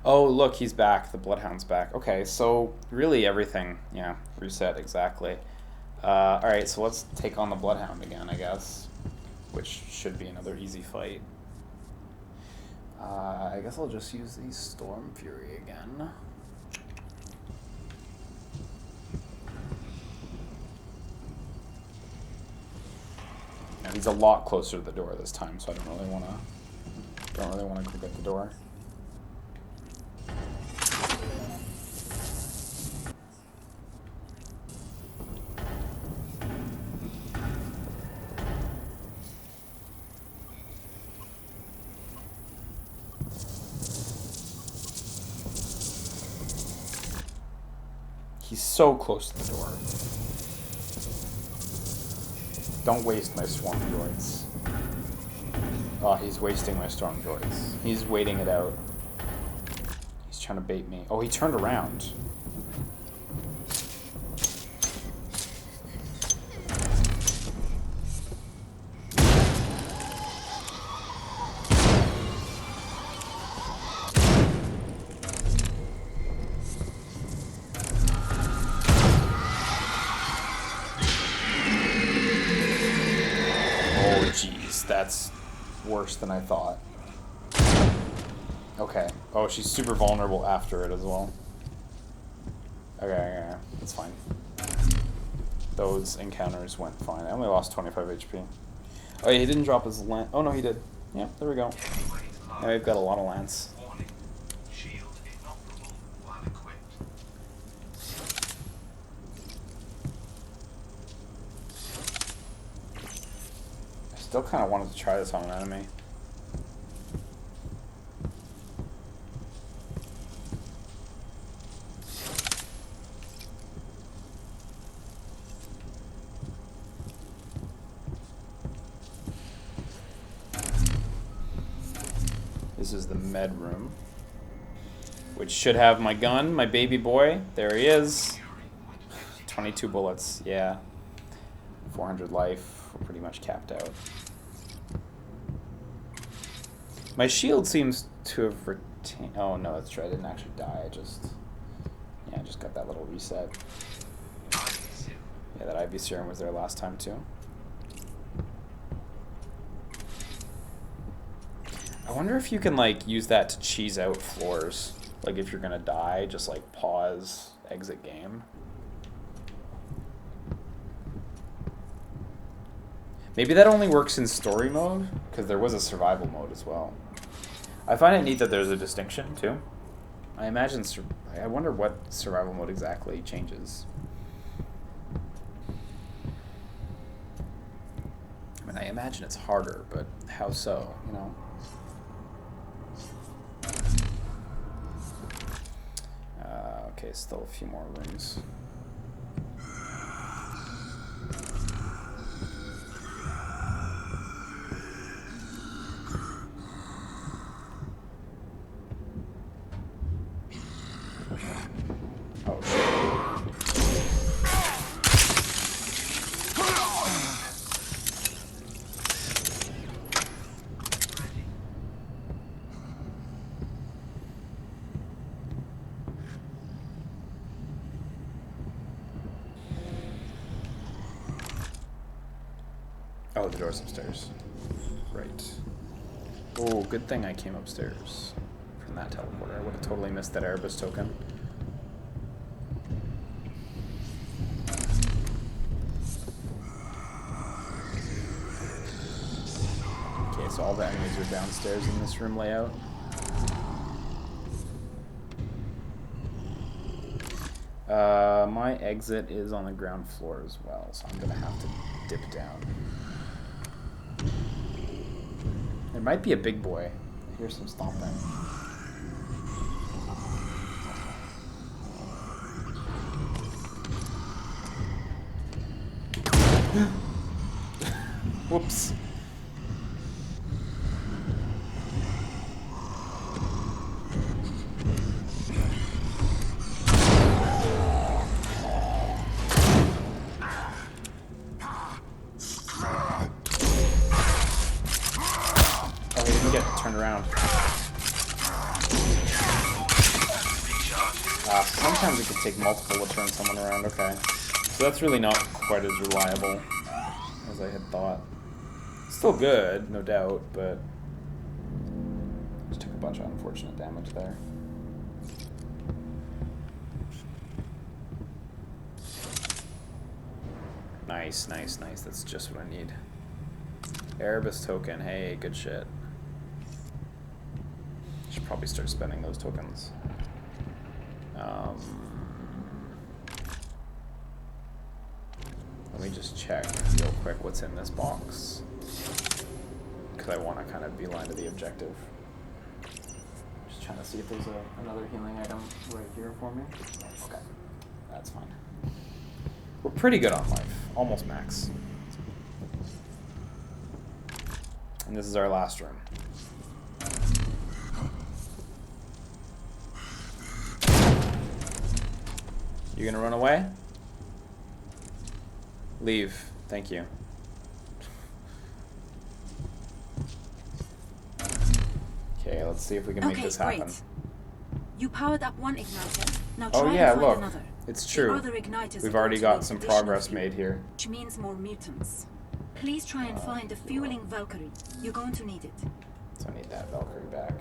Oh, look, he's back. The Bloodhound's back. Okay, so really everything, yeah, reset exactly. Alright, so let's take on the Bloodhound again, I guess. Which should be another easy fight. I guess I'll just use the Storm Fury again. Now he's a lot closer to the door this time, so I don't really want to go get the door. He's so close to the door. Don't waste my Swarm Droids. Oh, he's wasting my Storm Droids. He's waiting it out. He's trying to bait me. Oh, he turned around. That's worse than I thought. Okay. Oh, she's super vulnerable after it as well. Okay, that's fine. Those encounters went fine. I only lost 25 HP. Oh yeah, he didn't drop his lance. Oh no, he did. Yeah, there we go. Now we've got a lot of lance. Shield inoperable while equipped. Still kind of wanted to try this on an enemy. This is the med room, which should have my gun, my baby boy. There he is. 22 bullets, yeah. 400 life. We're pretty much capped out. My shield seems to have retained. Oh no, that's true. I didn't actually die. I just got that little reset. Yeah, that IV serum was there last time too. I wonder if you can like use that to cheese out floors. Like if you're gonna die, just like pause, exit game. Maybe that only works in story mode, because there was a survival mode as well. I find it neat that there's a distinction, too. I imagine... I wonder what survival mode exactly changes. I mean, I imagine it's harder, but how so, you know? Okay, still a few more rooms. Oh, the door's upstairs. Right. Oh, good thing I came upstairs from that teleporter. I would have totally missed that Erebus token. Okay, so all the enemies are downstairs in this room layout. My exit is on the ground floor as well, so I'm gonna have to dip down. There might be a big boy. I hear some stomping. Whoops. Oh, he didn't get turned around. Sometimes it could take multiple to turn someone around. Okay. So that's really not quite as reliable as I had thought. Still good, no doubt, but just took a bunch of unfortunate damage there. Nice, nice, nice. That's just what I need. Erebus token. Hey, good shit. Should probably start spending those tokens. Let me just check real quick what's in this box, because I want to kind of beeline to the objective. Just trying to see if there's another healing item right here for me. Okay, that's fine. We're pretty good on life, almost max. And this is our last room. You gonna run away? Leave. Thank you. Okay, let's see if we can make this happen. Great. You powered up one igniter. Now Oh try yeah, and find look. another. It's The true. other igniters We've are already going to got make some additional progress fuel, made here. which means more mutants. Please try and find a fueling Valkyrie. You're going to need it. So I need that Valkyrie back.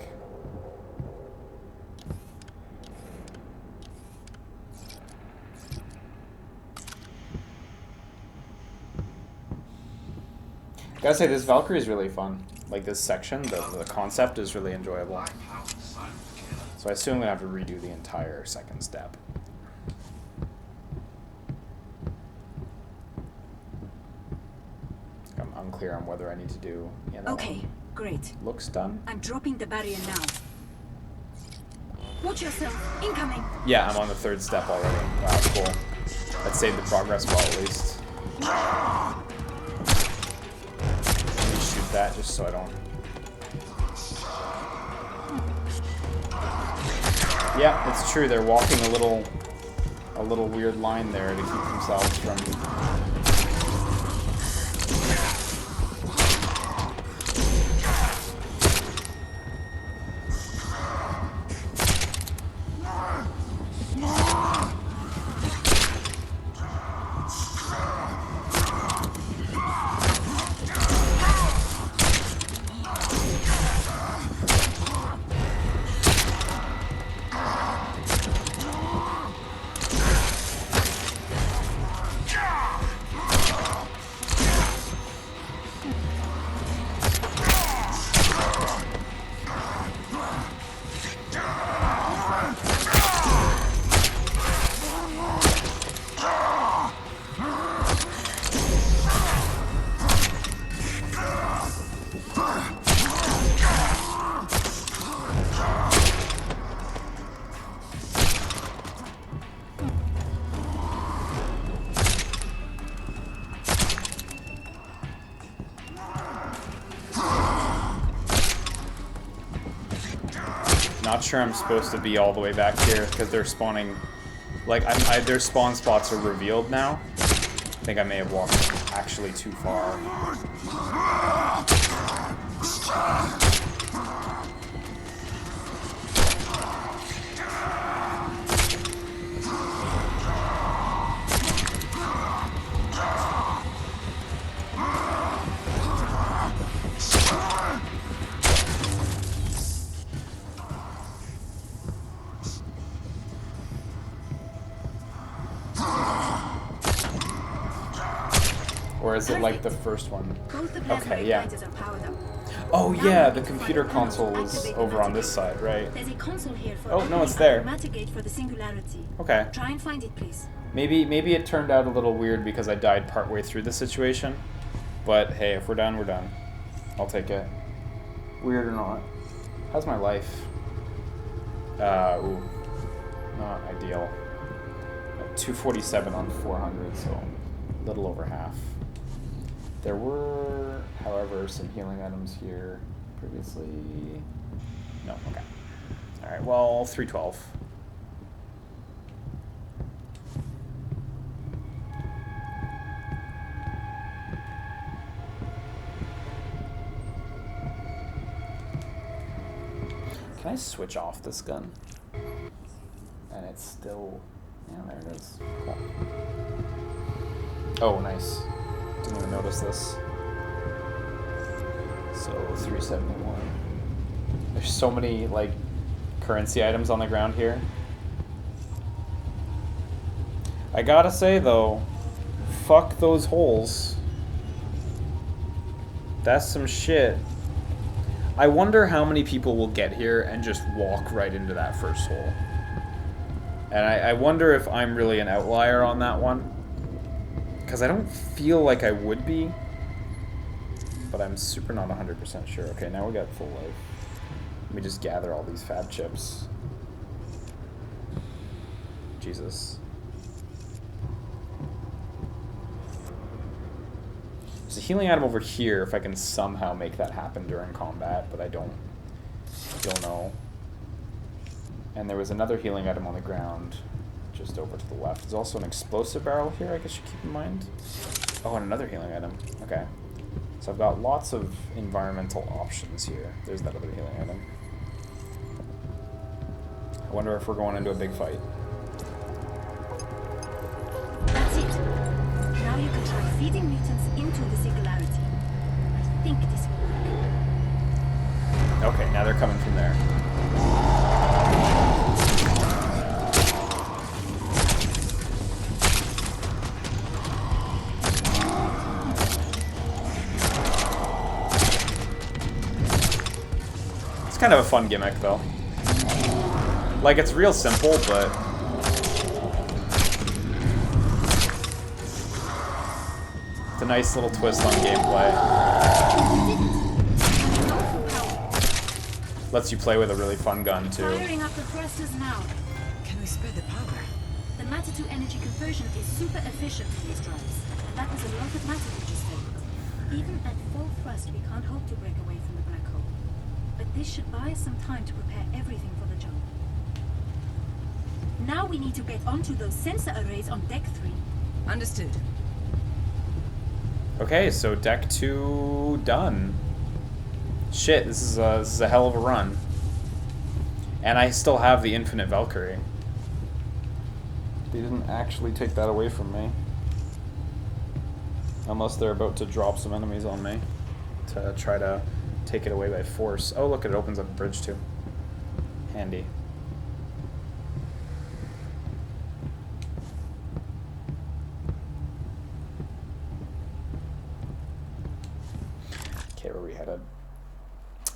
Gotta say, this Valkyrie is really fun. Like this section, the concept is really enjoyable. So I assume I'm gonna have to redo the entire second step. I'm unclear on whether I need to do. You know, Okay, great. looks done. I'm dropping the barrier now. Watch yourself. Incoming. Yeah, I'm on the third step already. Wow, cool. That saved the progress well, at least. Let me shoot that just so I don't. Yeah, it's true. They're walking a little weird line there to keep themselves from. Not sure I'm supposed to be all the way back here because they're spawning. Like, their spawn spots are revealed now. I think I may have walked actually too far. Or is it like the first one? Both the plasma Okay, yeah. igniters are powered up. Oh Now yeah, you the need to computer find a panel to console is activate the over on this matter side, right? There's a console here for Oh, no, opening it's there. up the matter gate for the singularity. Okay. Try and find it, please. Maybe it turned out a little weird because I died partway through the situation. But hey, if we're done, we're done. I'll take it. Weird or not. How's my life? Ooh. Not ideal. 247 on 400, so a little over half. There were, however, some healing items here previously. No, okay. Alright, well, 312. Can I switch off this gun? And it's still... Yeah, there it is. Cool. Oh, nice. Didn't even notice this. So, 371. There's so many, like, currency items on the ground here. I gotta say, though, fuck those holes. That's some shit. I wonder how many people will get here and just walk right into that first hole. And I wonder if I'm really an outlier on that one. Because I don't feel like I would be. But I'm super not 100% sure. Okay, now we got full life. Let me just gather all these fab chips. Jesus. There's a healing item over here if I can somehow make that happen during combat, but I don't know. And there was another healing item on the ground just over to the left. There's also an explosive barrel here, I guess you keep in mind. Oh, and another healing item. Okay. So I've got lots of environmental options here. There's that other healing item. I wonder if we're going into a big fight. That's it. Now you can try feeding mutants into the singularity. I think this will work. Okay, now they're coming from there. It's kind of a fun gimmick, though. Like, it's real simple, but... it's a nice little twist on gameplay. Lets you play with a really fun gun, too. Firing up the thrusters now. Can we spare the power? The matter to energy conversion is super efficient for these drives, and that was a lot of matter we just failed. Even at full thrust, we can't hope to break away from the black hole. But this should buy us some time to prepare everything for the job. Now we need to get onto those sensor arrays on deck 3. Understood. Okay, so deck 2 done. Shit, this is a hell of a run. And I still have the infinite Valkyrie. They didn't actually take that away from me. Unless they're about to drop some enemies on me to try to take it away by force. Oh, look, it opens up a bridge too. Handy. Okay, where are we headed?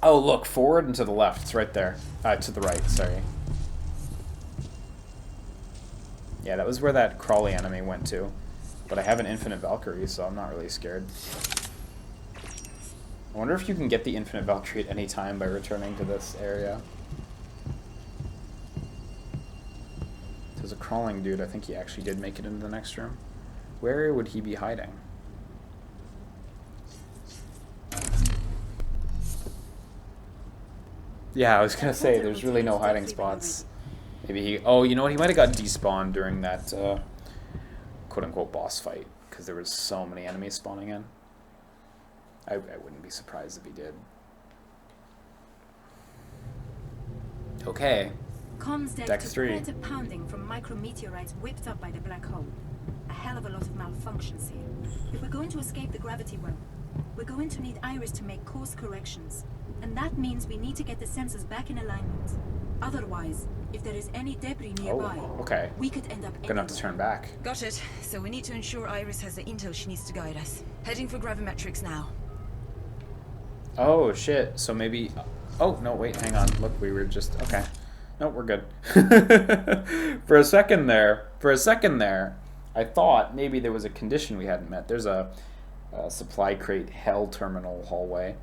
Oh, look, forward and to the left. It's right there. To the right, sorry. Yeah, that was where that crawly enemy went to. But I have an infinite Valkyrie, so I'm not really scared. I wonder if you can get the infinite Valkyrie at any time by returning to this area. There's a crawling dude. I think he actually did make it into the next room. Where would he be hiding? Yeah, I was gonna say, there's really no hiding spots. Maybe he... oh, you know what? He might have got despawned during that quote-unquote boss fight, because there was so many enemies spawning in. I wouldn't be surprised if he did. Okay. Comms deck Deck took 3. quite a pounding from micrometeorites whipped up by the black hole. A hell of a lot of malfunctions here. If we're going to escape the gravity well, we're going to need Iris to make course corrections. And that means we need to get the sensors back in alignment. Otherwise, if there is any debris nearby, okay. we could end up Gonna have to turn back. Got it. So we need to ensure Iris has the intel she needs to guide us. Heading for gravimetrics now. Oh, shit. So maybe... oh, no, wait, hang on. Look, we were just... okay. No, we're good. For a second there, I thought maybe there was a condition we hadn't met. There's a supply crate hell terminal hallway.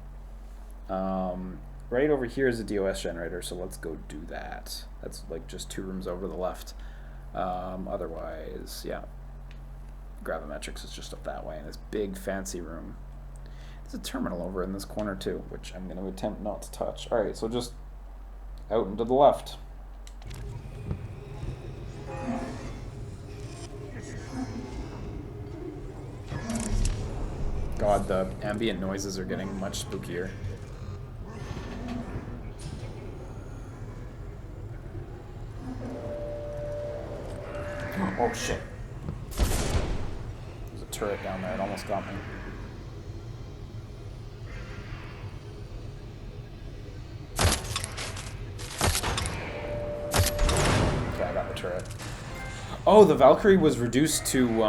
Right over here is a DOS generator, so let's go do that. That's like just 2 rooms over to the left. Otherwise, yeah. Gravimetrics is just up that way in this big fancy room. There's a terminal over in this corner too, which I'm going to attempt not to touch. Alright, so just out and to the left. God, the ambient noises are getting much spookier. Oh shit. There's a turret down there, it almost got me. Okay, I got the turret. Oh, the Valkyrie was reduced to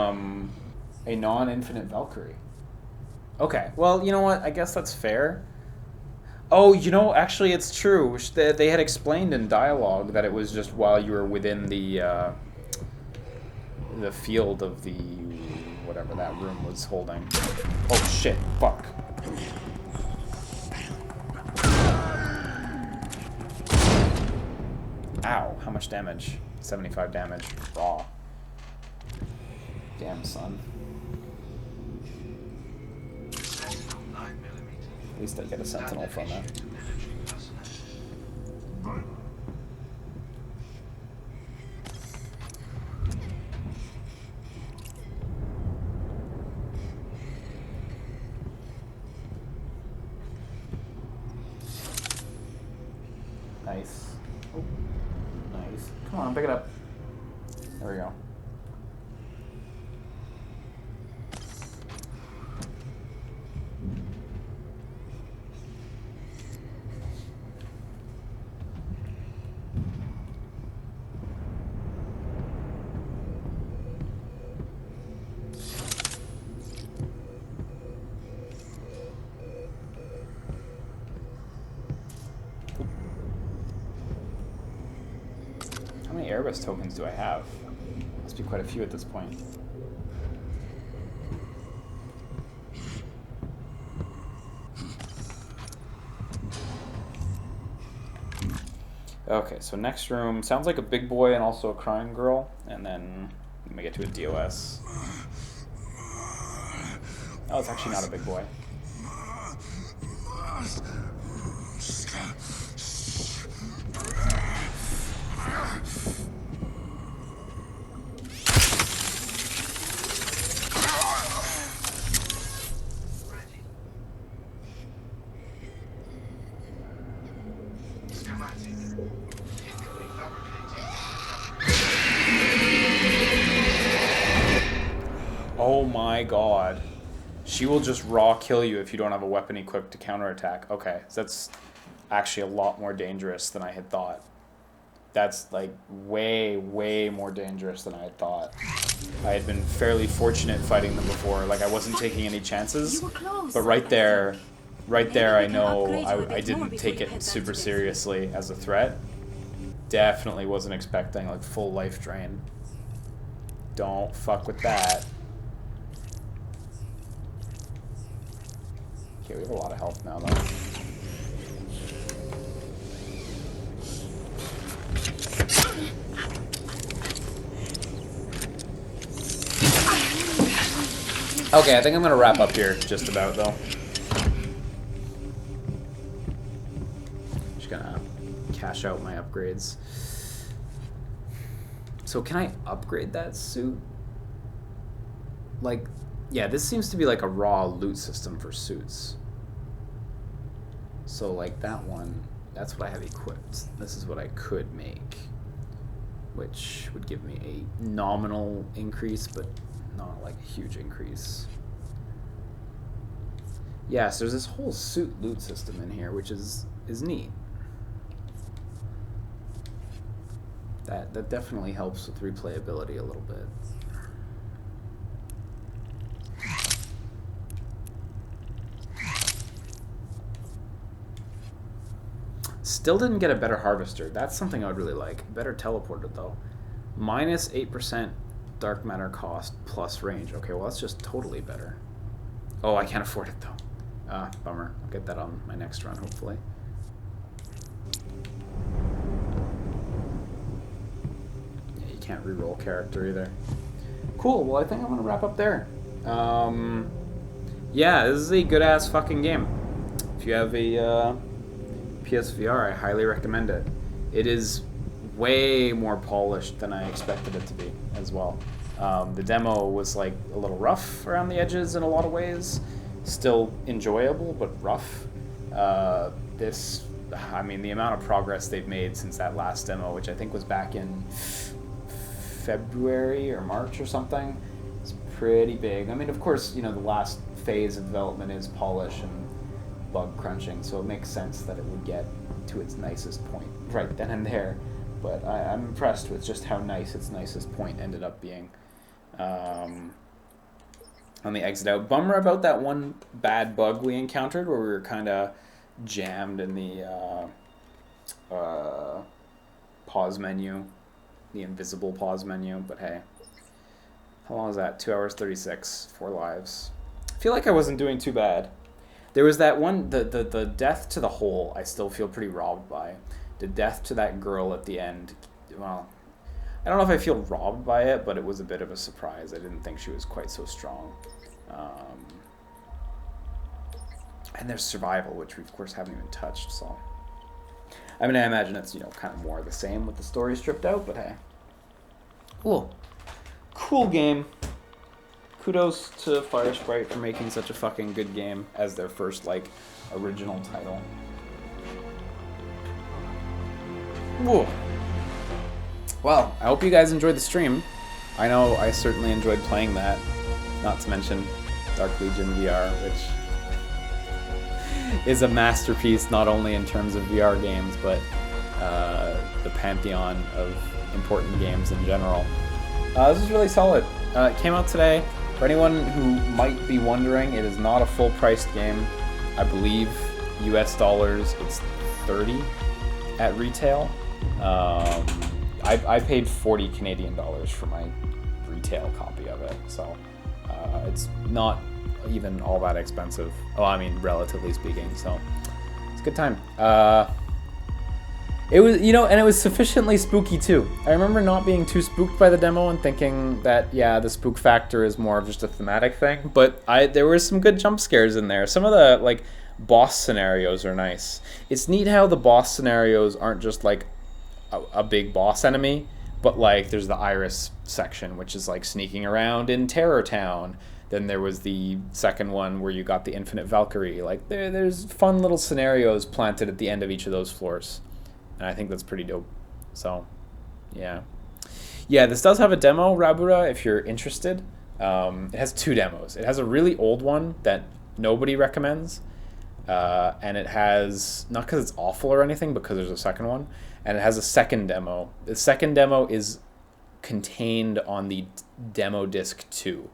a non-infinite Valkyrie. Okay, well, you know what? I guess that's fair. Oh, you know, actually, it's true. They had explained in dialogue that it was just while you were within the field of the whatever that room was holding. Oh shit! Fuck. Ow! How much damage? 75 damage. Raw. Damn, son. At least I get a sentinel from it. Nice. Oh, nice. Come on, pick it up. There we go. How many Airbus tokens do I have? Must be quite a few at this point. Okay, so next room sounds like a big boy and also a crying girl, and then we get to a DOS. Oh, it's actually not a big boy. Oh my god. She will just raw kill you if you don't have a weapon equipped to counterattack. Okay, so that's actually a lot more dangerous than I had thought. That's like way, way more dangerous than I had thought. I had been fairly fortunate fighting them before. Like, I wasn't taking any chances. But right there I know I didn't take it super seriously as a threat. Definitely wasn't expecting like full life drain. Don't fuck with that. Okay, we have a lot of health now, though. Okay, I think I'm gonna wrap up here, just about, though. Just gonna cash out my upgrades. So can I upgrade that suit? Like, yeah, this seems to be like a raw loot system for suits. So like that one, that's what I have equipped. This is what I could make, which would give me a nominal increase, but not like a huge increase. Yeah, so there's this whole suit loot system in here, which is neat. That definitely helps with replayability a little bit. Still didn't get a better harvester. That's something I would really like. Better teleporter though. Minus 8% dark matter cost plus range. Okay, well that's just totally better. Oh, I can't afford it though. Ah, bummer. I'll get that on my next run, hopefully. Yeah, you can't reroll character either. Cool, well I think I'm gonna wrap up there. yeah, this is a good-ass fucking game. If you have a PSVR, I highly recommend it. It is way more polished than I expected it to be as well. The demo was like a little rough around the edges in a lot of ways. Still enjoyable, but rough. This, I mean, the amount of progress they've made since that last demo, which I think was back in February or March or something, is pretty big. I mean, of course, you know, the last phase of development is polish and bug crunching, so it makes sense that it would get to its nicest point right then and there. But I'm impressed with just how nice its nicest point ended up being. On the exit out. Bummer about that one bad bug we encountered where we were kind of jammed in the pause menu, the invisible pause menu, but hey. How long is that? 2 hours 36, 4 lives. I feel like I wasn't doing too bad. There was that one, the death to the hole, I still feel pretty robbed by. The death to that girl at the end, well, I don't know if I feel robbed by it, but it was a bit of a surprise. I didn't think she was quite so strong. And there's survival, which we of course haven't even touched, so. I mean, I imagine it's, you know, kind of more of the same with the story stripped out, but hey. Cool. Cool game. Kudos to Firesprite for making such a fucking good game as their first, like, original title. Whoa. Well, I hope you guys enjoyed the stream. I know I certainly enjoyed playing that. Not to mention Dark Legion VR, which is a masterpiece not only in terms of VR games, but the pantheon of important games in general. This is really solid. It came out today. For anyone who might be wondering, it is not a full-priced game. I believe US dollars, it's $30 at retail. I paid 40 Canadian dollars for my retail copy of it, so it's not even all that expensive. Oh, I mean, relatively speaking, so it's a good time. It was, you know, and it was sufficiently spooky too. I remember not being too spooked by the demo and thinking that, yeah, the spook factor is more of just a thematic thing, but there were some good jump scares in there. Some of the, like, boss scenarios are nice. It's neat how the boss scenarios aren't just, like, a big boss enemy, but, like, there's the Iris section, which is, like, sneaking around in Terror Town. Then there was the second one where you got the Infinite Valkyrie. Like, there's fun little scenarios planted at the end of each of those floors. And I think that's pretty dope. So, yeah. Yeah, this does have a demo, Rabura, if you're interested. It has 2 demos. It has a really old one that nobody recommends. And it has, not because it's awful or anything, because there's a second one. And it has a second demo. The second demo is contained on the Demo Disc 2.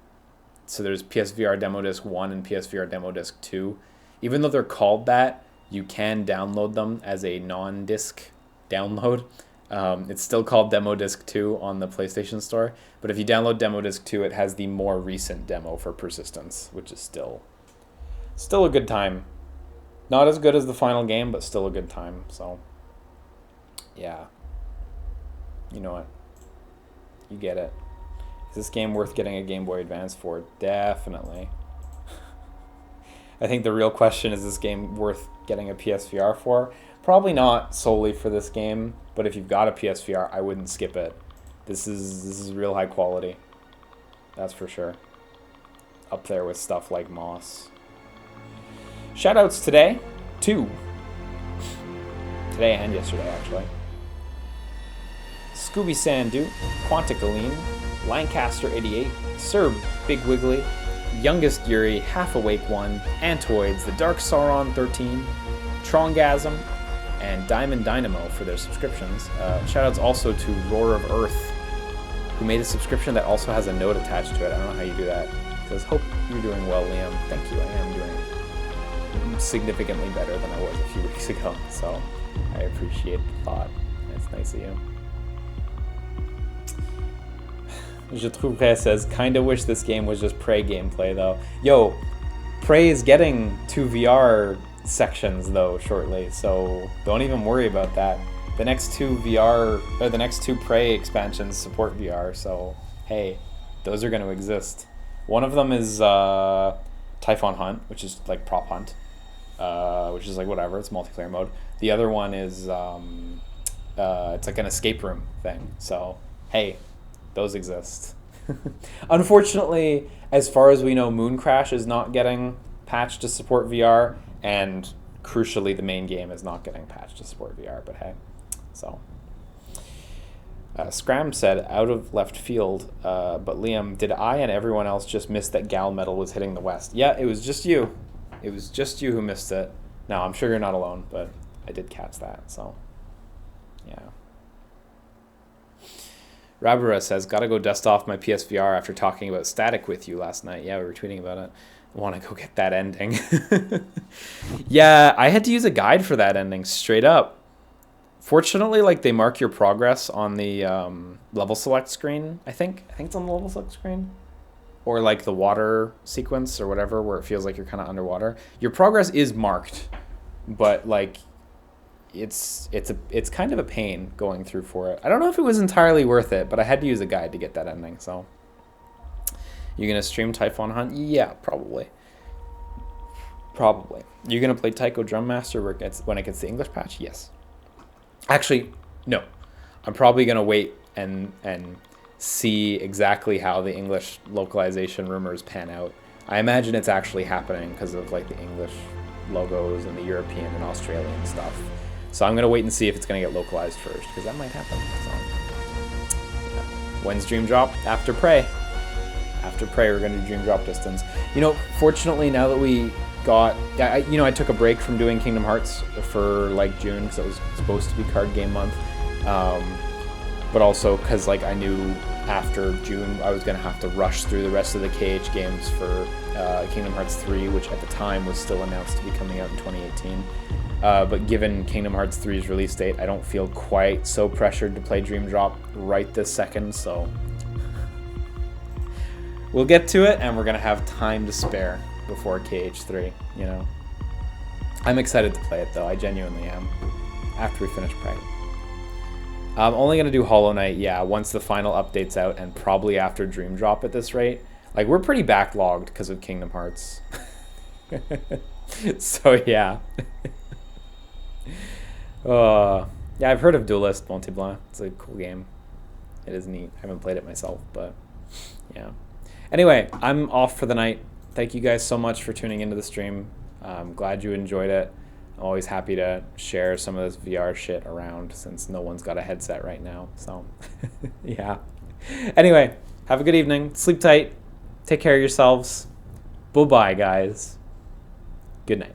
So there's PSVR Demo Disc 1 and PSVR Demo Disc 2. Even though they're called that, you can download them as a non-disc download. It's still called Demo Disc 2 on the PlayStation Store. But if you download Demo Disc 2, it has the more recent demo for Persistence, which is still a good time. Not as good as the final game, but still a good time. So, yeah. You know what? You get it. Is this game worth getting a Game Boy Advance for? Definitely. I think the real question is this game worth getting a PSVR for? Probably not solely for this game, but if you've got a PSVR, I wouldn't skip it. This is real high quality. That's for sure. Up there with stuff like Moss. Shoutouts today, 2. Today and yesterday, actually. Scooby Sandu, Quanticoline, Lancaster 88, Sir Big Wiggly, Youngest Yuri, Half Awake 1, Antoids, The Dark Sauron 13, Trongasm, and Diamond Dynamo for their subscriptions. Shoutouts also to Roar of Earth, who made a subscription that also has a note attached to it. I don't know how you do that. It says, hope you're doing well, Liam. Thank you, I am doing significantly better than I was a few weeks ago, so I appreciate the thought. It's nice of you. Je Trouverais says, kinda wish this game was just Prey gameplay though. Yo, Prey is getting 2 VR sections though shortly, so don't even worry about that. The next 2 VR, or the next 2 Prey expansions support VR, so hey, those are gonna exist. One of them is Typhon Hunt, which is like prop hunt, which is like whatever, it's multiplayer mode. The other one is it's like an escape room thing. So hey, those exist. Unfortunately, as far as we know, Moon Crash is not getting patched to support VR, and crucially, the main game is not getting patched to support VR. But hey, so. Scram said, out of left field, but Liam, did I and everyone else just miss that Gal Metal was hitting the West? Yeah, it was just you. It was just you who missed it. No, I'm sure you're not alone, but I did catch that, so yeah. Rabara says, gotta go dust off my PSVR after talking about static with you last night. Yeah, we were tweeting about it. I want to go get that ending. Yeah, I had to use a guide for that ending, straight up. Fortunately, like, they mark your progress on the level select screen, I think. I think it's on the level select screen. Or, like, the water sequence or whatever, where it feels like you're kind of underwater. Your progress is marked, but, like, it's kind of a pain going through for it. I don't know if it was entirely worth it, but I had to use a guide to get that ending, so. You gonna stream Typhon Hunt? Yeah, probably. Probably. You gonna play Taiko Drum Master when it gets the English patch? Yes. Actually, no. I'm probably going to wait and see exactly how the English localization rumors pan out. I imagine it's actually happening because of like the English logos and the European and Australian stuff. So I'm going to wait and see if it's going to get localized first, because that might happen. So, yeah. When's Dream Drop? After Prey. After Prey, we're going to do Dream Drop Distance. You know, fortunately, now that we got, I took a break from doing Kingdom Hearts for like June because it was supposed to be card game month, but also because like I knew after June I was gonna have to rush through the rest of the KH games for Kingdom Hearts 3, which at the time was still announced to be coming out in 2018. But given Kingdom Hearts 3's release date, I don't feel quite so pressured to play Dream Drop right this second, so we'll get to it, and we're gonna have time to spare before KH3, you know. I'm excited to play it though, I genuinely am, after we finish Prey. I'm only gonna do Hollow Knight, yeah, once the final update's out, and probably after Dream Drop at this rate. Like, we're pretty backlogged because of Kingdom Hearts. So yeah. Yeah, I've heard of Duelist Monteblanc. It's a cool game. It is neat. I haven't played it myself, but yeah. Anyway, I'm off for the night. Thank you guys so much for tuning into the stream. I'm glad you enjoyed it. I'm always happy to share some of this VR shit around since no one's got a headset right now. So, yeah. Anyway, have a good evening. Sleep tight. Take care of yourselves. Bye-bye, guys. Good night.